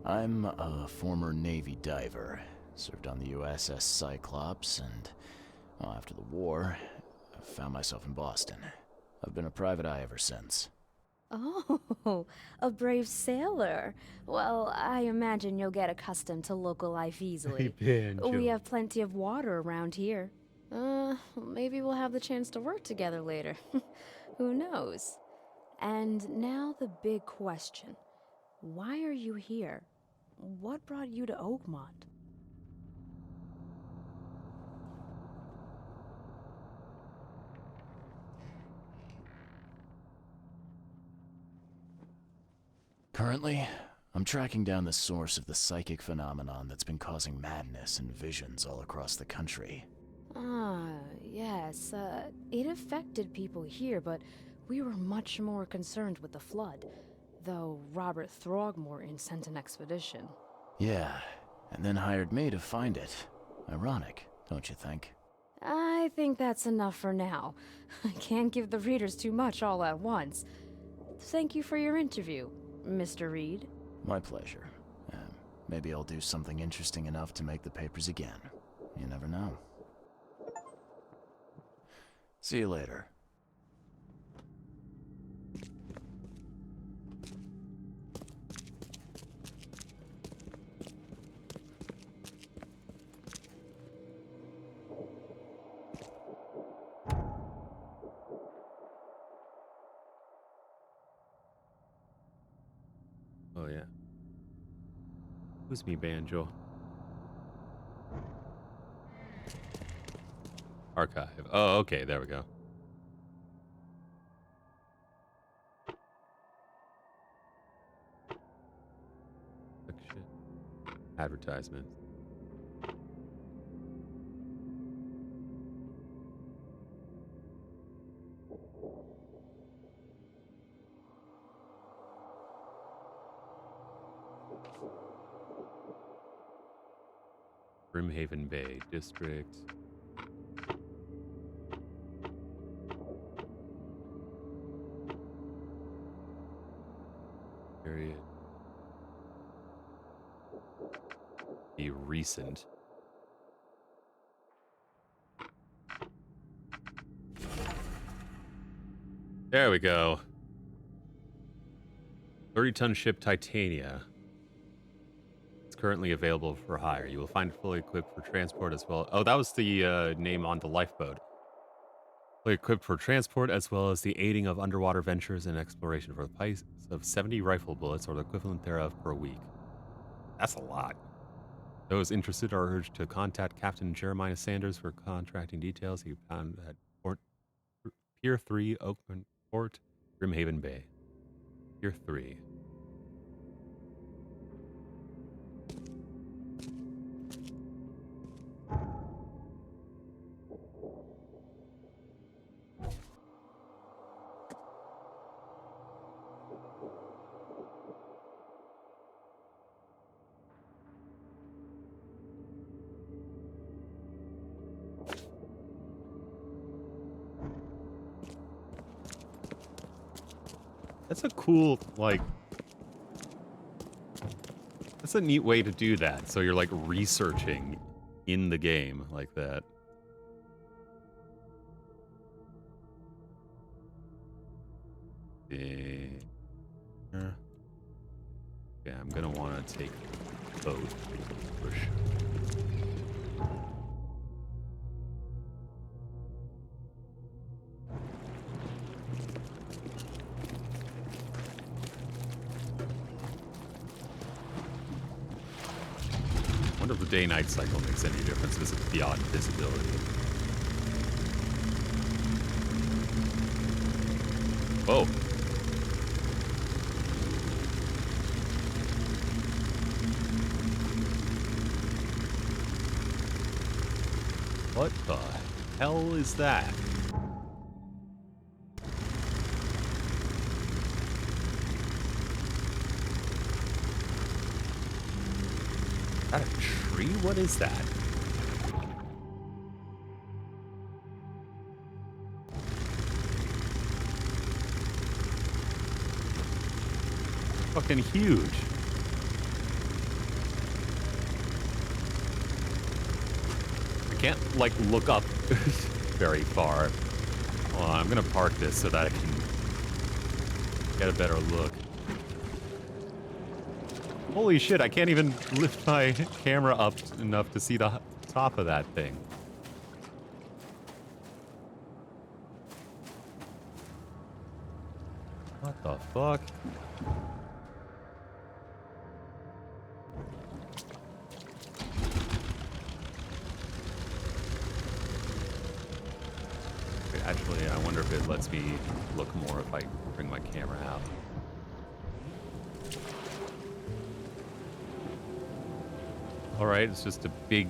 I'm a former Navy diver. Served on the USS Cyclops, and well, after the war, I found myself in Boston. I've been a private eye ever since. Oh, a brave sailor. Well, I imagine you'll get accustomed to local life easily. We have plenty of water around here. Maybe we'll have the chance to work together later. Who knows? And now the big question. Why are you here? What brought you to Oakmont? Currently, I'm tracking down the source of the psychic phenomenon that's been causing madness and visions all across the country. Ah, yes. It affected people here, but we were much more concerned with the flood. Though Robert Throgmorton sent an expedition. Yeah, and then hired me to find it. Ironic, don't you think? I think that's enough for now. I can't give the readers too much all at once. Thank you for your interview, Mr. Reed. My pleasure. Maybe I'll do something interesting enough to make the papers again. You never know. See you later. Oh, yeah. Who's me, Banjo? Archive. Oh, okay, there we go. Section. Advertisements. Brimhaven Bay District. Period. Be recent. There we go. 30-ton ship Titania. It's currently available for hire. You will find it fully equipped for transport as well. Oh, that was the name on the lifeboat. Fully equipped for transport as well as the aiding of underwater ventures and exploration for the price of 70 rifle bullets or the equivalent thereof per week. That's a lot. Those interested are urged to contact Captain Jeremiah Sanders for contracting details. He found at Pier 3, Oakland Port, Brimhaven Bay. Pier 3. That's a cool, like... That's a neat way to do that. So you're, like, researching in the game like that. Yeah, I'm gonna want to take both for sure. I wonder if the day-night cycle makes any differences beyond visibility. Whoa. What the hell is that? Is that a tree? What is that? Fucking huge. I can't, like, look up very far. Well, I'm gonna park this so that I can Get a better look. Holy shit, I can't even lift my camera up enough to see the top of that thing. What the fuck? Wait, actually, I wonder if it lets me look more if I bring my camera out. Alright, it's just a big,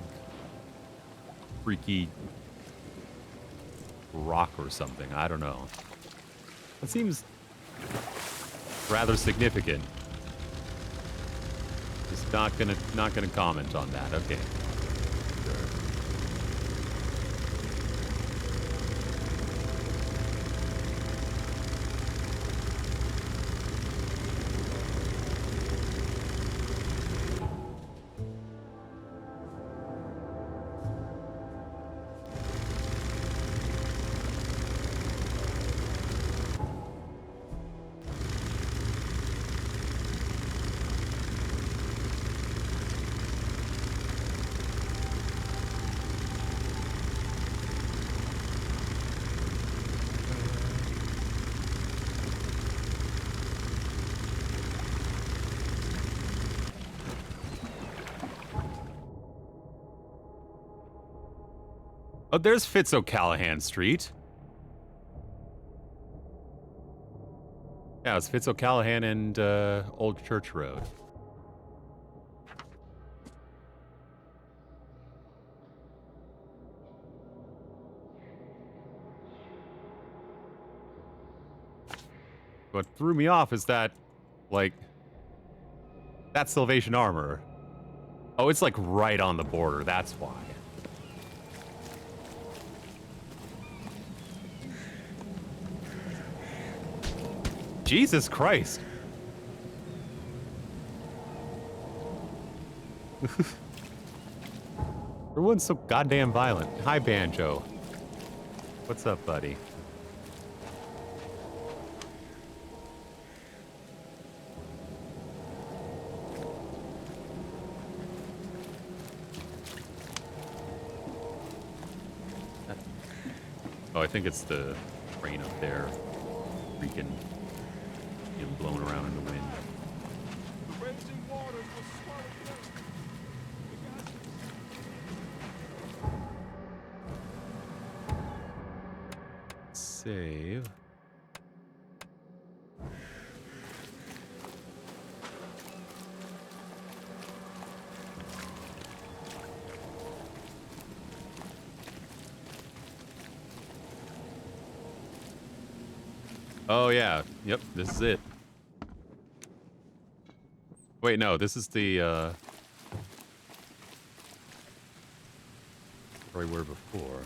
freaky rock or something. I don't know. It seems rather significant. Just not gonna comment on that. Okay. Sure. Oh, there's Fitz O'Callahan Street. Yeah, it's Fitz O'Callahan and Old Church Road. What threw me off is that, like, that's Salvation Armor. Oh, it's like right on the border, that's why. Jesus Christ. Everyone's so goddamn violent. Hi, Banjo. What's up, buddy? Oh, I think it's the train up there. Freaking getting blown around in the wind. Save. Oh yeah, yep, this is it. Wait, no, this is the, where we were before.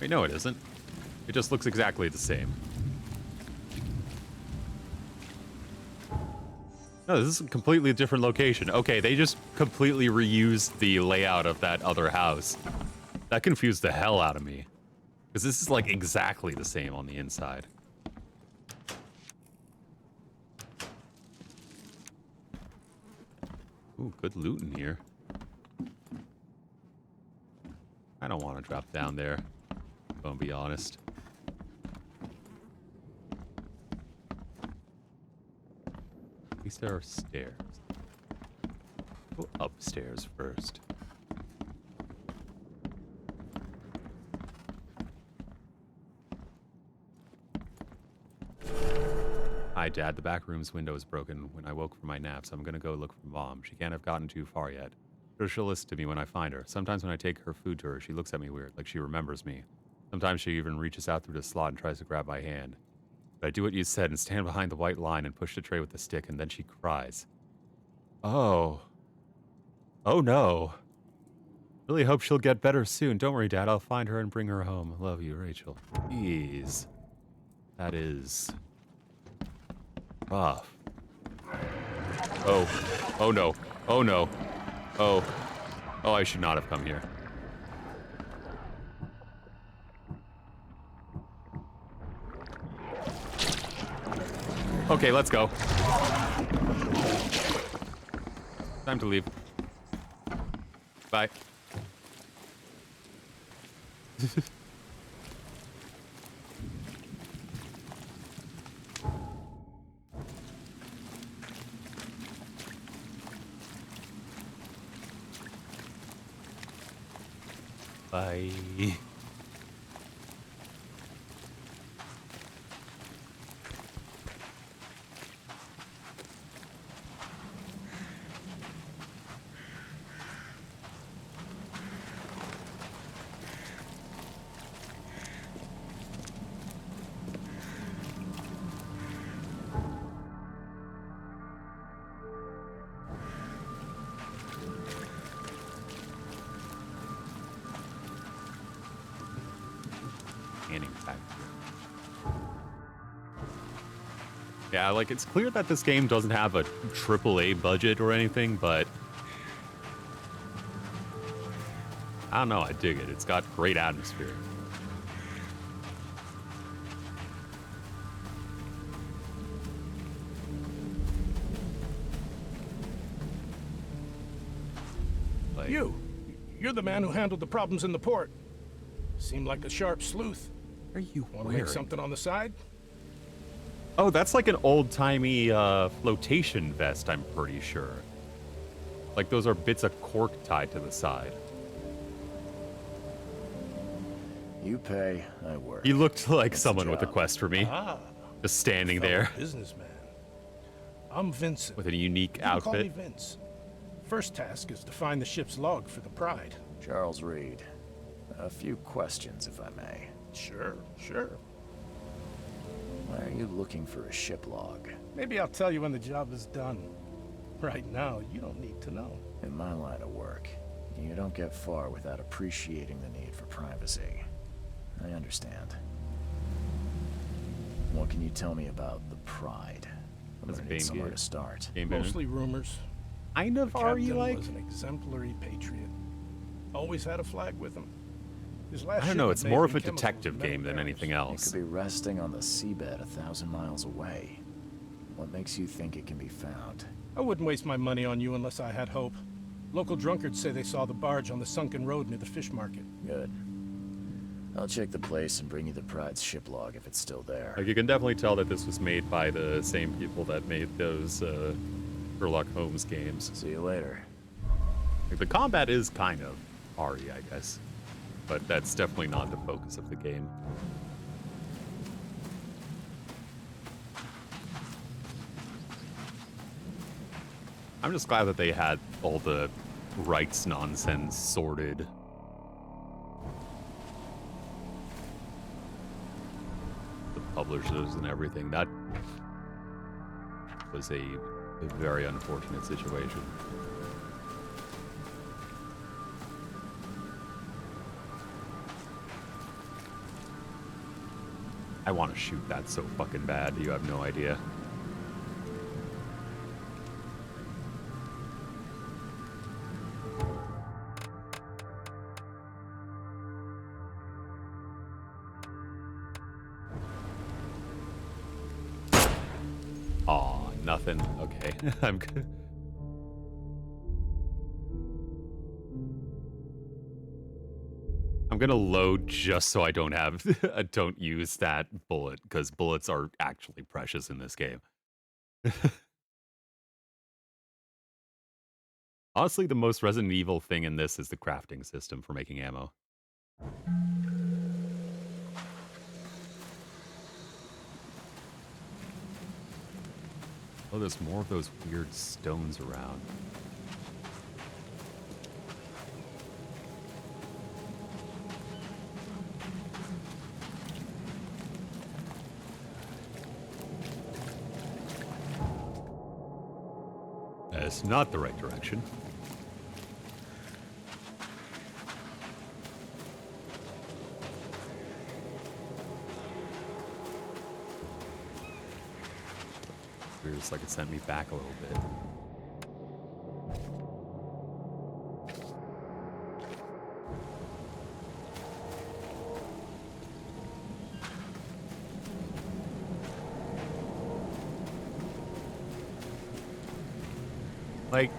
Wait, no it isn't. It just looks exactly the same. No, this is a completely different location. Okay, they just completely reused the layout of that other house. That confused the hell out of me. Because this is like exactly the same on the inside. Ooh, good loot in here. I don't want to drop down there. Gonna be honest. At least there are stairs. Go upstairs first. Hi, Dad. The back room's window is broken when I woke from my nap, so I'm gonna go look for Mom. She can't have gotten too far yet. She'll listen to me when I find her. Sometimes when I take her food to her, she looks at me weird, like she remembers me. Sometimes she even reaches out through the slot and tries to grab my hand. But I do what you said and stand behind the white line and push the tray with the stick, and then she cries. Oh. Oh no. Really hope she'll get better soon. Don't worry, Dad. I'll find her and bring her home. Love you, Rachel. Jeez. That is rough. Oh. Oh no. Oh no. Oh. Oh, I should not have come here. Okay, let's go. Time to leave. Bye. Bye. Yeah, like, it's clear that this game doesn't have a AAA budget or anything, but I don't know, I dig it. It's got great atmosphere. Like, You're the man who handled the problems in the port. Seemed like a sharp sleuth. Are you Want to make something on the side? Oh, that's like an old-timey flotation vest, I'm pretty sure. Like, those are bits of cork tied to the side. You pay, I work. He looked like someone with a quest for me. Ah, just standing there. Businessman. I'm Vincent. With a unique You can call me outfit. Vince. First task is to find the ship's log for the Pride. Charles Reed. A few questions, if I may. Sure. Why are you looking for a ship log? Maybe I'll tell you when the job is done. Right now, you don't need to know. In my line of work, you don't get far without appreciating the need for privacy. I understand. What can you tell me about the Pride? I'm gonna need somewhere to start. Mostly rumors. Kind of, the are you captain like? was an exemplary patriot. Always had a flag with him. His last I don't know, shipment it's made more him of a chemicals detective with many game than barrels. anything It else. could be resting on the seabed 1,000 miles away. What makes you think it can be found? I wouldn't waste my money on you unless I had hope. Local drunkards say they saw the barge on the sunken road near the fish market. Good. I'll check the place and bring you the Pride's ship log if it's still there. Like, you can definitely tell that this was made by the same people that made those Sherlock Holmes games. See you later. Like, the combat is kind of RE, I guess. But that's definitely not the focus of the game. I'm just glad that they had all the rights nonsense sorted. The publishers and everything. That was a very unfortunate situation. I want to shoot that so fucking bad, you have no idea. Aw, nothing. Okay, I'm good. I'm gonna load just so I don't have, don't use that bullet, because bullets are actually precious in this game. Honestly, the most Resident Evil thing in this is the crafting system for making ammo. Oh, there's more of those weird stones around. That's not the right direction. Feels like it sent me back a little bit. Like,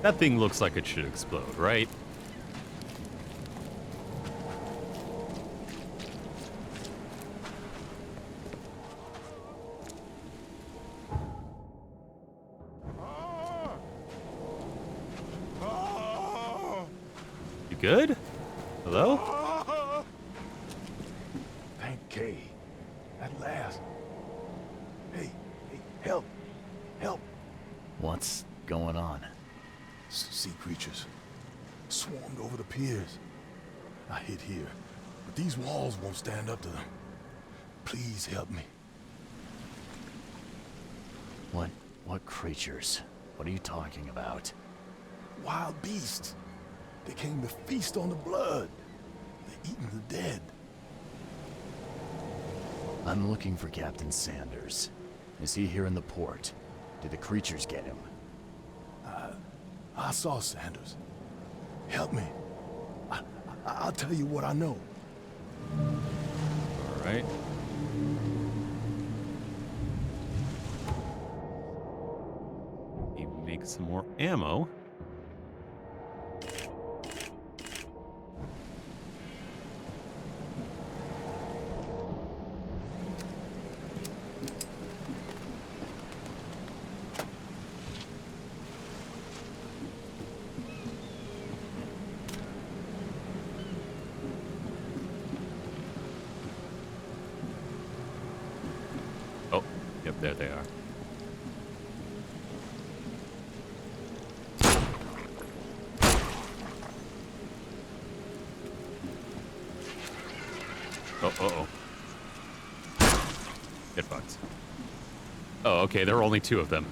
that thing looks like it should explode, right? You good? Hello? Thank Kay. At last. Hey, help. Help. What's going on? Sea creatures. Swarmed over the piers. I hid here, but these walls won't stand up to them. Please help me. What creatures? What are you talking about? Wild beasts. They came to feast on the blood. They're eating the dead. I'm looking for Captain Sanders. Is he here in the port? Did the creatures get him? I saw Sanders. Help me. I'll tell you what I know. All right. Need to make some more ammo. Oh, yep, there they are. Oh. Get fucked. Oh, okay, there are only 2 of them.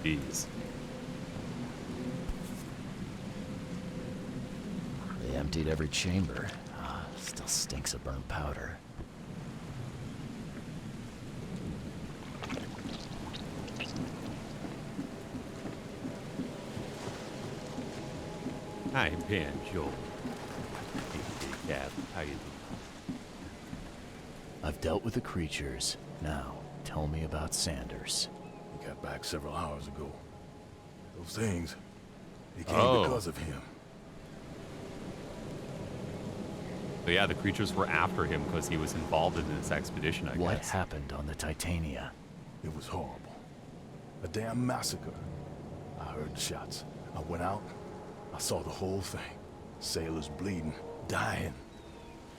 Jeez. They emptied every chamber. Still stinks of burnt powder. Hi, Banjo. Hey, big cat. How you doing? I've dealt with the creatures. Now, tell me about Sanders. He got back several hours ago. Those things, they came Oh. because of him. So yeah, the creatures were after him because he was involved in this expedition, I What guess. happened on the Titania? It was horrible. A damn massacre. I heard the shots. I went out. I saw the whole thing. Sailors bleeding, dying.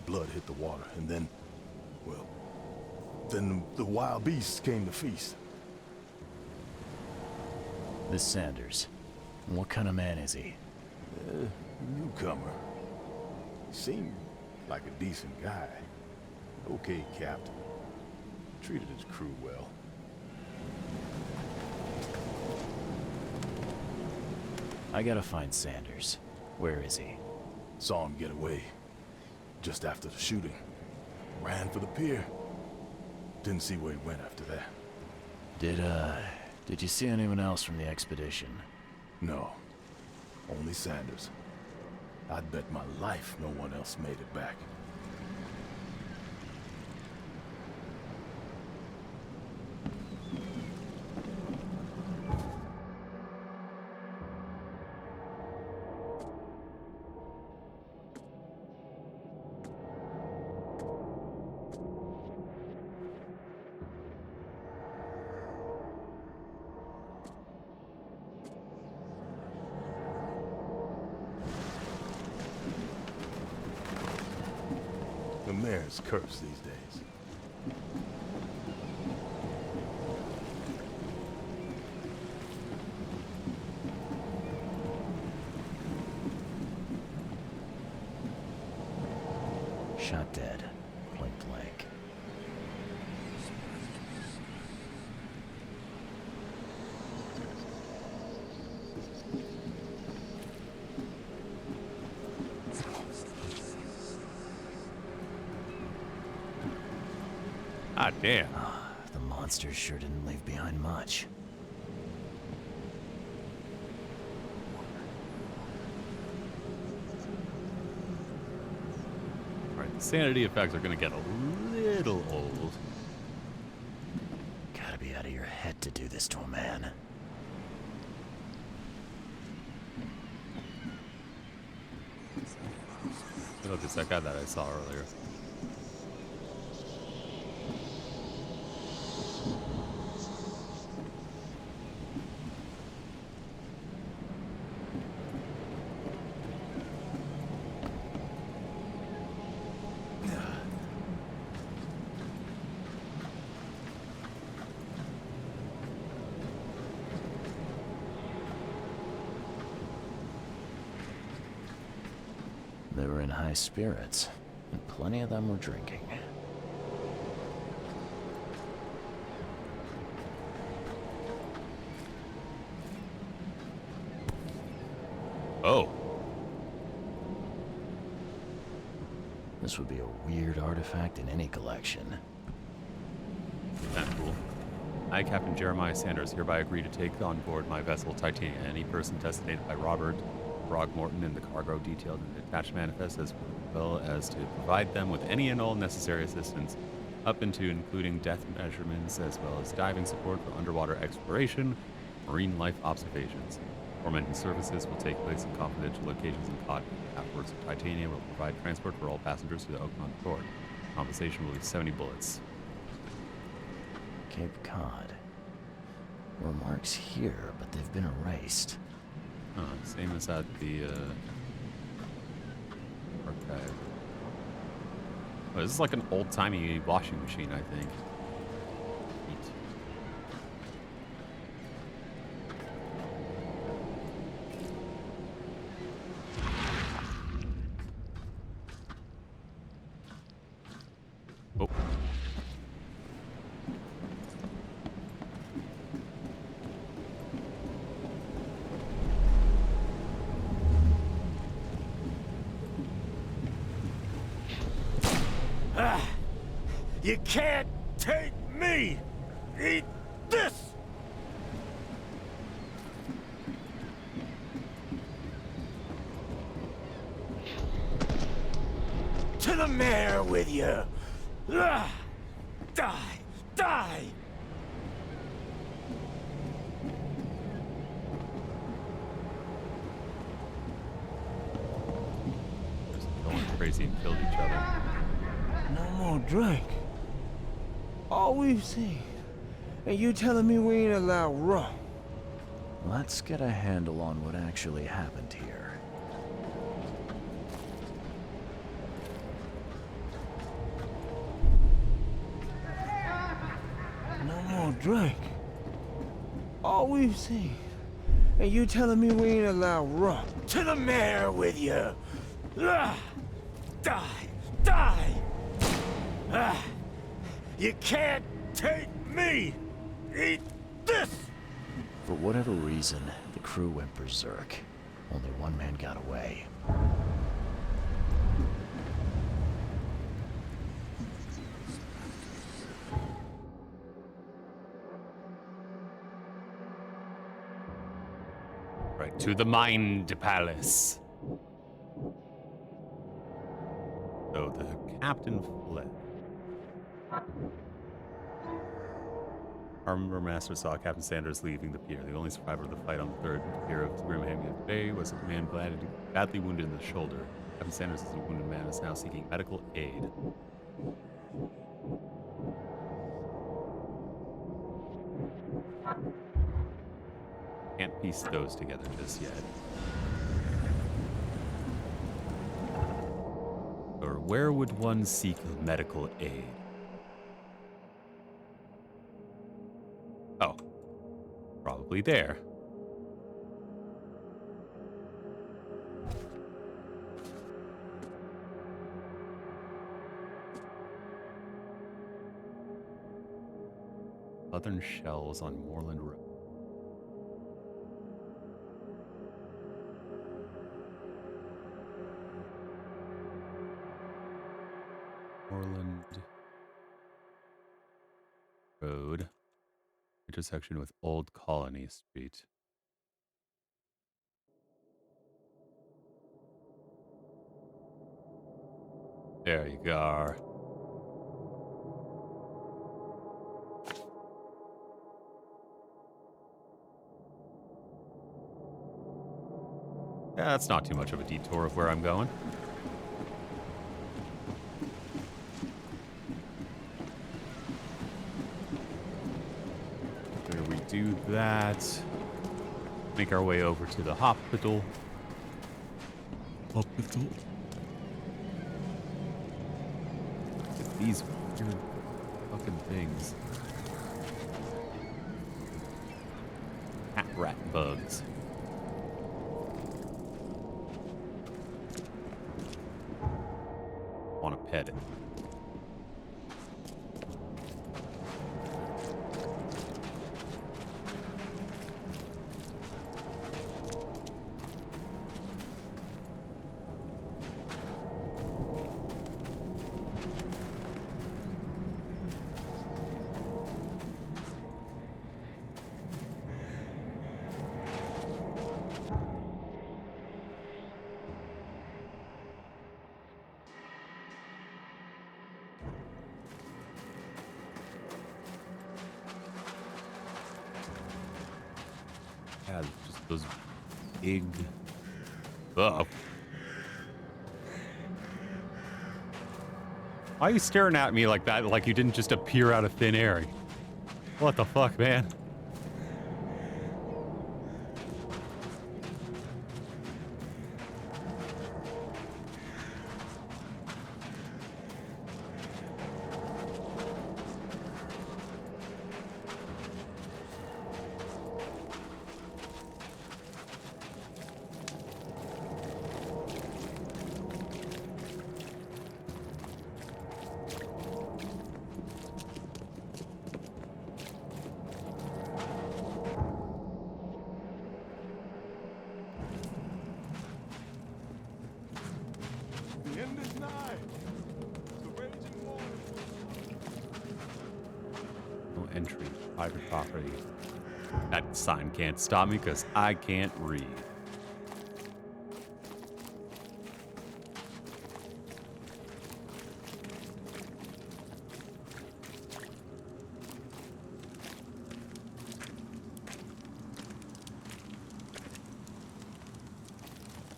Blood hit the water, and then, well, then the wild beasts came to feast. This Sanders. What kind of man is he? Newcomer. Seemed like a decent guy. Okay, Captain. Treated his crew well. I gotta find Sanders. Where is he? Saw him get away. Just after the shooting. Ran for the pier. Didn't see where he went after that. Did you see anyone else from the expedition? No. Only Sanders. I'd bet my life no one else made it back. The mayor's cursed these days. Shot dead. Point blank. Ah, damn. The monsters sure didn't leave behind much. Alright, the sanity effects are gonna get a little old. Gotta be out of here. had to do this to a man. Look, it's that guy that I saw earlier. They were in high spirits, and plenty of them were drinking. Oh. This would be a weird artifact in any collection. That's cool. I, Captain Jeremiah Sanders, hereby agree to take on board my vessel Titania any person designated by Robert Throgmorton in the cargo detailed in the attached manifest, as well as to provide them with any and all necessary assistance, up into including depth measurements, as well as diving support for underwater exploration, marine life observations. Aforementioned services will take place in confidential locations in Cod. Afterwards, Titania will provide transport for all passengers to the Oakmont port. Compensation will be 70 bullets. Cape Cod. There were marks here, but they've been erased. Same as at the archive. Oh, this is like an old-timey washing machine, I think. Neat. Oh. You can't take me! Eat this! To the mayor with you! Die! Die! Just going crazy and killed each other. No more drink. All we've seen. And you telling me we ain't allowed rum? Let's get a handle on what actually happened here. No more drink. All we've seen. And you telling me we ain't allowed rum? To the mayor with you! Die! Die! You can't take me! Eat this! For whatever reason, the crew went berserk. Only one man got away. Right, to the Mind Palace. So the captain fled. Harbor Master saw Captain Sanders leaving the pier. The only survivor of the fight on the third pier of Grimhaven Bay was a man badly wounded in the shoulder. Captain Sanders is a wounded man and is now seeking medical aid. Can't piece those together just yet. Or where would one seek medical aid? Oh, probably there. Southern Shells on Moreland Road. Moreland Road. Intersection with Old Colony Street. There you go. That's not too much of a detour of where I'm going. After we do that, make our way over to the hospital. Hospital. These weird fucking things. Hat rat bugs. Want to pet it. Yeah, just those big... Ugh. Why are you staring at me like that, like you didn't just appear out of thin air? What the fuck, man? The end is nigh. The raging war. No entry, private property. That sign can't stop me because I can't read.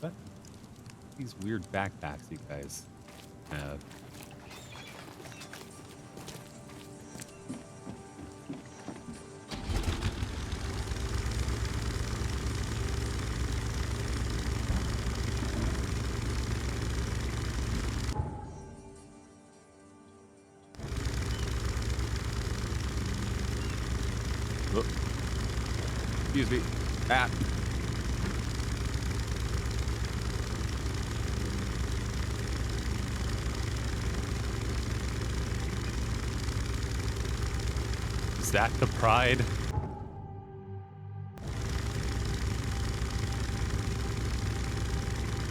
What? These weird backpacks you guys have. Oh. Excuse me. Ah. Is that the pride?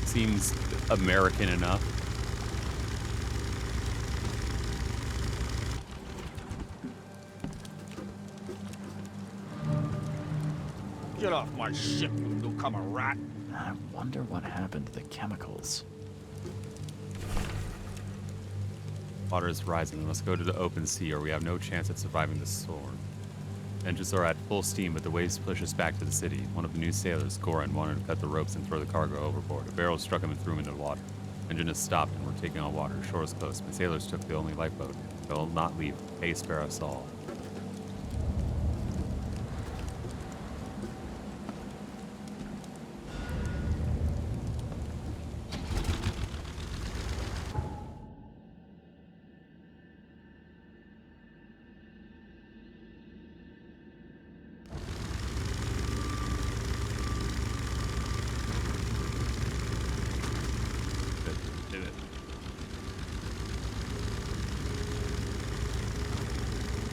Seems American enough. Get off my ship, you newcomer rat. I wonder what happened to the chemicals. Water is rising. We must go to the open sea or we have no chance at surviving the storm. Engines are at full steam, but the waves push us back to the city. One of the new sailors, Goran, wanted to cut the ropes and throw the cargo overboard. A barrel struck him and threw him into the water. Engine has stopped and we're taking on water. Shore is close. My sailors took the only lifeboat. They'll not leave. Pay spare us all.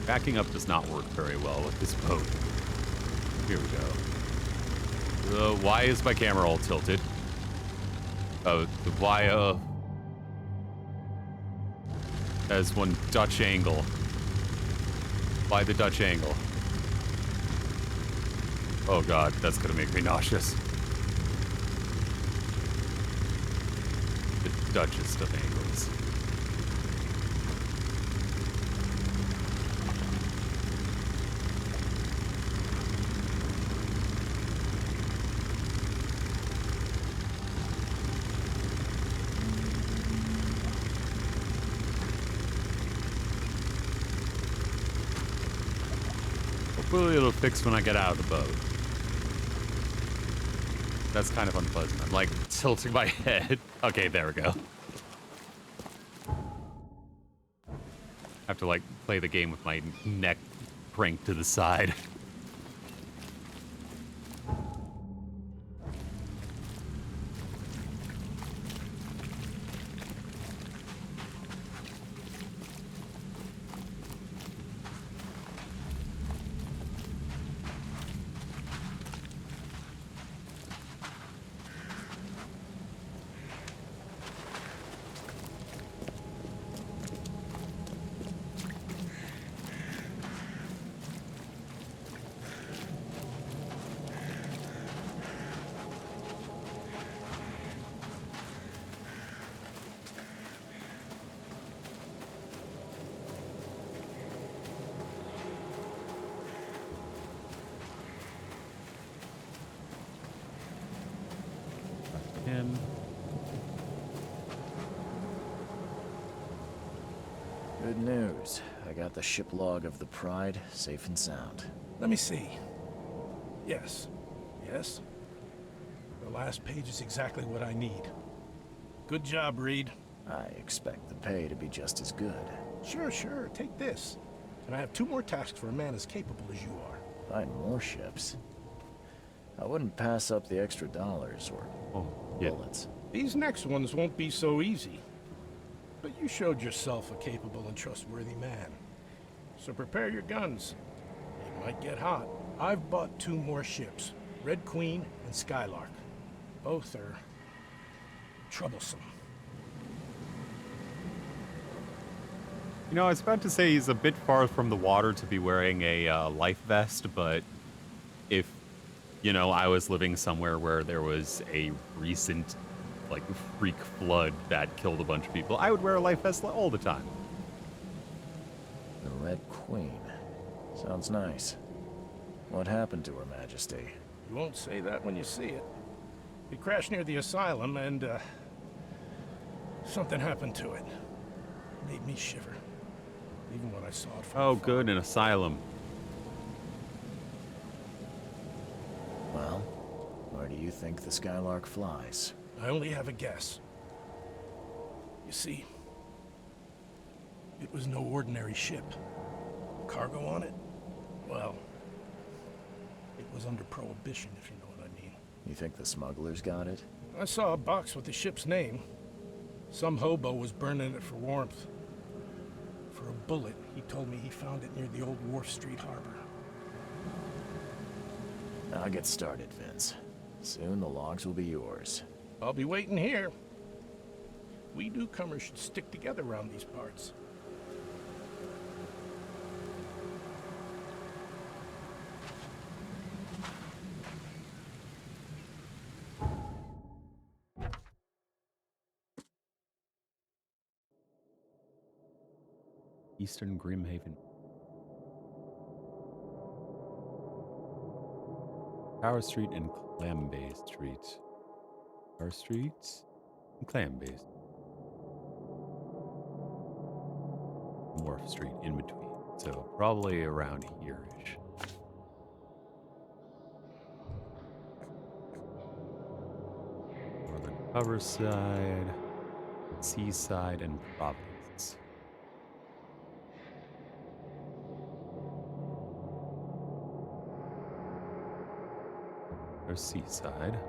Backing up does not work very well with this boat. Here we go. Why is my camera all tilted? Oh, the why has one Dutch angle. Why the Dutch angle? Oh god, that's gonna make me nauseous. The Dutchest of angles. Hopefully it'll fix when I get out of the boat. That's kind of unpleasant. I'm like tilting my head. Okay, there we go. I have to like play the game with my neck cranked to the side. Him. Good news. I got the ship log of the Pride safe and sound. Let me see. Yes. Yes. The last page is exactly what I need. Good job, Reed. I expect the pay to be just as good. Sure, sure. Take this. And I have 2 more tasks for a man as capable as you are. Find more ships. I wouldn't pass up the extra dollars or bullets. These next ones won't be so easy. But you showed yourself a capable and trustworthy man. So prepare your guns. It might get hot. I've bought 2 more ships. Red Queen and Skylark. Both are troublesome. You know, I was about to say he's a bit far from the water to be wearing a life vest, but if, you know, I was living somewhere where there was a recent, like, freak flood that killed a bunch of people, I would wear a life vest all the time. The Red Queen. Sounds nice. What happened to Her Majesty? You won't say that when you see it. It crashed near the asylum and, something happened to it. Made me shiver. Even when I saw it from Oh, good, an asylum. Well, where do you think the Skylark flies? I only have a guess. You see, it was no ordinary ship. Cargo on it? Well, it was under prohibition, if you know what I mean. You think the smugglers got it? I saw a box with the ship's name. Some hobo was burning it for warmth. For a bullet, he told me he found it near the old Wharf Street Harbor. I'll get started, Vince. Soon the logs will be yours. I'll be waiting here. We newcomers should stick together around these parts. Eastern Grimhaven. Tower Street and Clambay Street. Tower Street and Clambay. Wharf Street in between. So probably around here-ish. Northern Coverside, Seaside, and Providence. There's Seaside.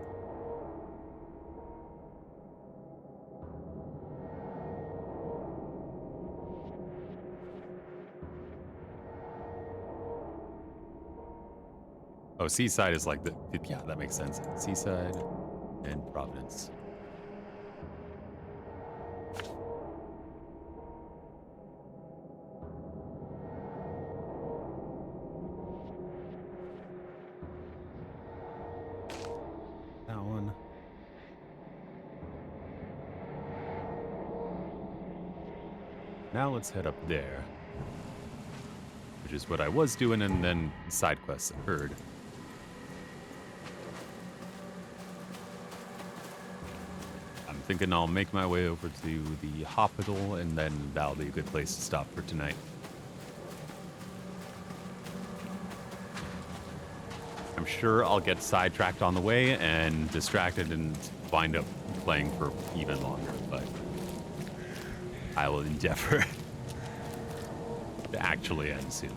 Oh, Seaside is like the yeah, that makes sense. Seaside and Providence. That one. Now let's head up there. Which is what I was doing, and then side quests occurred. I'm thinking I'll make my way over to the hospital, and then that'll be a good place to stop for tonight. I'm sure I'll get sidetracked on the way and distracted and wind up playing for even longer, but I will endeavor to actually end soon.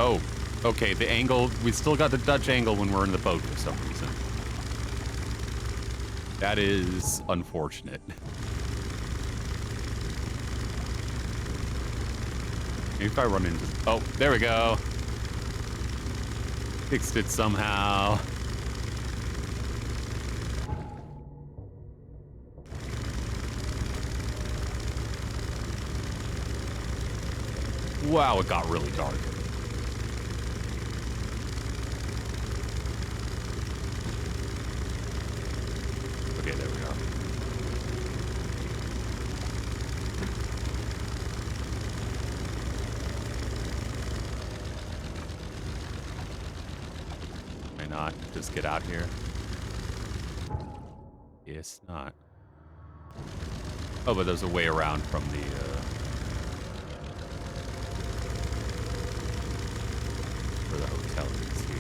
Oh, okay, the angle, we still got the Dutch angle when we're in the boat for some reason. That is unfortunate. Maybe if I run into, oh, there we go. Fixed it somehow. Wow, it got really dark. Okay, there we go. Why not just get out here? Yes, not. Oh, but there's a way around from the, where the hotel is here.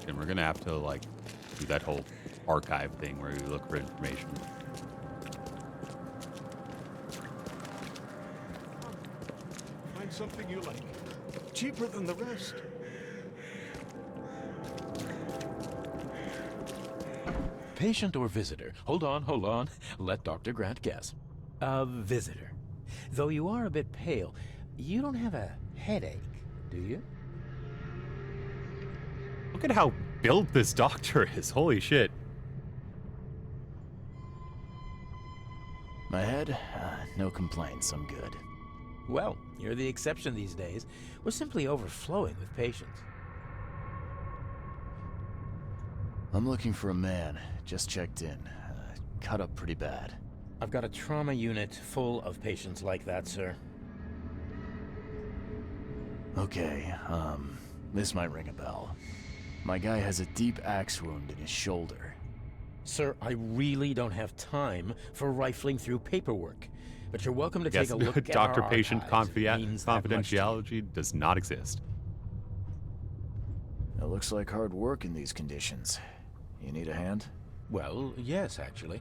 And we're gonna have to like do that whole archive thing where we look for information. Find something you like. Cheaper than the rest. Patient or visitor? Hold on. Let Dr. Grant guess. A visitor. Though you are a bit pale, you don't have a headache, do you? Look at how built this doctor is. Holy shit. My head? No complaints. I'm good. Well, you're the exception these days. We're simply overflowing with patients. I'm looking for a man. Just checked in. Cut up pretty bad. I've got a trauma unit full of patients like that, sir. Okay, this might ring a bell. My guy has a deep axe wound in his shoulder. Sir, I really don't have time for rifling through paperwork. But you're welcome to take a look at our doctor-patient archives. It means that much to you. confidentiality does not exist. It looks like hard work in these conditions. You need a hand? Well, yes, actually.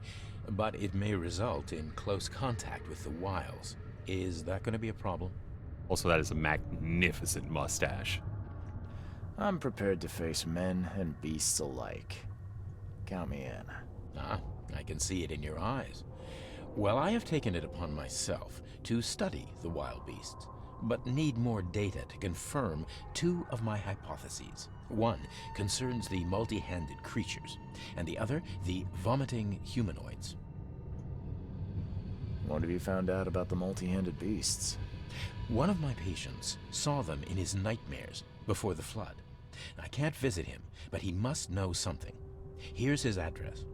But it may result in close contact with the wiles. Is that going to be a problem? Also, that is a magnificent mustache. I'm prepared to face men and beasts alike. Count me in. Ah, I can see it in your eyes. Well, I have taken it upon myself to study the wild beasts, but need more data to confirm two of my hypotheses. One concerns the multi-handed creatures, and the other the vomiting humanoids. What have you found out about the multi-handed beasts? One of my patients saw them in his nightmares before the flood. I can't visit him, but he must know something. Here's his address.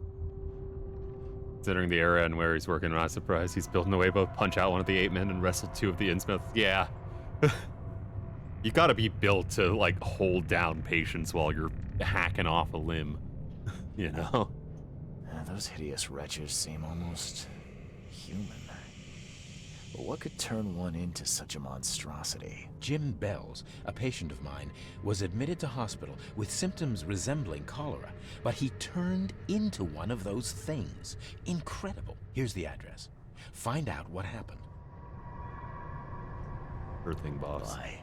Considering the area and where he's working, I'm not surprised he's building a way to punch out one of the 8 men and wrestle 2 of the Innsmouth. Yeah. You gotta be built to, like, hold down patients while you're hacking off a limb. You know? Those hideous wretches seem almost human. But what could turn one into such a monstrosity? Jim Bells, a patient of mine, was admitted to hospital with symptoms resembling cholera, but he turned into one of those things. Incredible. Here's the address. Find out what happened. Sure thing, boss. Bye.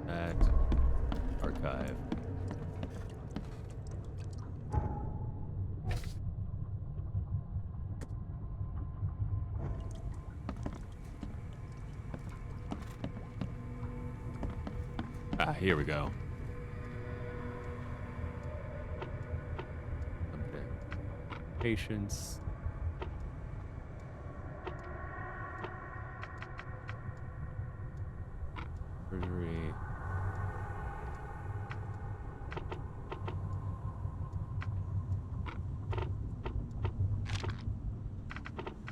At archive. Ah, here we go. Okay. Patience. Surgery.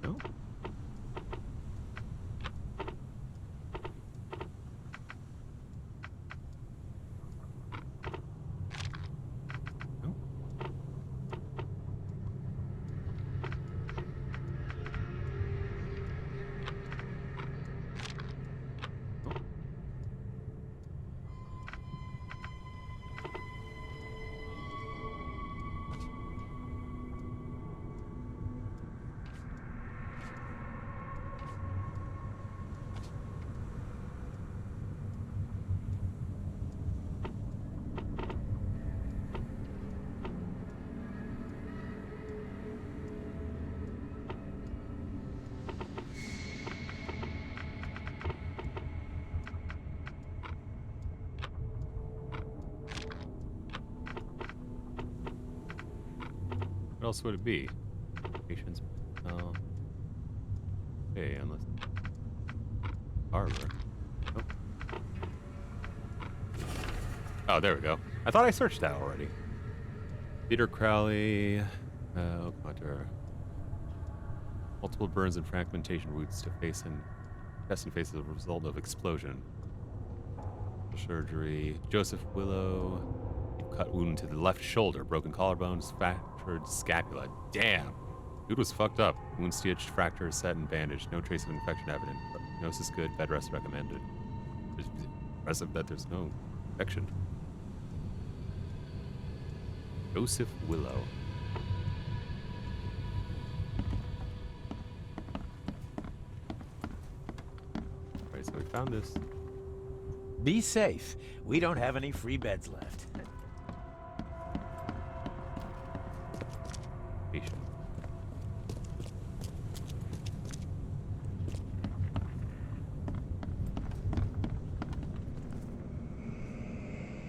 No. What else would it be? Patience. Okay, unless Arbor. Nope. Oh, there we go. I thought I searched that already. Peter Crowley. Hunter. Multiple burns and fragmentation wounds to face and chest and face as a result of explosion. Surgery. Joseph Willow. Cut wound to the left shoulder. Broken collarbones. Fractured scapula. Damn. Dude was fucked up. Wound stitched, fracture set, and bandaged. No trace of infection evident. Prognosis good. Bed rest recommended. It's impressive that there's no infection. Joseph Willow. Alright, so we found this. Be safe. We don't have any free beds left. Patient.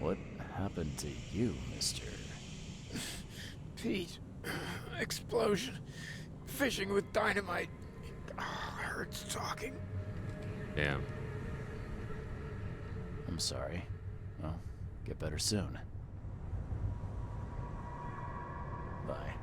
What happened to you, mister? Pete, explosion. Fishing with dynamite. Hurts talking. Damn. I'm sorry. Well, get better soon. Bye.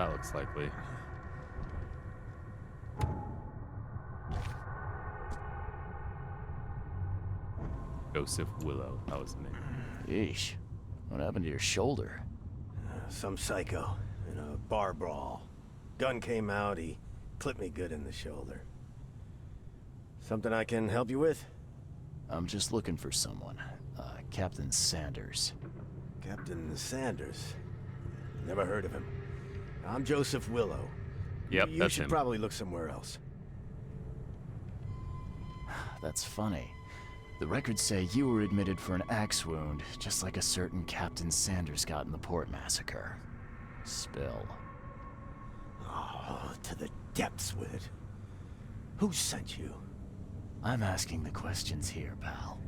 that looks likely. Joseph Willow, that was the name. Yeesh. What happened to your shoulder? Some psycho in a bar brawl. Gun came out, he clipped me good in the shoulder. Something I can help you with? I'm just looking for someone. Captain Sanders. Captain Sanders? Never heard of him. I'm Joseph Willow. Yep, you that's should him. probably look somewhere else. That's funny. The records say you were admitted for an axe wound, just like a certain Captain Sanders got in the port massacre. Spill. Oh, to the depths with it. Who sent you? I'm asking the questions here, pal.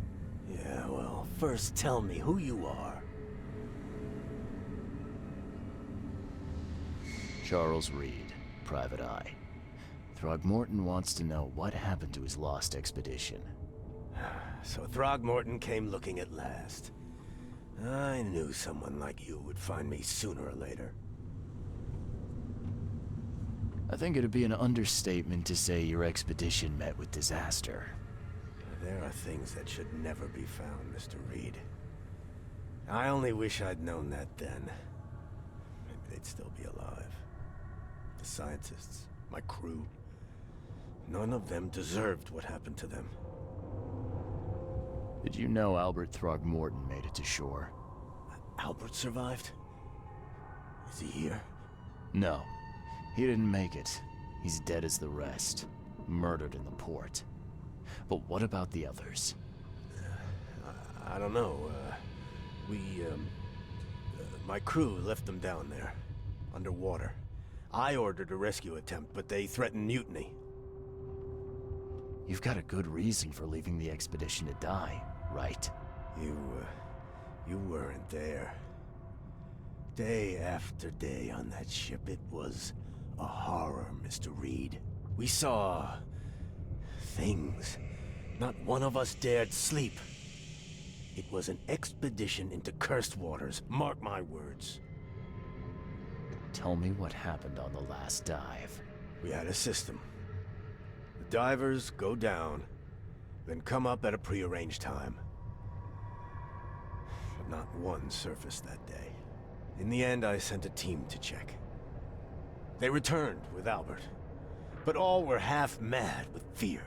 Yeah, well, first tell me who you are. Charles Reed, Private Eye. Throgmorton wants to know what happened to his lost expedition. So Throgmorton came looking at last. I knew someone like you would find me sooner or later. I think it'd be an understatement to say your expedition met with disaster. There are things that should never be found, Mr. Reed. I only wish I'd known that then. Maybe they'd still be alive. The scientists, my crew. None of them deserved what happened to them. Did you know Albert Throgmorton made it to shore? Albert survived? Is he here? No. He didn't make it. He's dead as the rest. Murdered in the port. But what about the others? I don't know. My crew left them down there, underwater. I ordered a rescue attempt, but they threatened mutiny. You've got a good reason for leaving the expedition to die, right? You weren't there. Day after day on that ship, it was a horror, Mr. Reed. We saw things. Not one of us dared sleep. It was an expedition into cursed waters, mark my words. Tell me what happened on the last dive. We had a system. The divers go down, then come up at a prearranged time. But not one surfaced that day. In the end, I sent a team to check. They returned with Albert, but all were half mad with fear.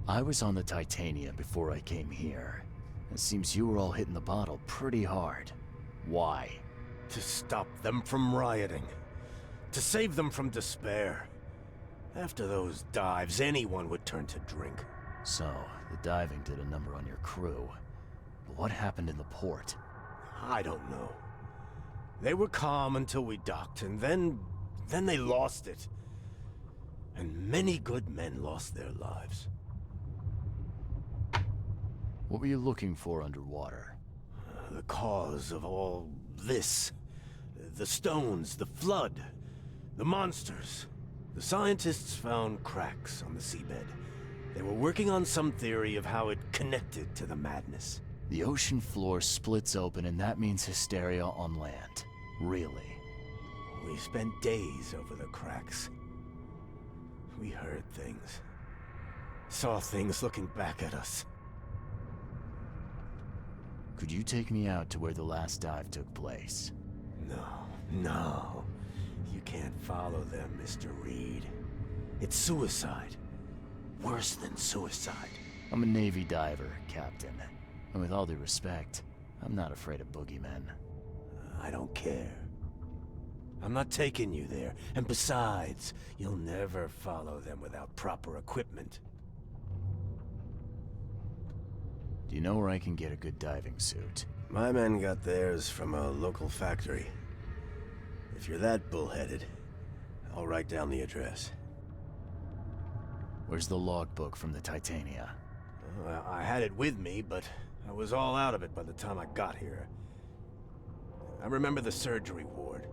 I was on the Titania before I came here. It seems you were all hitting the bottle pretty hard. Why? To stop them from rioting. To save them from despair. After those dives, anyone would turn to drink. So, the diving did a number on your crew. But what happened in the port? I don't know. They were calm until we docked, and then they lost it. And many good men lost their lives. What were you looking for underwater? The cause of all this. The stones, the flood, the monsters. The scientists found cracks on the seabed. They were working on some theory of how it connected to the madness. The ocean floor splits open and that means hysteria on land. Really? We spent days over the cracks. We heard things. Saw things looking back at us. Could you take me out to where the last dive took place? No. You can't follow them, Mr. Reed. It's suicide. Worse than suicide. I'm a Navy diver, Captain. And with all due respect, I'm not afraid of boogeymen. I don't care. I'm not taking you there. And besides, you'll never follow them without proper equipment. Do you know where I can get a good diving suit? My men got theirs from a local factory. If you're that bullheaded, I'll write down the address. Where's the logbook from the Titania? I had it with me, but I was all out of it by the time I got here. I remember the surgery ward.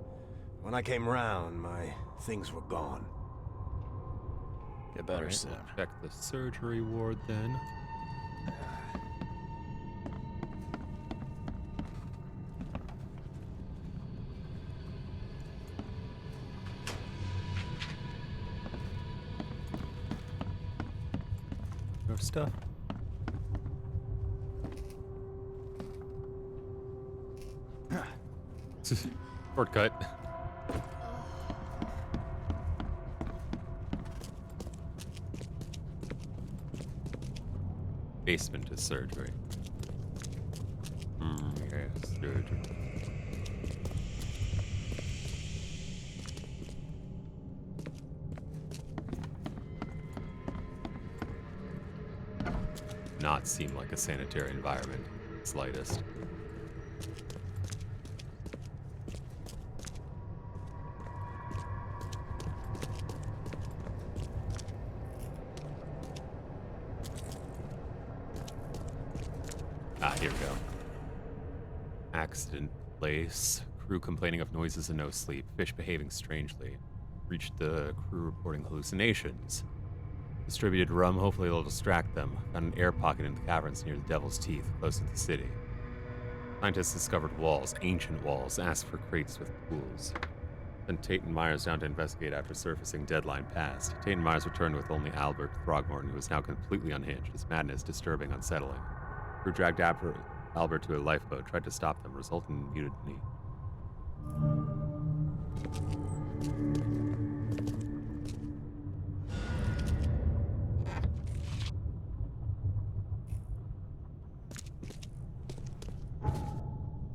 When I came round, my things were gone. Get better Alright, soon. we'll check the surgery ward then. of stuff. Shortcut. Basement to surgery. Yes, surgery. Not seem like a sanitary environment, slightest. Here we go. Accident place. Crew complaining of noises and no sleep. Fish behaving strangely. Reached the crew reporting hallucinations. Distributed rum, hopefully it'll distract them. Found an air pocket in the caverns near the Devil's Teeth, close to the city. Scientists discovered walls, ancient walls, asked for crates with pools. Sent Tate and Myers down to investigate after surfacing deadline passed. Tate and Myers returned with only Albert Throgmorton, who was now completely unhinged, his madness disturbing, unsettling. Crew dragged Albert to a lifeboat, tried to stop them, resulting in mutiny.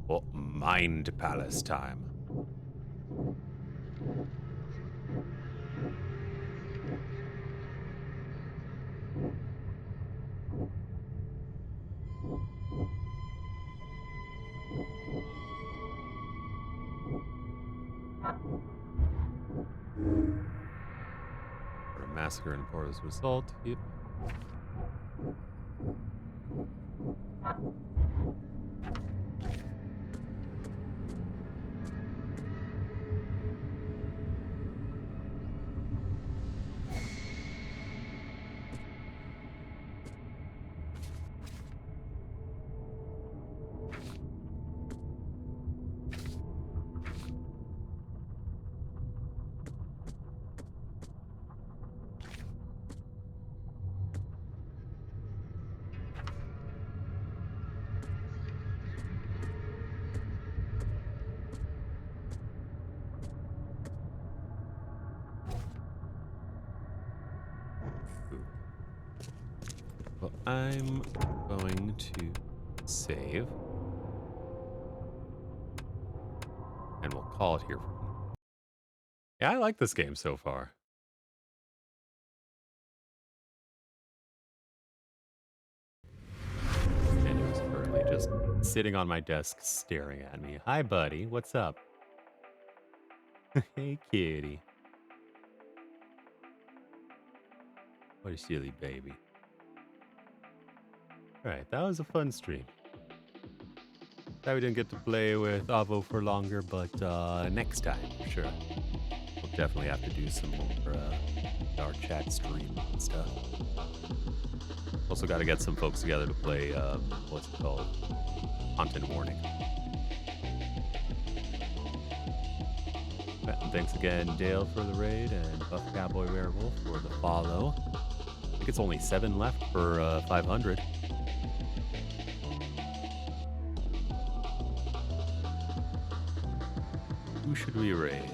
Oh, Mind Palace time. For a massacre in Port as a result. Yep. Well, I'm going to save. And we'll call it here. Yeah, I like this game so far. And it was currently just sitting on my desk staring at me. Hi, buddy. What's up? Hey, kitty. What a silly baby. Alright, that was a fun stream. Sad we didn't get to play with Avo for longer, but next time, for sure. We'll definitely have to do some more our chat stream and stuff. Also got to get some folks together to play, what's it called? Content Warning. And thanks again, Dale, for the raid, and Buff Cowboy Werewolf for the follow. I think it's only 7 left for 500. Who should we raid?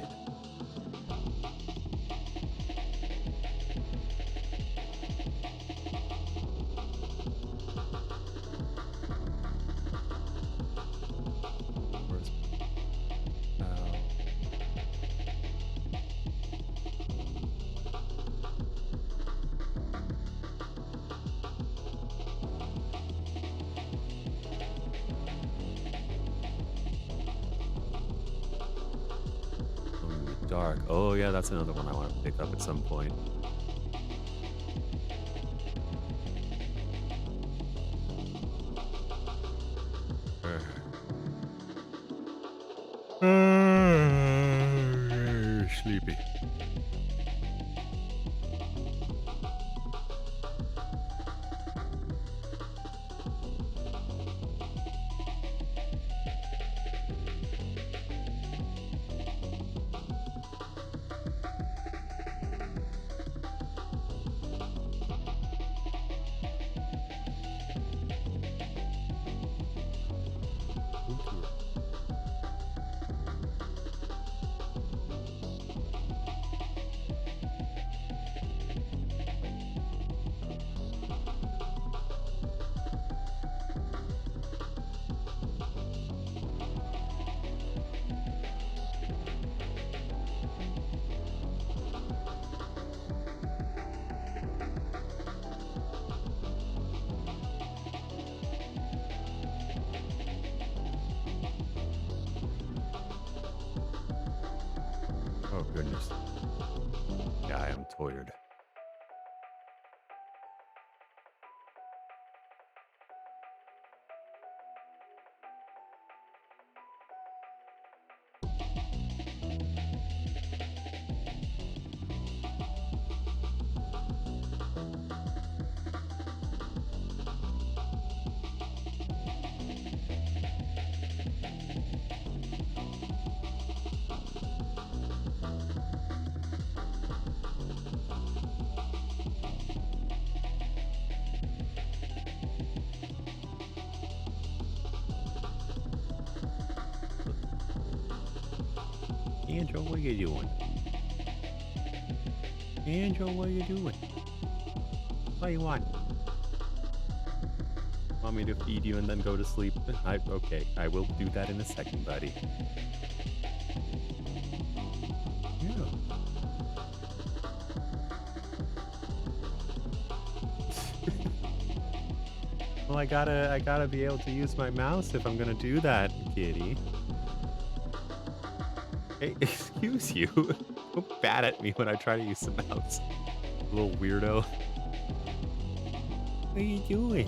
Where's Dark. Oh yeah, that's another one I want to pick up at some point. Sleepy. Oh, goodness. Yeah, I am tired. Angel, what are you doing? Angel, what are you doing? What do you want? Want me to feed you and then go to sleep? Okay, I will do that in a second, buddy. Yeah. Well, I gotta be able to use my mouse if I'm gonna do that, kitty. Hey, excuse you. Don't bat at me when I try to use the mouse. Little weirdo. What are you doing?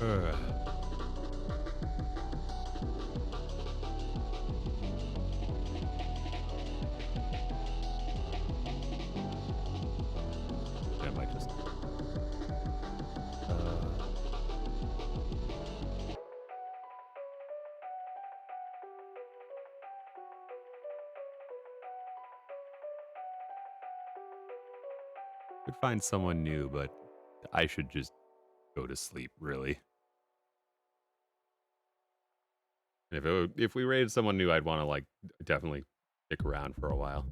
Ugh. I might just. Could find someone new, but I should just go to sleep, really. If we raided someone new, I'd want to like definitely stick around for a while.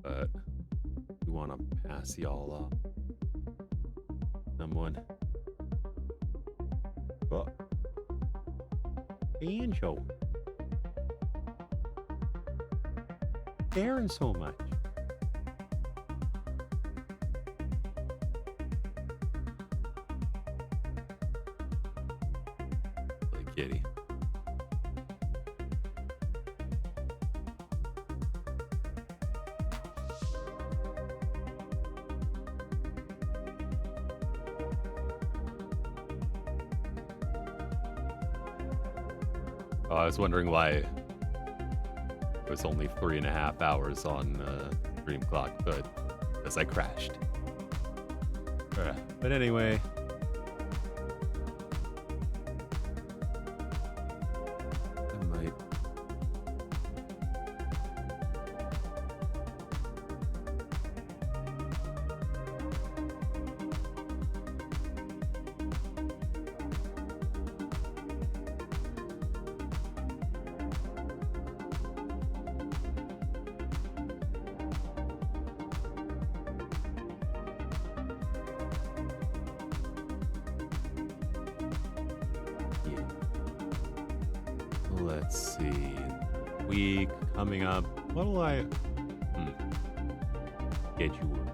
But we want to pass y'all off. Someone. Oh. Angel. Caring so much. Like kitty. Oh, I was wondering why it was only 3.5 hours on stream clock, but because I crashed. But anyway. I might. Let's see. Week coming up. What'll I get you?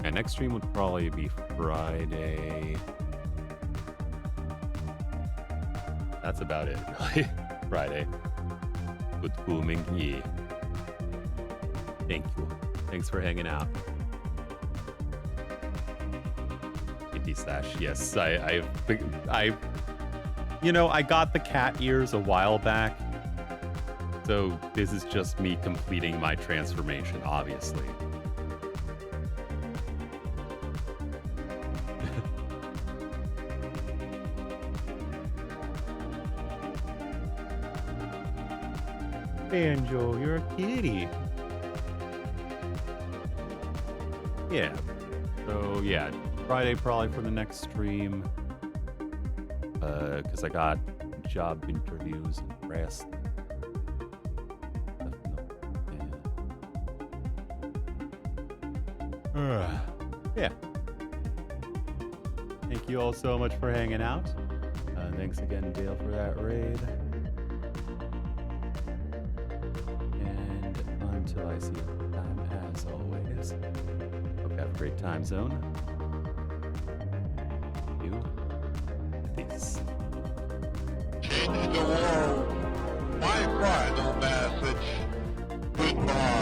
And next stream would probably be Friday. That's about it, really. Friday. Good booming, yeah. Thank you. Thanks for hanging out. Slash. Yes, I you know, I got the cat ears a while back, so this is just me completing my transformation, obviously. Banjo, you're a kitty. Yeah. So yeah. Friday probably for the next stream, because I got job interviews and rest. Yeah. Thank you all so much for hanging out. Thanks again, Dale, for that raid. And until I see you time, as always, hope you have a great time zone. You. Peace. Change the world. My final message. Goodbye.